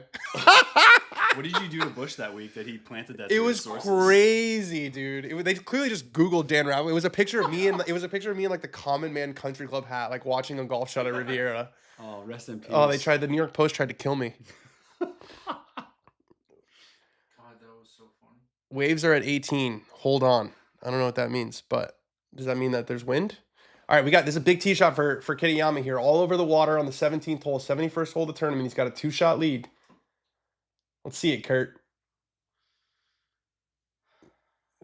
What did you do to Bush that week that he planted that? It was crazy, dude. They clearly just Googled Dan Rapaport. It was a picture of me in like the Common Man Country Club hat, like watching a golf shot at Riviera. Oh, rest in peace. Oh, the New York Post tried to kill me. God, that was so funny. Waves are at 18. Hold on. I don't know what that means, but Does that mean that there's wind? All right, this is a big tee shot for Kitayama here. All over the water on the 17th hole, 71st hole of the tournament. He's got a 2-shot lead. Let's see it, Kurt.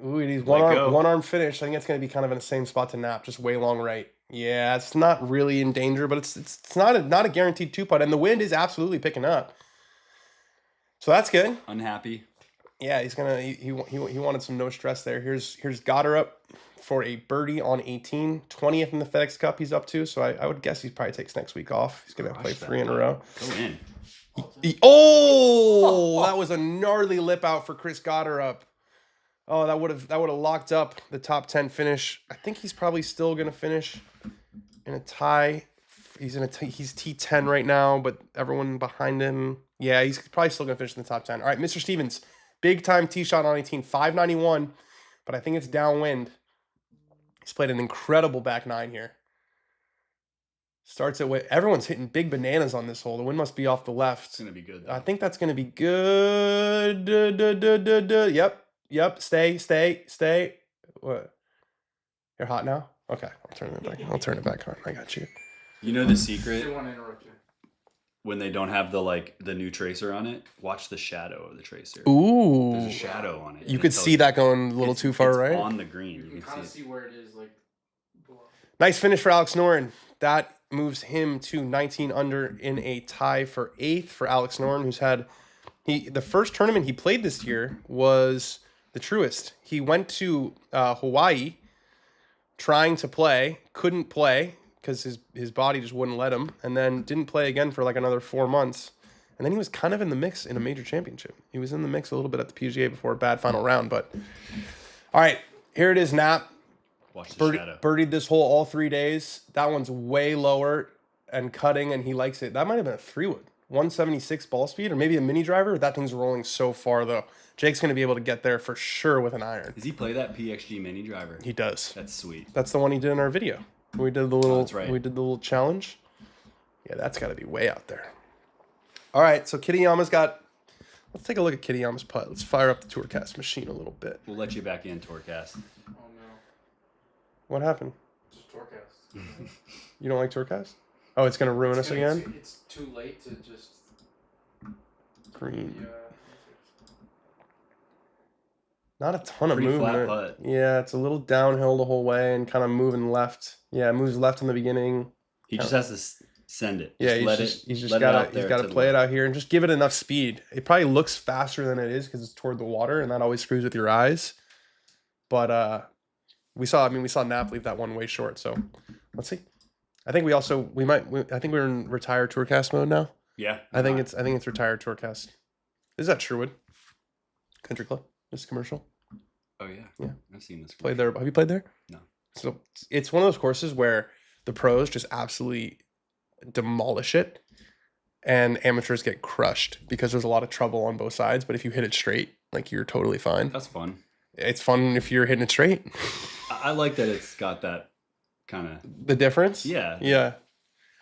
Ooh, he's one arm finish. I think it's going to be kind of in the same spot to Knapp, just way long right. Yeah, it's not really in danger, but it's not a guaranteed 2-putt, and the wind is absolutely picking up. So that's good. Unhappy. Yeah, he's gonna. He wanted some no stress there. Here's Gotterup for a birdie on 18, 20th in the FedEx Cup. He's up to, so I would guess he probably takes next week off. He's gonna play 3 in a row. Go in. That was a gnarly lip out for Chris Gotterup. Oh, that would have locked up the top 10 finish. I think he's probably still gonna finish in a tie. He's he's T10 right now, but everyone behind him, yeah, he's probably still gonna finish in the top 10. All right, Mr. Stevens, big time tee shot on 18, 591, but I think it's downwind. He's played an incredible back 9 here. Starts it everyone's hitting big bananas on this hole. The wind must be off the left. It's gonna be good. I think that's gonna be good. Yep. Stay. What? You're hot now? Okay, I'll turn it back on. I got you. You know the secret? They want to interrupt you. When they don't have the new tracer on it, watch the shadow of the tracer. Ooh. There's a shadow on it. You could see that going a little too far, right? On the green. You can kind of see where it is, like below. Nice finish for Alex Noren. That moves him to 19 under in a tie for 8th for Alex Noren, who's had the first tournament he played this year was the Truist. He went to Hawaii trying to play, couldn't play because his body just wouldn't let him, and then didn't play again for like another 4 months. And then he was kind of in the mix in a major championship. He was in the mix a little bit at the PGA before a bad final round. But all right, here it is, Knapp. Watch the shadow. Birdied this hole all 3 days. That one's way lower and cutting, and he likes it. That might have been a 3-wood. 176 ball speed, or maybe a mini driver. That thing's rolling so far, though. Jake's going to be able to get there for sure with an iron. Does he play that PXG mini driver? He does. That's sweet. That's the one he did in our video. We did the little. That's right. We did the little challenge. Yeah, that's got to be way out there. All right, so Kitayama's got. Let's take a look at Kitayama's putt. Let's fire up the Tourcast machine a little bit. We'll let you back in, Tourcast. Oh no. What happened? Just Tourcast. You don't like Tourcast? Oh, it's going to ruin us again? It's too late to just. Green. Yeah. Not a ton of Pretty movement. flat putt. Yeah, it's a little downhill the whole way and kind of moving left. Yeah, it moves left in the beginning. He just has to send it. Yeah, he's just gotta play it out here and just give it enough speed. It probably looks faster than it is because it's toward the water, and that always screws with your eyes. But we saw Knapp leave that one way short. So let's see. I think I think we're in retired Tourcast mode now. Yeah. I think it's retired Tourcast. Is that Sherwood Country Club? This commercial. Oh yeah. Yeah. I've seen this. Played there. Have you played there? No. So it's one of those courses where the pros just absolutely demolish it and amateurs get crushed because there's a lot of trouble on both sides. But if you hit it straight, like, you're totally fine. That's fun. It's fun if you're hitting it straight. I like that it's got that kind of the difference. Yeah. Yeah.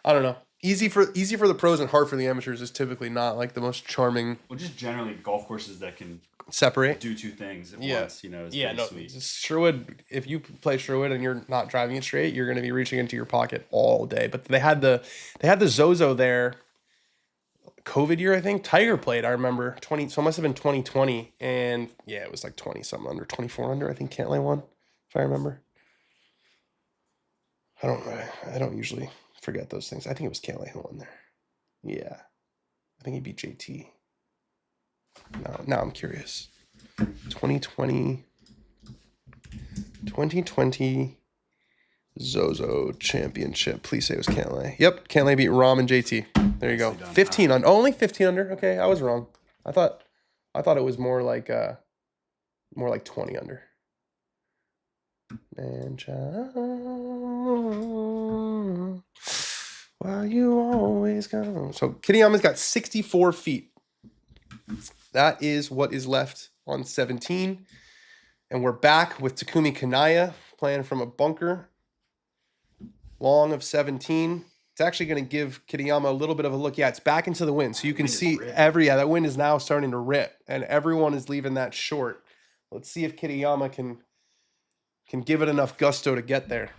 I don't know. Easy for the pros and hard for the amateurs is typically not like the most charming. Well, just generally golf courses that can separate, do two things at once, is pretty sweet. Sherwood, if you play Sherwood and you're not driving it straight, you're going to be reaching into your pocket all day. But they had the Zozo there. COVID year, I think. Tiger played, I remember. So it must have been 2020. And yeah, it was like 20 something under, 24 under. I think Cantlay won, if I remember. I don't usually forget those things. I think it was Cantlay who won there. Yeah. I think he beat JT. Now I'm curious. 2020 Zozo Championship. Please say it was Cantlay. Yep, Cantlay beat Rom and JT. There you go. 15 under. Only 15 under. Okay, I was wrong. I thought it was more like 20 under. Man, child, why you always go? So Kitayama's got 64 feet. That is what is left on 17. And we're back with Takumi Kanaya playing from a bunker. Long of 17. It's actually going to give Kitayama a little bit of a look. Yeah, it's back into the wind. So you can see that wind is now starting to rip. And everyone is leaving that short. Let's see if Kitayama can can give it enough gusto to get there.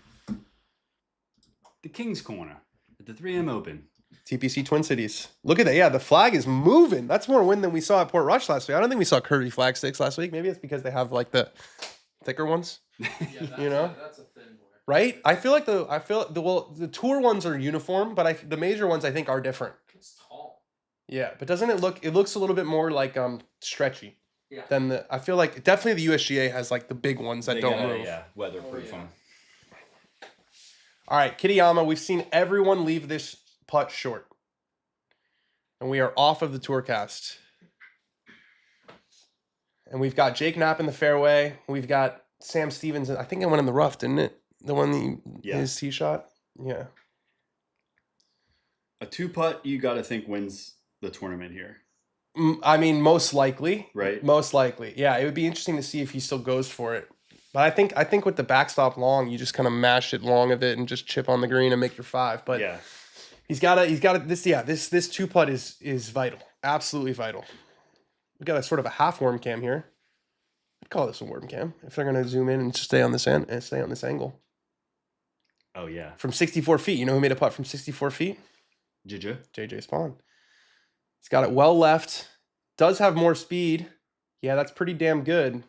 The King's Corner at the 3M Open. TPC Twin Cities. Look at that. Yeah, the flag is moving. That's more wind than we saw at Port Rush last week. I don't think we saw curvy flag sticks last week. Maybe it's because they have like the thicker ones. Yeah, that's You know? that's a thin boy. Right? I feel the tour ones are uniform, but the major ones I think are different. It's tall. Yeah, but doesn't it looks a little bit more like stretchy Yeah. than I feel like definitely the USGA has like the big ones that They don't gotta, move. Yeah, weatherproof them. All right, Kitayama, we've seen everyone leave this putt short. And we are off of the Tourcast. And we've got Jake Knapp in the fairway. We've got Sam Stevens. I think it went in the rough, didn't it? The one his tee shot? Yeah. A 2-putt, you got to think wins the tournament here. I mean, most likely. Right. Most likely. Yeah, it would be interesting to see if he still goes for it. But I think with the backstop long, you just kind of mash it long of it and just chip on the green and make your 5. But yeah. He's got this 2-putt is vital. Absolutely vital. We've got a sort of a half worm cam here. I'd call this a worm cam if they're gonna zoom in and just stay on this end and stay on this angle. Oh yeah. From 64 feet. You know who made a putt from 64 feet? JJ Spawn. He's got it well left. Does have more speed. Yeah, that's pretty damn good.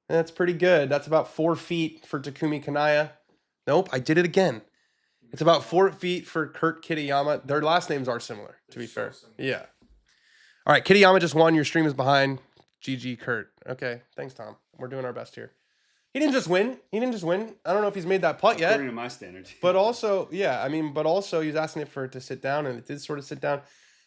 That's pretty good. That's about 4 feet for Takumi Kanaya. Nope, I did it again. It's about 4 feet for Kurt Kitayama. Their last names are similar, to be fair. Yeah. All right, Kitayama just won. Your stream is behind. GG, Kurt. Okay, thanks, Tom. We're doing our best here. He didn't just win. I don't know if he's made that putt yet. According to my standards. But also, yeah, I mean, he's asking it for it to sit down, and it did sort of sit down.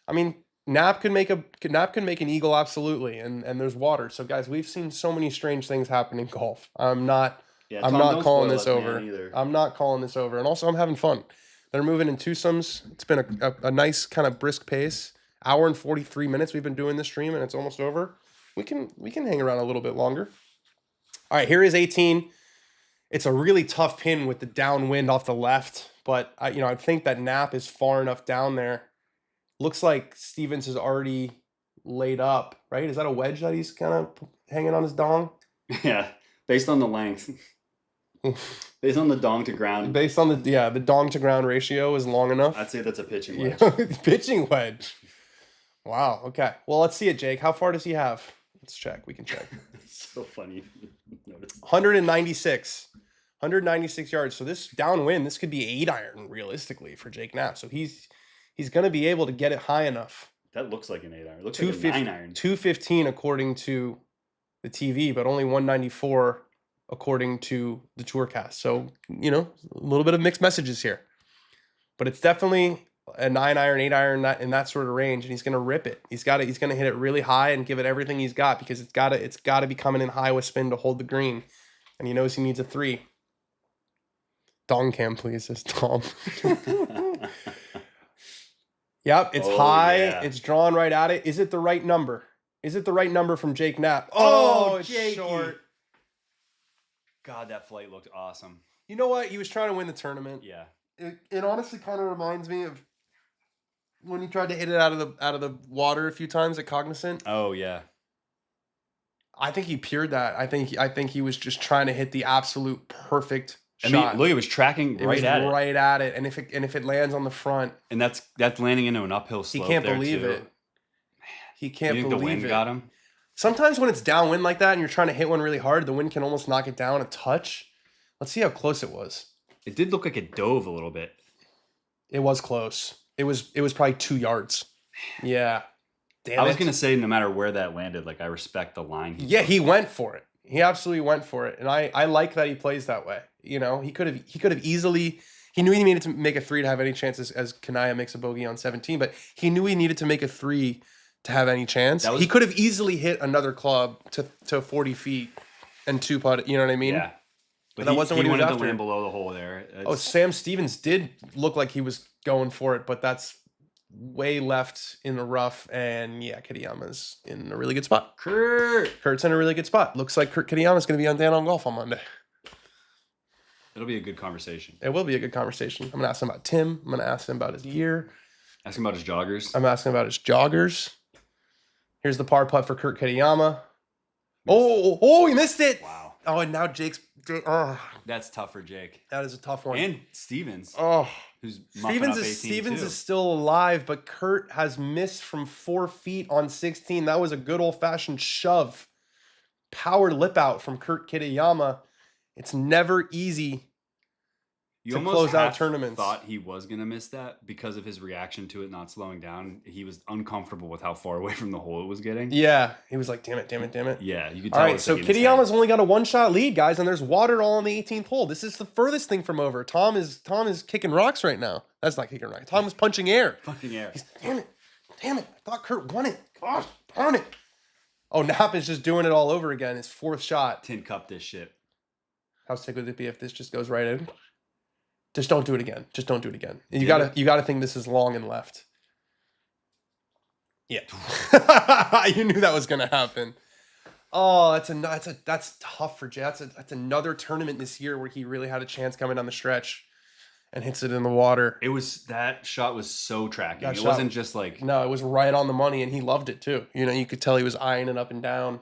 I mean, Knapp can make an eagle, absolutely, and there's water. So, guys, we've seen so many strange things happen in golf. I'm not calling this over. I'm not calling this over. And also, I'm having fun. They're moving in twosomes. It's been a nice kind of brisk pace. Hour and 43 minutes we've been doing this stream, and it's almost over. We can hang around a little bit longer. All right, here is 18. It's a really tough pin with the downwind off the left, but I think that Knapp is far enough down there. Looks like Stevens is already laid up, right? Is that a wedge that he's kind of hanging on his dong? Yeah, based on the length. Based on the dong to ground. Based on the dong to ground ratio is long enough. I'd say that's a pitching wedge. Yeah, pitching wedge. Wow, okay. Well, let's see it, Jake. How far does he have? Let's check. We can check. So funny. 196 yards. So this downwind, this could be 8-iron realistically for Jake Knapp. So he's going to be able to get it high enough. That looks like an 8-iron. It looks like a 9-iron. 215 according to the TV, but only 194 according to the Tourcast. So, a little bit of mixed messages here. But it's definitely a 9-iron, 8-iron in that sort of range, and he's going to rip it. He's going to hit it really high and give it everything he's got, because it's got to be coming in high with spin to hold the green, and he knows he needs a 3. Dong cam, please, says Tom. Yep, it's high. Yeah. It's drawn right at it. Is it the right number? Is it the right number from Jake Knapp? Oh, it's short. God, that flight looked awesome. You know what? He was trying to win the tournament. Yeah. It honestly kind of reminds me of when he tried to hit it out of the water a few times at Cognizant. Oh yeah. I think he peered that. I think he was just trying to hit the absolute perfect shot. I mean, look, it was tracking right at it, and if it lands on the front, and that's landing into an uphill slope. He can't believe it. Man, he can't believe the wind it. Got him. Sometimes when it's downwind like that and you're trying to hit one really hard, the wind can almost knock it down a touch. Let's see how close it was. It did look like it dove a little bit. It was close. It was probably 2 yards. Yeah. Damn, I was gonna say, no matter where that landed, like, I respect the line. He went for it. He absolutely went for it, and I like that he plays that way. He could have easily. He knew he needed to make a 3 to have any chances, as Kanaya makes a bogey on 17, but he knew he needed to make a 3 to have any chance. He could have easily hit another club to 40 feet and 2-putt. You know what I mean? Yeah. But that wasn't what he was after. To land below the hole there. Sam Stevens did look like he was going for it, but that's way left in the rough. And yeah, Kitayama's in a really good spot. Kurt's in a really good spot. Looks like Kurt Kitayama's going to be on Dan on Golf on Monday. It'll be a good conversation. It will be a good conversation. I'm going to ask him about Tim. I'm going to ask him about his year. Ask him about his joggers. I'm asking about his joggers. Here's the par putt for Kurt Kitayama. Oh, he missed it. Wow. Oh, and now Jake's. That's tough for Jake. That is a tough one. And Stevens. Oh, Who's Stevens is still alive, but Kurt has missed from 4 feet on 16. That was a good old-fashioned shove. Power lip out from Kurt Kitayama. It's never easy to close out tournaments. Thought he was going to miss that because of his reaction to it not slowing down. He was uncomfortable with how far away from the hole it was getting. Yeah, he was like, damn it. Yeah, you could tell. All right, so Kitayama's only got a 1-shot lead, guys, and there's water all on the 18th hole. This is the furthest thing from over. Tom is kicking rocks right now. That's not kicking rocks. Tom is punching air. Damn it. I thought Kurt won it. Gosh, darn it. Oh, Knapp is just doing it all over again. His 4th shot. Tin cup this shit. How sick would it be if this just goes right in? Just don't do it again. You gotta think this is long and left. Yeah. You knew that was gonna happen. Oh, that's tough for Jay. That's another tournament this year where he really had a chance coming down the stretch and hits it in the water. That shot was so tracking. It wasn't just like... No, it was right on the money, and he loved it too. You know, you could tell he was eyeing it up and down.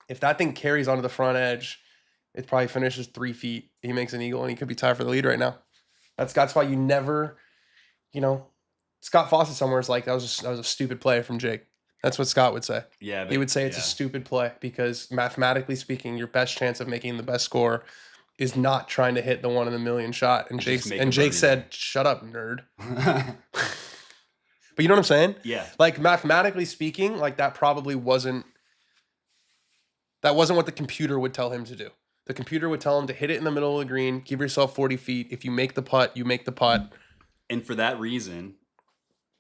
If that thing carries onto the front edge, it probably finishes 3 feet. He makes an eagle, and he could be tied for the lead right now. That's why you never, Scott Fawcett somewhere is like, that was a stupid play from Jake. That's what Scott would say. Yeah, he would say it's a stupid play because mathematically speaking, your best chance of making the best score is not trying to hit the 1 in a million shot. And Jake said, "Shut up, nerd." But you know what I'm saying? Yeah. Like mathematically speaking, like that probably wasn't what the computer would tell him to do. The computer would tell him to hit it in the middle of the green, give yourself 40 feet. If you make the putt, you make the putt. And for that reason,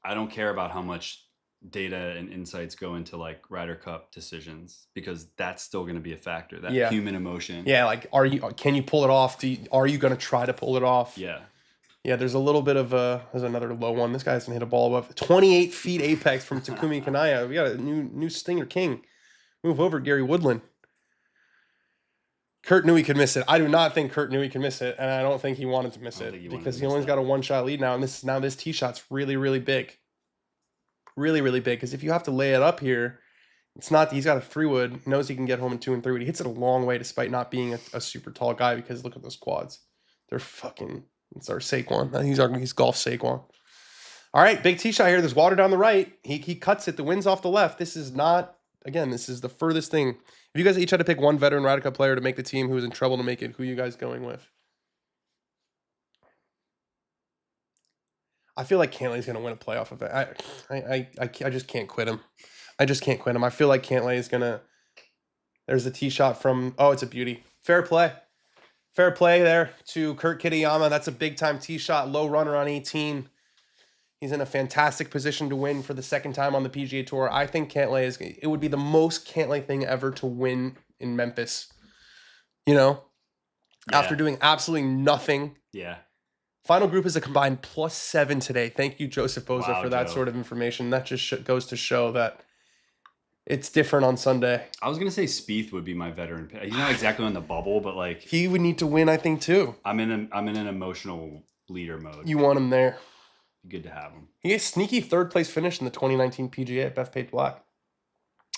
I don't care about how much data and insights go into like Ryder Cup decisions because that's still going to be a factor. That human emotion. Yeah, like can you pull it off? Are you going to try to pull it off? Yeah. Yeah, there's a little bit of there's another low one. This guy's going to hit a ball above 28 feet apex from Takumi Kanaya. We got a new Stinger King. Move over, Gary Woodland. Kurt knew he could miss it. I do not think Kurt knew he could miss it, and I don't think he wanted to miss it because he only got a 1-shot lead now, and this tee shot's really, really big. Really, really big, because if you have to lay it up here, it's not. He's got a 3-wood, knows he can get home in 2 and 3 wood. He hits it a long way despite not being a super tall guy because look at those quads. They're fucking, it's our Saquon. He's golf Saquon. All right, big tee shot here. There's water down the right. He cuts it. The wind's off the left. This is not, again, this is the furthest thing. If you guys each had to pick one veteran Ryder Cup player to make the team who was in trouble to make it, who are you guys going with? I feel like Cantlay's going to win a playoff event. I just can't quit him. I feel like Cantlay is going to... There's a tee shot from... Oh, it's a beauty. Fair play. Fair play there to Kurt Kitayama. That's a big-time tee shot. Low runner on 18. He's in a fantastic position to win for the second time on the PGA Tour. I think Cantlay is... It would be the most Cantlay thing ever to win in Memphis. You know? Yeah. After doing absolutely nothing. Yeah. Final group is a combined +7 today. Thank you, Joseph Boza, for that sort of information. That just goes to show that it's different on Sunday. I was going to say Spieth would be my veteran pick. He's not exactly on the bubble, but like... He would need to win, I think, too. I'm in an emotional leader mode. You want him there. Good to have him. He had a sneaky 3rd place finish in the 2019 PGA at Bethpage Black.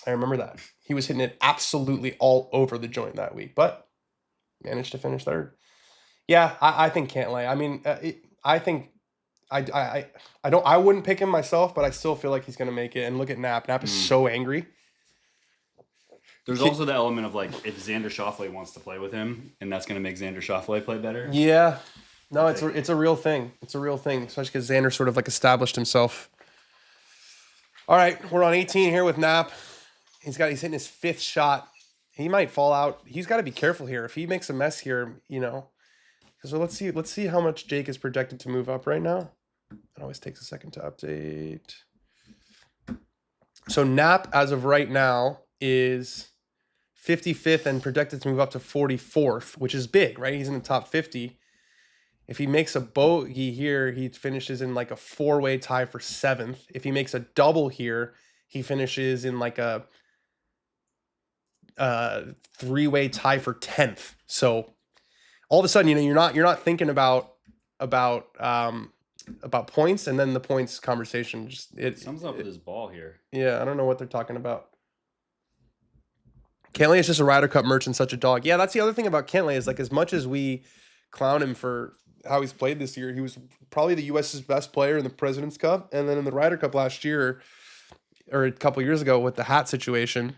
I remember that. He was hitting it absolutely all over the joint that week, but managed to finish 3rd. Yeah, I think Cantlay. I mean, I think I wouldn't pick him myself, but I still feel like he's going to make it. And look at Knapp. Knapp is so angry. There's also the element of like if Xander Schauffele wants to play with him, and that's going to make Xander Schauffele play better. Yeah, no, it's a real thing. It's a real thing, especially because Xander sort of like established himself. All right, we're on 18 here with Knapp. He's hitting his 5th shot. He might fall out. He's got to be careful here. If he makes a mess here, you know. So let's see how much Jake is projected to move up right now. It always takes a second to update. So Knapp, as of right now, is 55th and projected to move up to 44th, which is big, right? He's in the top 50. If he makes a bogey here, he finishes in like a 4-way tie for 7th. If he makes a double here, he finishes in like a 3-way tie for 10th. So all of a sudden, you know, you're not thinking about points, and then the points conversation just sums up with his ball here. Yeah, I don't know what they're talking about. Cantlay is just a Ryder Cup merchant, such a dog. Yeah, that's the other thing about Cantlay is like as much as we clown him for how he's played this year, he was probably the U.S.'s best player in the President's Cup, and then in the Ryder Cup last year or a couple years ago with the hat situation.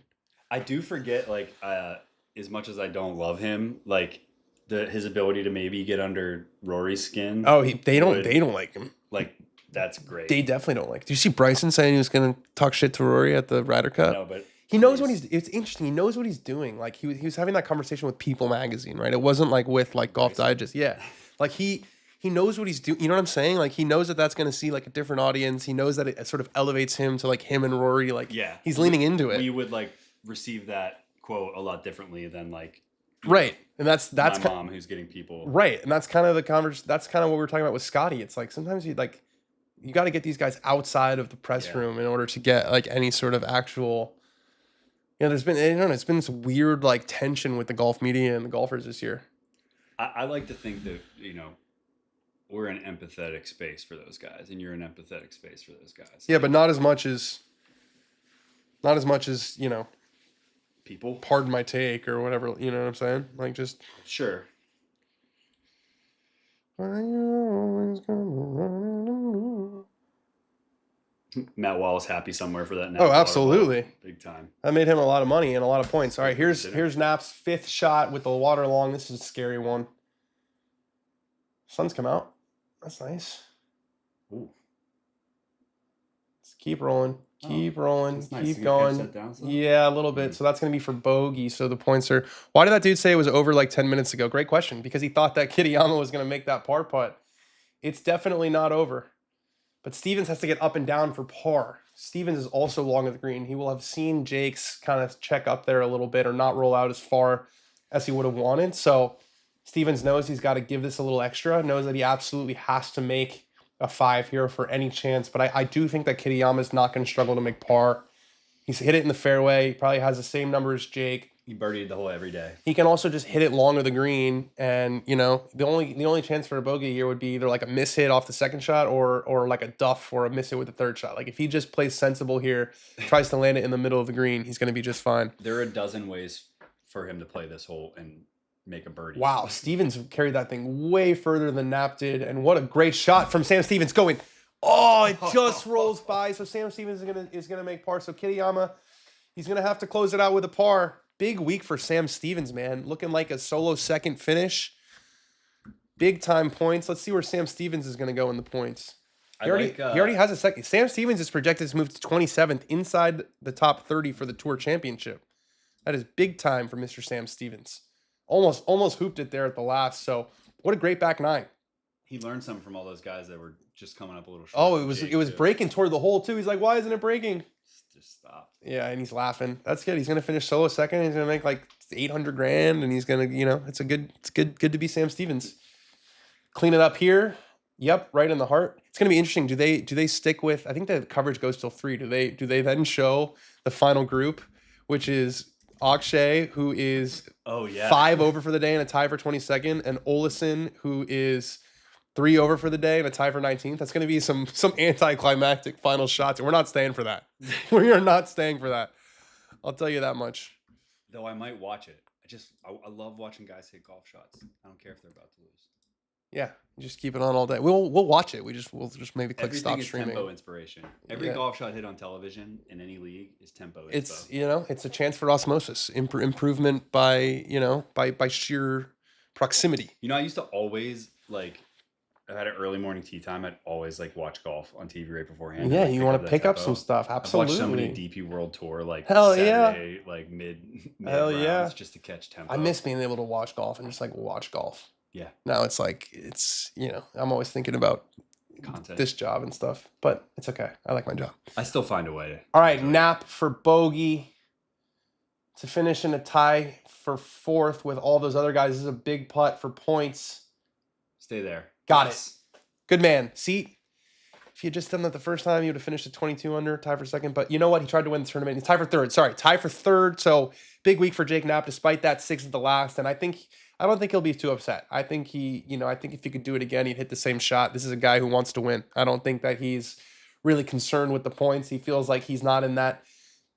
I do forget, like, as much as I don't love him, like his ability to maybe get under Rory's skin. Oh, they don't like him. Like, that's great. They definitely don't like. Do you see Bryson saying he was going to talk shit to Rory at the Ryder Cup? No, but he knows what he's. It's interesting. He knows what he's doing. Like he was having that conversation with People Magazine, right? It wasn't like with like Golf Digest. Yeah, like he knows what he's doing. You know what I'm saying? Like he knows that that's going to see like a different audience. He knows that it sort of elevates him to like him and Rory. Like he's leaning into it. We would like receive that quote a lot differently than like right, and that's my mom who's getting people right, and that's kind of the conversation. That's kind of what we were talking about with Scotty. It's like sometimes you got to get these guys outside of the press room in order to get like any sort of actual. You know, it's been this weird like tension with the golf media and the golfers this year. I like to think that, you know, we're an empathetic space for those guys, and you're an empathetic space for those guys. Yeah, but not as much as, you know, people. Pardon my take or whatever. You know what I'm saying? Like just sure. Matt Wallace happy somewhere for that. Oh, absolutely. Big time. That made him a lot of money and a lot of points. All right, here's Knapp's fifth shot with the water long. This is a scary one. Sun's come out. That's nice. Ooh. Let's keep rolling. Keep rolling. Nice. Keep going. Down, yeah, a little bit. So that's going to be for bogey. So the points are... Why did that dude say it was over like 10 minutes ago? Great question. Because he thought that Kitayama was going to make that par putt. It's definitely not over. But Stevens has to get up and down for par. Stevens is also long of the green. He will have seen Jake's kind of check up there a little bit or not roll out as far as he would have wanted. So Stevens knows he's got to give this a little extra, knows that he absolutely has to make a 5 here for any chance. But I do think that Kitayama is not going to struggle to make par. He's hit it in the fairway. He probably has the same number as Jake. He birdied the hole every day. He can also just hit it long of the green, and you know the only chance for a bogey here would be either like a miss hit off the second shot or like a duff or a miss hit with the third shot. Like if he just plays sensible here, tries to land it in the middle of the green, he's going to be just fine. There are a dozen ways for him to play this hole and make a birdie. Wow, Stevens carried that thing way further than Knapp did, and what a great shot from Sam Stevens going. Oh, it just rolls by. So Sam Stevens is gonna make par. So Kitayama, he's gonna have to close it out with a par. Big week for Sam Stevens, man. Looking like a solo second finish. Big time points. Let's see where Sam Stevens is going to go in the points. He already has a second. Sam Stevens is projected to move to 27th inside the top 30 for the Tour Championship. That is big time for Mr. Sam Stevens. Almost hooped it there at the last. So what a great back nine. He learned something from all those guys that were just coming up a little short. Oh, it was breaking toward the hole too. He's like, why isn't it breaking? Just stop. Yeah, and he's laughing. That's good. He's gonna finish solo second. He's gonna make like $800,000, and he's gonna, you know, it's good to be Sam Stevens. Clean it up here. Yep, right in the heart. It's gonna be interesting. Do they stick with? I think the coverage goes till 3. Do they then show the final group, which is Akshay, who is 5 over for the day and a tie for 22nd, and Olesen, who is 3 over for the day and a tie for 19th. That's going to be some anticlimactic final shots, and we're not staying for that. We are not staying for that. I'll tell you that much. Though I might watch it. I love watching guys hit golf shots. I don't care if they're about to lose. Yeah, just keep it on all day. We'll watch it. We'll just maybe click Everything stop is streaming. Tempo inspiration. Every golf shot hit on television in any league is tempo. It's it's a chance for osmosis, improvement by by sheer proximity. I used to always I had an early morning tea time. I'd always watch golf on TV right beforehand. Yeah, you want to pick up some stuff. Absolutely. I've watched so many DP World Tour hell Saturday, mid hell rounds yeah, just to catch tempo. I miss being able to watch golf and just watch golf. Yeah. Now it's I'm always thinking about content, this job and stuff, but it's okay. I like my job. I still find a way to. All right, Knapp for bogey to finish in a tie for 4th with all those other guys. This is a big putt for points. Stay there. Got it. Good man. See, if you had just done that the first time, you would have finished at 22 under, tie for 2nd. But you know what? He tried to win the tournament. He's tied for 3rd. Sorry, tie for 3rd. So big week for Jake Knapp, despite that 6th at the last. And I don't think he'll be too upset. I think I think if he could do it again, he'd hit the same shot. This is a guy who wants to win. I don't think that he's really concerned with the points. He feels like he's not in that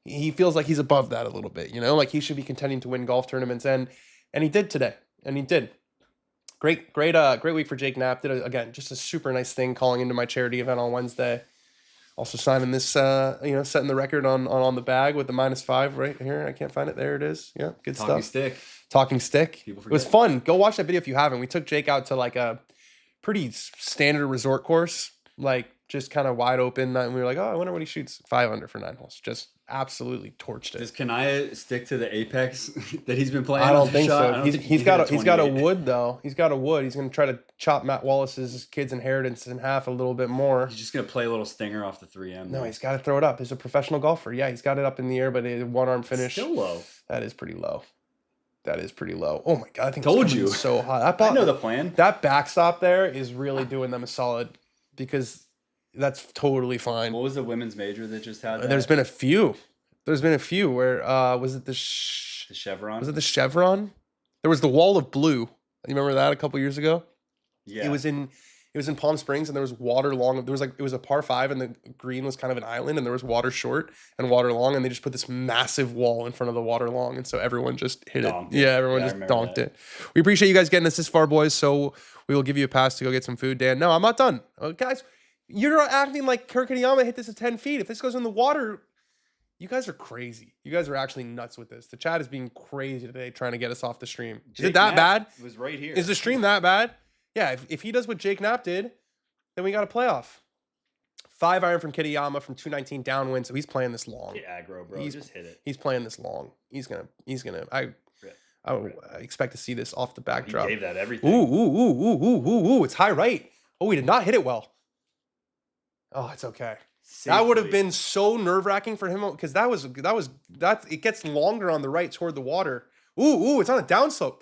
he feels like he's above that a little bit, you know, like he should be contending to win golf tournaments, and he did today, and he did. Great week for Jake Knapp. Did again just a super nice thing, calling into my charity event on Wednesday. Also signing this, setting the record on the bag with the -5 right here. I can't find it. There it is. Yeah, good Talking stuff. stick. Talking stick. People It was forget. fun. Go watch that video if you haven't. We took Jake out to like a pretty standard resort course, like just kind of wide open. And we were like, oh, I wonder what he shoots. 5 under for 9 holes. Just absolutely torched it. Does Kanaya stick to the apex that he's been playing? I don't on the think shot? I so. don't He's, think he he's hit got a 28. wood though. He's got a wood. He's gonna try to chop Matt Wallace's kid's inheritance in half a little bit more. He's just gonna play a little stinger off the 3M. No, though. he's got to throw it up. He's a professional golfer. Yeah, he's got it up in the air, but a one arm finish. Still low. That is pretty low. That is pretty low. Oh my god, I think Told it's coming you. so hot. I know the plan. That backstop there is really doing them a solid because that's totally fine. What was the women's major that just had that? There's been a few. Where was it the Chevron? Was it the Chevron? There was the Wall of Blue. You remember that a couple years ago? Yeah. It was in Palm Springs, and there was water long. It was a par 5, and the green was kind of an island, and there was water short and water long, and they just put this massive wall in front of the water long, and so everyone just hit Donked it. it. Yeah, everyone Yeah, I just remember donked that. it. We appreciate you guys getting us this far, boys. So we will give you a pass to go get some food, Dan. No, I'm not done, guys. You're acting like Kitayama hit this at 10 feet. If this goes in the water, you guys are crazy. You guys are actually nuts with this. The chat is being crazy today, trying to get us off the stream. Is Jake it that Knapp bad? was right here. Is the stream that bad? Yeah, if he does what Jake Knapp did, then we got a playoff. 5 iron from Kitayama from 219 downwind, so he's playing this long. Get aggro, bro. He's- Just hit it. He's playing this long. He's gonna. I expect to see this off the He backdrop. gave that everything. Ooh! It's high right. Oh, we did not hit it well. Oh, it's okay. That would have Safely. been so nerve-wracking for him because that it gets longer on the right toward the water. Ooh, it's on a downslope.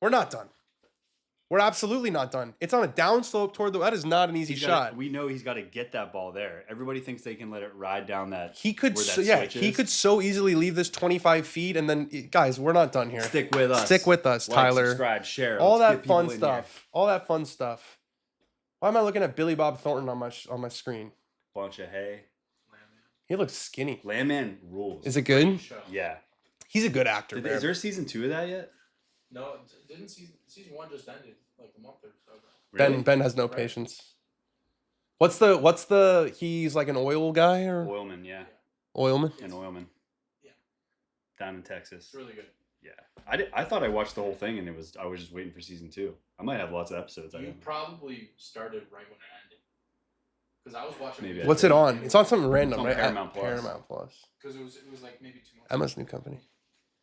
We're not done. We're absolutely not done. It's on a downslope toward that is not an easy shot. We know he's got to get that ball there. Everybody thinks they can let it ride down that. He could where that switch he is. could so easily leave this 25 feet and then guys, we're not done here. Stick with us. Stick with us, Like, Tyler. subscribe, share. All Let's that get people fun in here. stuff. All that fun stuff. Why am I looking at Billy Bob Thornton on my screen? Bunch of hay. He looks skinny. Landman rules. Is it good? Show. Yeah. He's a good actor. Is man. there a season 2 of that yet? No, didn't season 1 just ended like a month or so ago. Really? Ben has no Right. patience. What's the he's like an oil guy or Oilman, yeah. oilman? An oilman. Yeah. Down in Texas. It's really good. Yeah. I thought I watched the whole thing and I was just waiting for season 2. I might have lots of episodes. I You don't know. probably started right when it ended. Because I was watching. Maybe I What's it on? It's on something random, on right? Paramount Plus. Paramount Plus. Because it was like maybe 2 months. Emma's new company.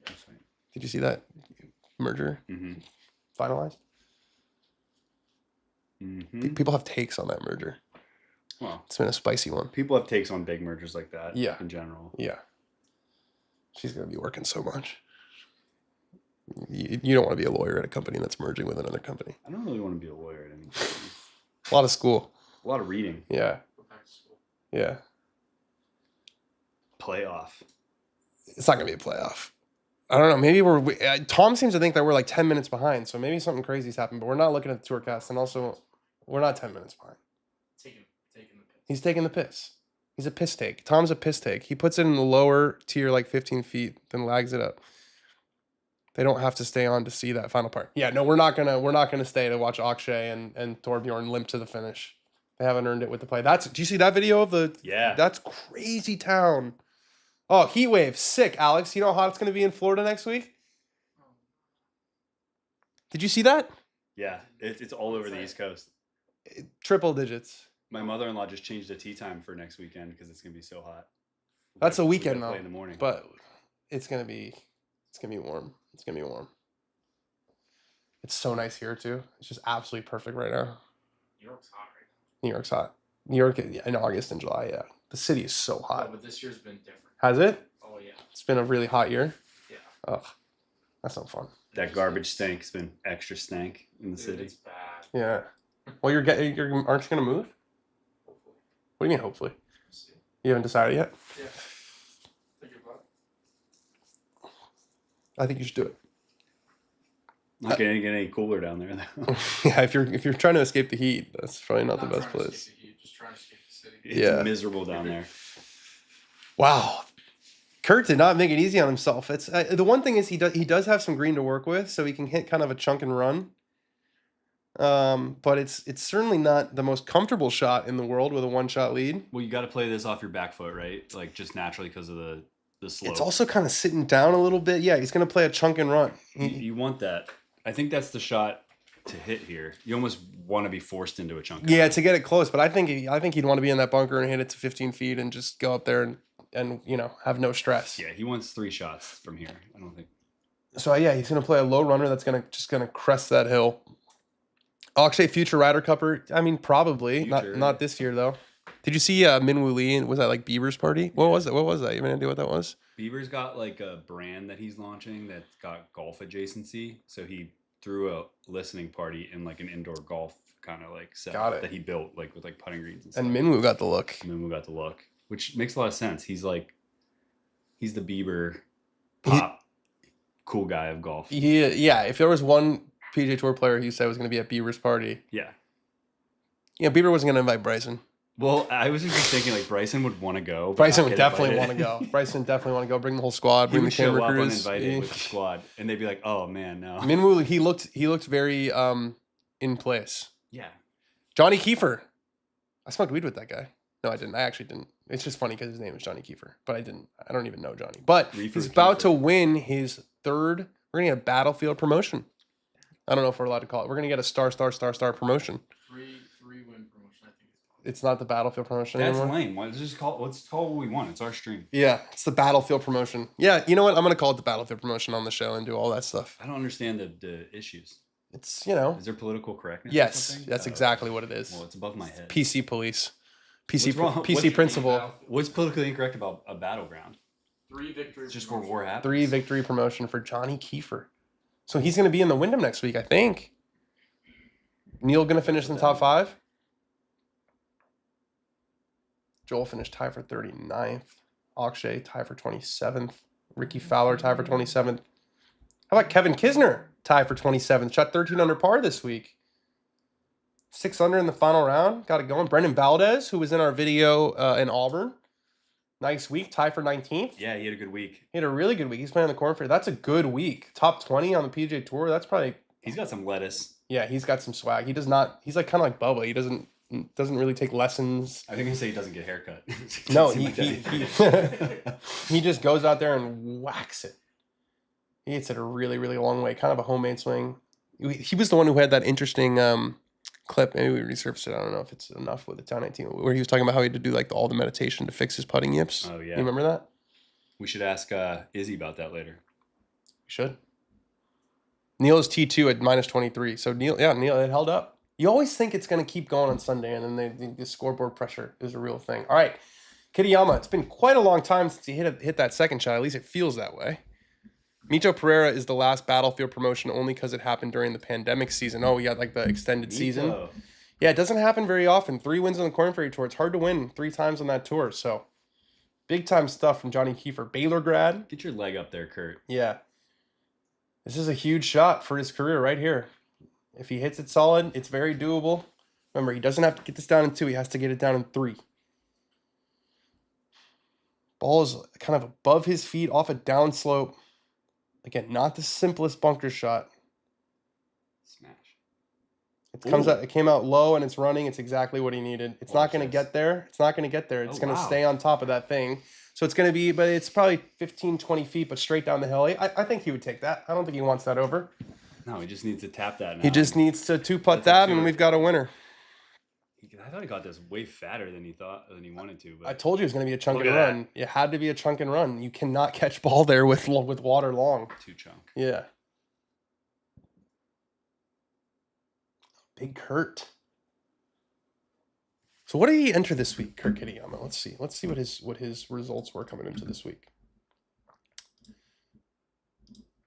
That's right. Did you see that merger Mhm. finalized? Mhm. People have takes on that merger. Well, It's been a spicy one. people have takes on big mergers like that. Yeah. In general. Yeah. She's gonna be working so much. You don't want to be a lawyer at a company that's merging with another company. I don't really want to be a lawyer at any time. A lot of school. A lot of reading. Yeah. Go back to school. Yeah. Playoff. It's not gonna be a playoff. I don't know. Maybe Tom seems to think that we're like 10 minutes behind, so maybe something crazy's happened. But we're not looking at the tourcast, and also we're not 10 minutes behind. Taking the piss. He's taking the piss. He's a piss take. Tom's a piss take. He puts it in the lower tier, like 15 feet, then lags it up. They don't have to stay on to see that final part. Yeah, no, we're not gonna stay to watch Akshay and Torbjorn limp to the finish. They haven't earned it with the play. Do you see that video of the? Yeah. That's crazy town. Oh, heat wave, sick, Alex. You know how hot it's gonna be in Florida next week? Did you see that? Yeah. It's all over the East Coast. Triple digits. My mother-in-law just changed the tea time for next weekend because it's gonna be so hot. That's a We weekend gotta though. play in the morning. But it's gonna be warm. It's gonna be warm. It's so nice here too. It's just absolutely perfect right now. New York's hot right New York's hot. New York in August and July. Yeah, the city is so now. hot. Oh, but this year's been different. Has it? Oh yeah. It's been a really hot year. Yeah. Ugh, that's no fun. that garbage stank's been extra stank in the Dude, city. it's bad. Yeah. Well, aren't you gonna move? Hopefully. What do you mean? Hopefully, We'll see. you haven't decided yet. Yeah. Think about it. I think you should do it. Not gonna get any cooler down there though. Yeah, if you're trying to escape the heat, that's probably not the best trying to place. escape the heat, just trying to escape the city. It's Yeah. miserable down there. Wow, Kurt did not make it easy on himself. It's the one thing is he does have some green to work with, so he can hit kind of a chunk and run. But it's certainly not the most comfortable shot in the world with a 1-shot lead. Well, you got to play this off your back foot, right? Like just naturally because of the slope. It's also kind of sitting down a little bit. Yeah, he's going to play a chunk and run. You want that. I think that's the shot to hit here. You almost want to be forced into a chunk. Yeah, to get it close. But I think he'd want to be in that bunker and hit it to 15 feet and just go up there and have no stress. Yeah, he wants 3 shots from here. I don't think. So yeah, he's going to play a low runner that's going to crest that hill. Akshay future Ryder Cupper. I mean, probably not this year though. Did you see Minwoo Lee? Was that like Bieber's party? What was it? What was that? You have any idea what that was? Bieber's got like a brand that he's launching that's got golf adjacency. So he threw a listening party in like an indoor golf kind of like setup that he built like with like putting greens and stuff. And Minwoo got the look. Minwoo got the look, which makes a lot of sense. He's the Bieber pop cool guy of golf. Yeah. If there was one PGA Tour player he said was going to be at Bieber's party. Yeah. Yeah, Bieber wasn't going to invite Bryson. Well, I was just thinking like Bryson would want to go. Bryson would definitely want to go. Bryson definitely want to go. Bring the whole squad. Bring the camera crews. Uninvited with the squad, and they'd be like, "Oh man, no." Minwoo, he looked very in place. Yeah. Johnny Kiefer. I smoked weed with that guy. No, I didn't. I actually didn't. It's just funny because his name is Johnny Kiefer, but I didn't. I don't even know Johnny. But he's about to win his 3rd. We're gonna get a Battlefield promotion. I don't know if we're allowed to call it. We're gonna get a star promotion. Three-win promotion, I think. It's not the Battlefield promotion anymore. That's lame. Let's call what we want. It's our stream. Yeah, it's the Battlefield promotion. Yeah, you know what? I'm gonna call it the Battlefield promotion on the show and do all that stuff. I don't understand the issues. It's Is there political correctness? Yes, that's exactly what it is. Well, it's above my head. PC police. PC principal. What's politically incorrect about a battleground? 3 victories. It's just where war happens. 3 victory promotion for Johnny Kiefer. So he's going to be in the Wyndham next week, I think. Neil going to finish in the top 5. Joel finished tied for 39th. Akshay tied for 27th. Ricky Fowler tied for 27th. How about Kevin Kisner tied for 27th? Shot 13 under par this week. 6 under in the final round. Got it going. Brendan Valdez, who was in our video in Auburn. Nice week. Tied for 19th. Yeah, he had a good week. He had a really good week. He's playing on the Corn Ferry. That's a good week. Top 20 on the PGA Tour. That's probably... He's got some lettuce. Yeah, he's got some swag. He does not... He's like kind of like Bubba. He doesn't really take lessons. I think he say he doesn't get a haircut. No, he just goes out there and whacks it. He hits it a really, really long way. Kind of a homemade swing. He was the one who had that interesting clip. Maybe we resurfaced it. I don't know if it's enough with the Town 18, where he was talking about how he had to do like all the meditation to fix his putting yips. Oh, yeah. You remember that? We should ask Izzy about that later. We should. Neil is T2 at -23. So Neil, it held up. You always think it's going to keep going on Sunday, and then the scoreboard pressure is a real thing. All right, Kitayama. It's been quite a long time since he hit that second shot. At least it feels that way. Mito Pereira is the last Battlefield promotion only because it happened during the pandemic season. Oh, we got like the extended season. Yeah, it doesn't happen very often. 3 wins on the Corn Ferry Tour. It's hard to win 3 times on that tour. So big time stuff from Johnny Kiefer. Baylor grad. Get your leg up there, Kurt. Yeah. This is a huge shot for his career right here. If he hits it solid, it's very doable. Remember, he doesn't have to get this down in 2. He has to get it down in 3. Ball is kind of above his feet off a downslope. Again, not the simplest bunker shot. Smash. It came out low and it's running. It's exactly what he needed. It's not going to get there. It's not going to get there. It's going to stay on top of that thing. So it's going to be, but it's probably 15, 20 feet, but straight down the hill. I think he would take that. I don't think he wants that over. No, he just needs to tap that now. He just needs to 2-putt that, and we've got a winner. I thought he got this way fatter than he wanted to. But I told you it was going to be a chunk and run. It had to be a chunk and run. You cannot catch ball there with water long. 2 chunk. Yeah. Big Kurt. So what did he enter this week, Kurt Kitayama? Let's see. Let's see what his results were coming into this week.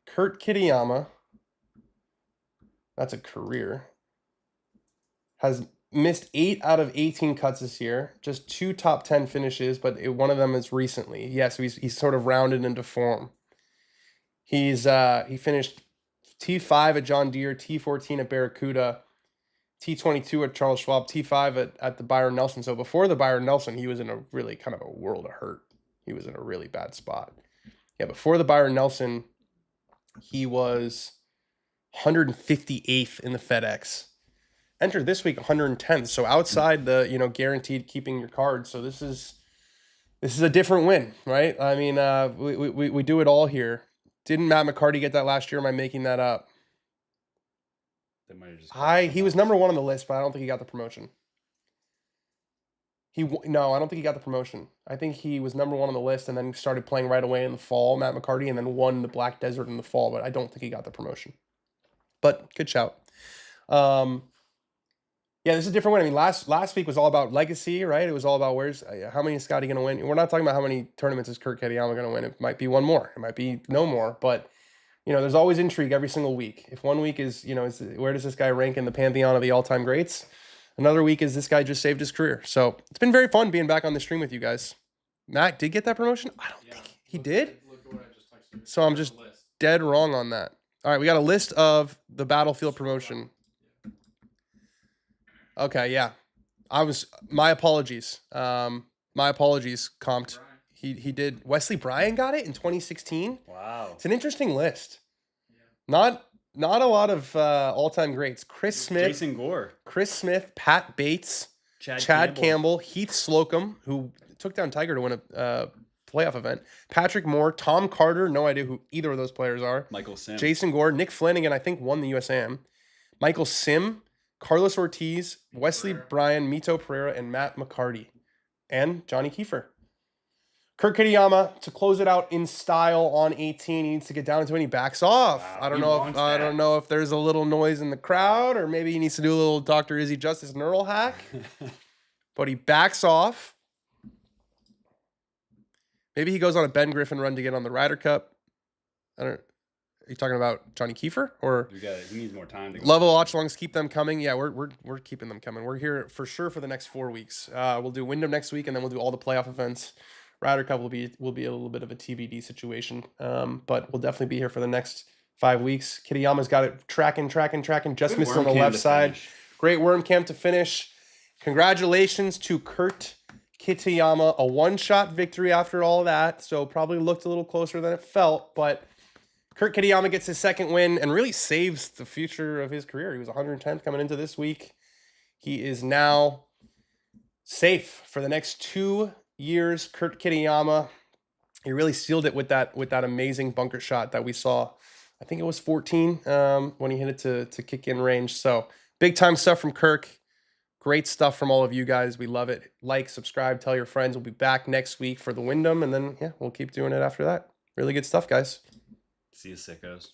Kurt Kitayama. That's a career. Has missed 8 out of 18 cuts this year. Just 2 top 10 finishes, but one of them is recently. Yeah, so he's sort of rounded into form. He finished T5 at John Deere, T14 at Barracuda, T22 at Charles Schwab, T5 at the Byron Nelson. So before the Byron Nelson, he was in a really kind of a world of hurt. He was in a really bad spot. Yeah, before the Byron Nelson, he was 158th in the FedEx. Entered this week 110th, so outside the guaranteed keeping your card. So this is a different win, right? I mean, we do it all here. Didn't Matt McCarty get that last year? Am I making that up? That might have just He was number 1 on the list, but I don't think he got the promotion. No, I don't think he got the promotion. I think he was number 1 on the list and then started playing right away in the fall, Matt McCarty, and then won the Black Desert in the fall, but I don't think he got the promotion. But good shout. Yeah, this is a different win. I mean, last week was all about legacy, right? It was all about how many is Scotty going to win. We're not talking about how many tournaments is Kurt Kitayama going to win. It might be one more. It might be no more. But, there's always intrigue every single week. If one week is, where does this guy rank in the pantheon of the all-time greats? Another week is this guy just saved his career. So it's been very fun being back on the stream with you guys. Matt did get that promotion? I don't think he did. Look at what I just texted you. So I'm just dead wrong on that. All right, we got a list of the Battlefield promotion. Okay, yeah. My apologies. My apologies, Comped. He did. Wesley Bryan got it in 2016. Wow. It's an interesting list. Not a lot of all-time greats. Chris Smith. Jason Gore. Chris Smith, Pat Bates, Chad Campbell, Heath Slocum, who took down Tiger to win a playoff event. Patrick Moore, Tom Carter, no idea who either of those players are. Michael Sim. Jason Gore, Nick Flanagan, I think won the USAM. Michael Sim, Carlos Ortiz, Wesley Bryan, Mito Pereira, and Matt McCarty. And Johnny Kiefer. Kurt Kitayama to close it out in style on 18. He needs to get down into it. He backs off. Wow, I don't know if there's a little noise in the crowd, or maybe he needs to do a little Dr. Izzy Justice Neural hack. But he backs off. Maybe he goes on a Ben Griffin run to get on the Ryder Cup. Are you talking about Johnny Kiefer or? He needs more time to go. Level watch longs, keep them coming. Yeah, we're keeping them coming. We're here for sure for the next 4 weeks. We'll do Wyndham next week, and then we'll do all the playoff events. Ryder Cup will be a little bit of a TBD situation, but we'll definitely be here for the next 5 weeks. Kitayama's got it tracking. Just missed on the left side. Great worm camp to finish. Congratulations to Kurt Kitayama, a one-shot victory after all that. So probably looked a little closer than it felt, but Kurt Kitayama gets his second win and really saves the future of his career. He was 110th coming into this week. He is now safe for the next 2 years. Kurt Kitayama, he really sealed it with that amazing bunker shot that we saw. I think it was 14 when he hit it to kick in range. So big time stuff from Kirk. Great stuff from all of you guys. We love it. Like, subscribe, tell your friends. We'll be back next week for the Wyndham, and then we'll keep doing it after that. Really good stuff, guys. See you, sickos.